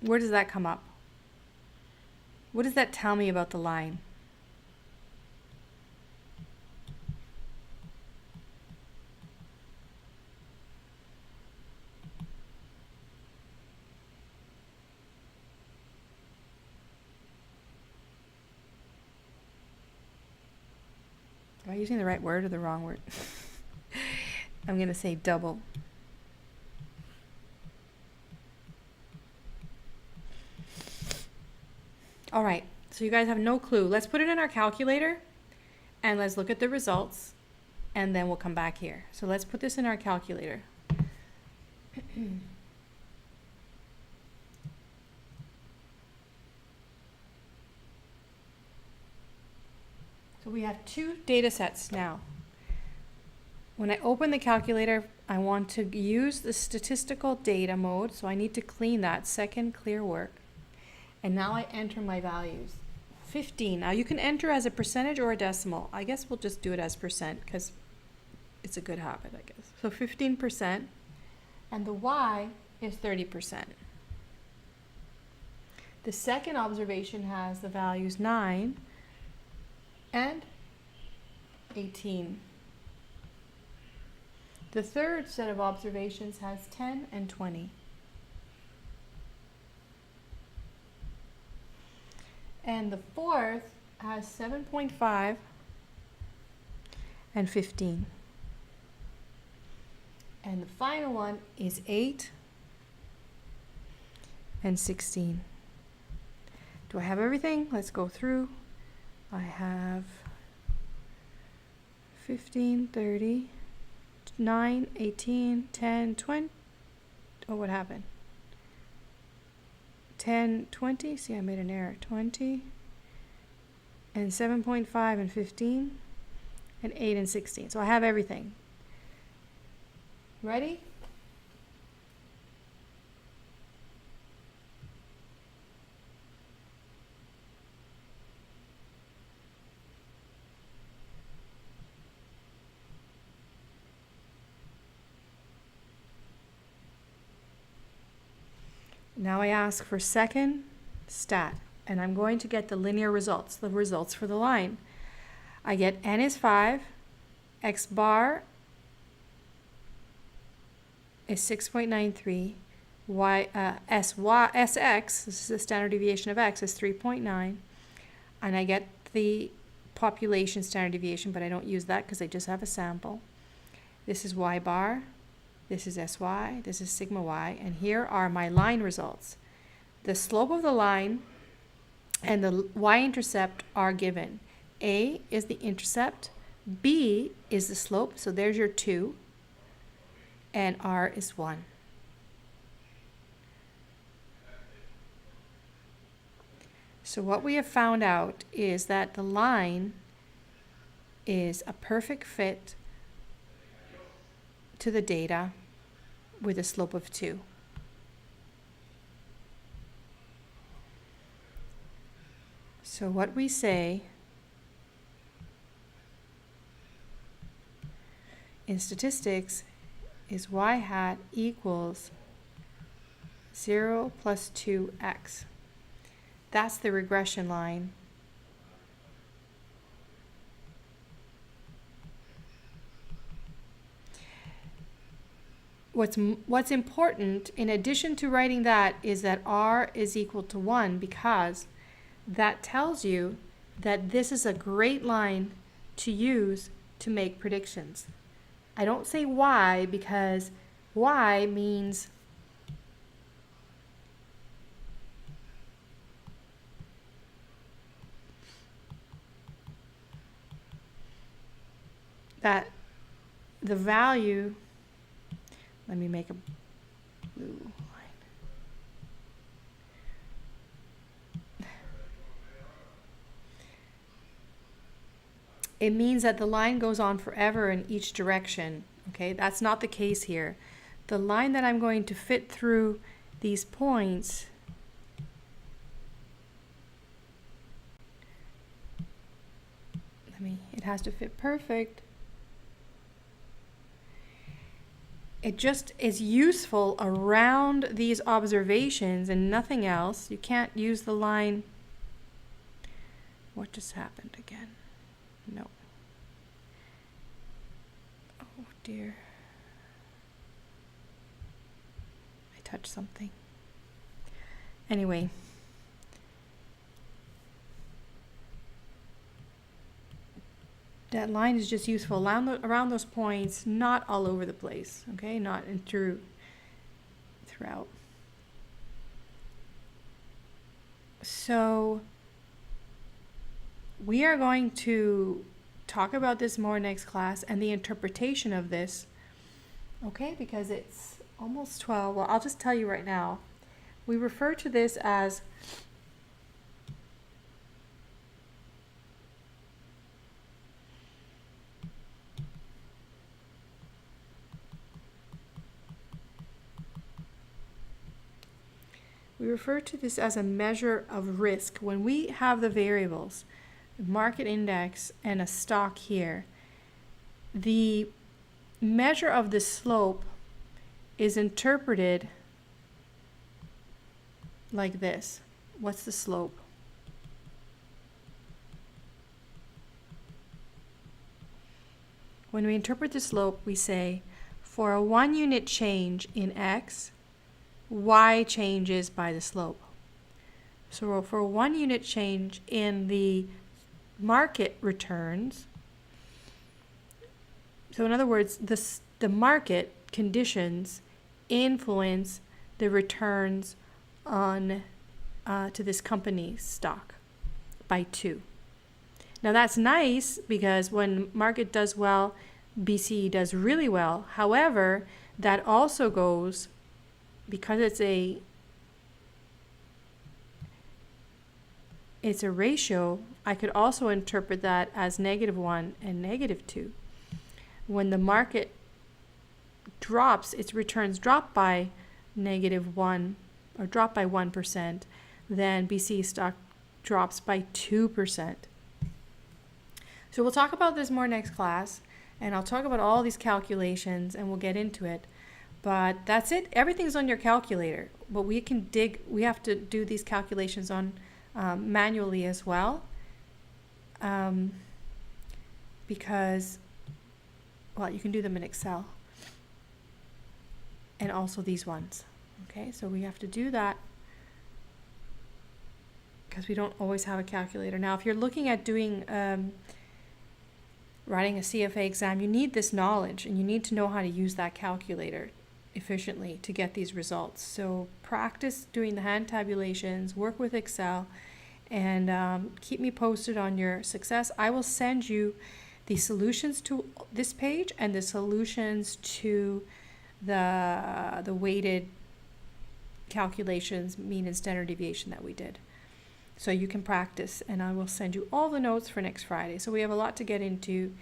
Where does that come up? What does that tell me about the line? Am I using the right word or the wrong word? I'm going to say double. All right, so you guys have no clue. Let's put it in our calculator and let's look at the results and then we'll come back here. So let's put this in our calculator. So we have 2 data sets now. When I open the calculator, I want to use the statistical data mode, so I need to clean that, second clear work. And now I enter my values. 15. Now you can enter as a percentage or a decimal. I guess we'll just do it as percent because it's a good habit, I guess. So 15%, and the Y is 30%. The second observation has the values 9 and 18. The third set of observations has 10 and 20. And the fourth has 7.5 and 15. And the final one is 8 and 16. Do I have everything? Let's go through. I have 15, 30, 9, 18, 10, 20. Oh, what happened? 10, 20. See, I made an error. 20 and 7.5 and 15 and 8 and 16. So I have everything. Ready? Now I ask for second stat, and I'm going to get the linear results, the results for the line. I get n is 5, x bar is 6.93, sx, this is the standard deviation of x, is 3.9, and I get the population standard deviation, but I don't use that because I just have a sample. This is y bar. This is sy, this is sigma y, and here are my line results. The slope of the line and the y-intercept are given. A is the intercept, B is the slope, so there's your 2, and R is 1. So what we have found out is that the line is a perfect fit to the data with a slope of 2. So what we say in statistics is y hat equals 0 plus 2x. That's the regression line. What's important, in addition to writing that, is that r is equal to 1, because that tells you that this is a great line to use to make predictions. I don't say y because y means that the value, let me make a blue line. It means that the line goes on forever in each direction, okay? Okay, that's not the case here. The line that I'm going to fit through these points it has to fit perfect. It just is useful around these observations and nothing else. You can't use the line. What just happened again? No. Oh dear. I touched something. Anyway. That line is just useful around those points, not all over the place, okay? Not throughout. So we are going to talk about this more next class and the interpretation of this, okay? Because it's almost 12. Well, I'll just tell you right now. We refer to this as a measure of risk. When we have the variables, market index and a stock here, the measure of the slope is interpreted like this. What's the slope? When we interpret the slope, we say for a 1 unit change in x, y changes by the slope. So for a 1 unit change in the market returns, so in other words, the market conditions influence the returns on to this company's stock by 2. Now that's nice because when market does well, BCE does really well. However, that also goes, because it's a ratio, I could also interpret that as -1 and -2. When the market drops, its returns drop by -1 or drop by 1%, then BCE stock drops by 2%. So we'll talk about this more next class, and I'll talk about all these calculations and we'll get into it. But that's it. Everything's on your calculator, but we have to do these calculations on manually as well, because, well, you can do them in Excel and also these ones. Okay, so we have to do that because we don't always have a calculator. Now, if you're looking at doing writing a CFA exam, you need this knowledge and you need to know how to use that calculator efficiently to get these results. So practice doing the hand tabulations, work with Excel, and keep me posted on your success. I will send you the solutions to this page and the solutions to the weighted calculations, mean and standard deviation that we did. So you can practice, and I will send you all the notes for next Friday. So we have a lot to get into,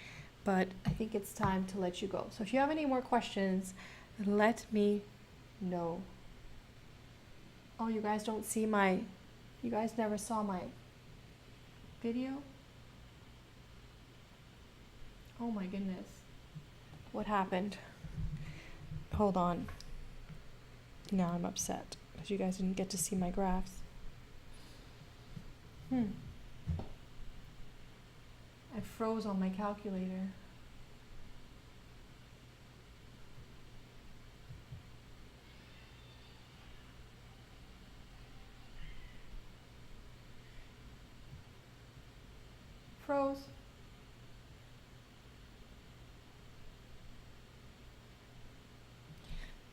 but I think it's time to let you go. So if you have any more questions, let me know. Oh, you guys don't see you guys never saw my video? Oh my goodness. What happened? Hold on. Now I'm upset because you guys didn't get to see my graphs. I froze on my calculator. Froze.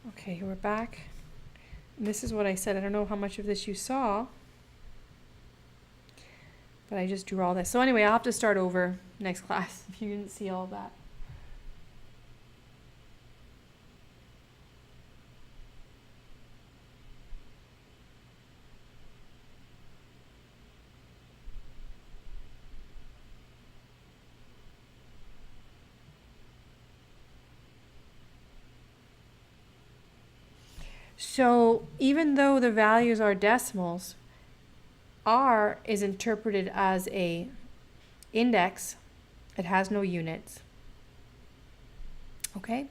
Okay, we're back. And this is what I said. I don't know how much of this you saw, but I just drew all this. So anyway, I'll have to start over next class if you didn't see all that. So even though the values are decimals, R is interpreted as a index. It has no units. Okay?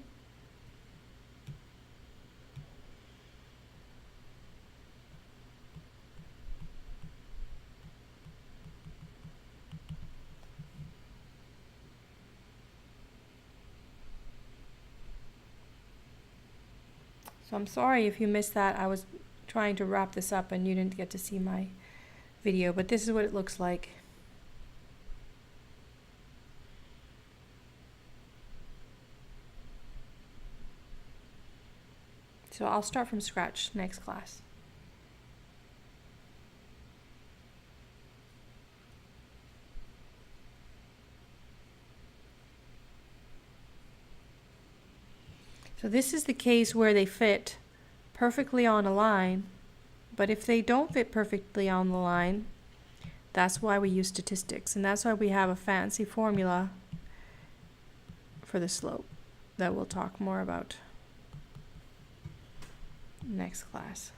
So I'm sorry if you missed that. I was trying to wrap this up and you didn't get to see my video, but this is what it looks like. So I'll start from scratch next class. So this is the case where they fit perfectly on a line, but if they don't fit perfectly on the line, that's why we use statistics, and that's why we have a fancy formula for the slope that we'll talk more about next class.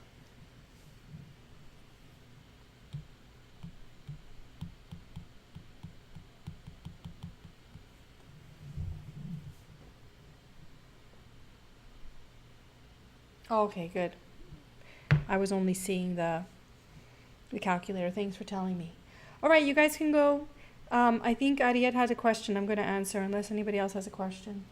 Okay, good. I was only seeing the calculator. Thanks for telling me. All right, you guys can go. I think Ariette has a question I'm going to answer unless anybody else has a question.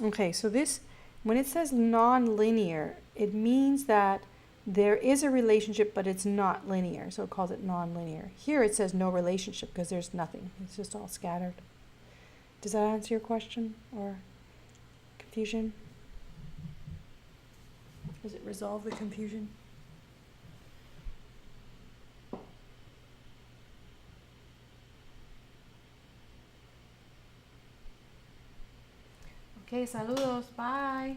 Okay, so this, when it says non-linear, it means that there is a relationship, but it's not linear, so it calls it non-linear. Here it says no relationship because there's nothing. It's just all scattered. Does that answer your question or confusion? Does it resolve the confusion? Okay, saludos, bye.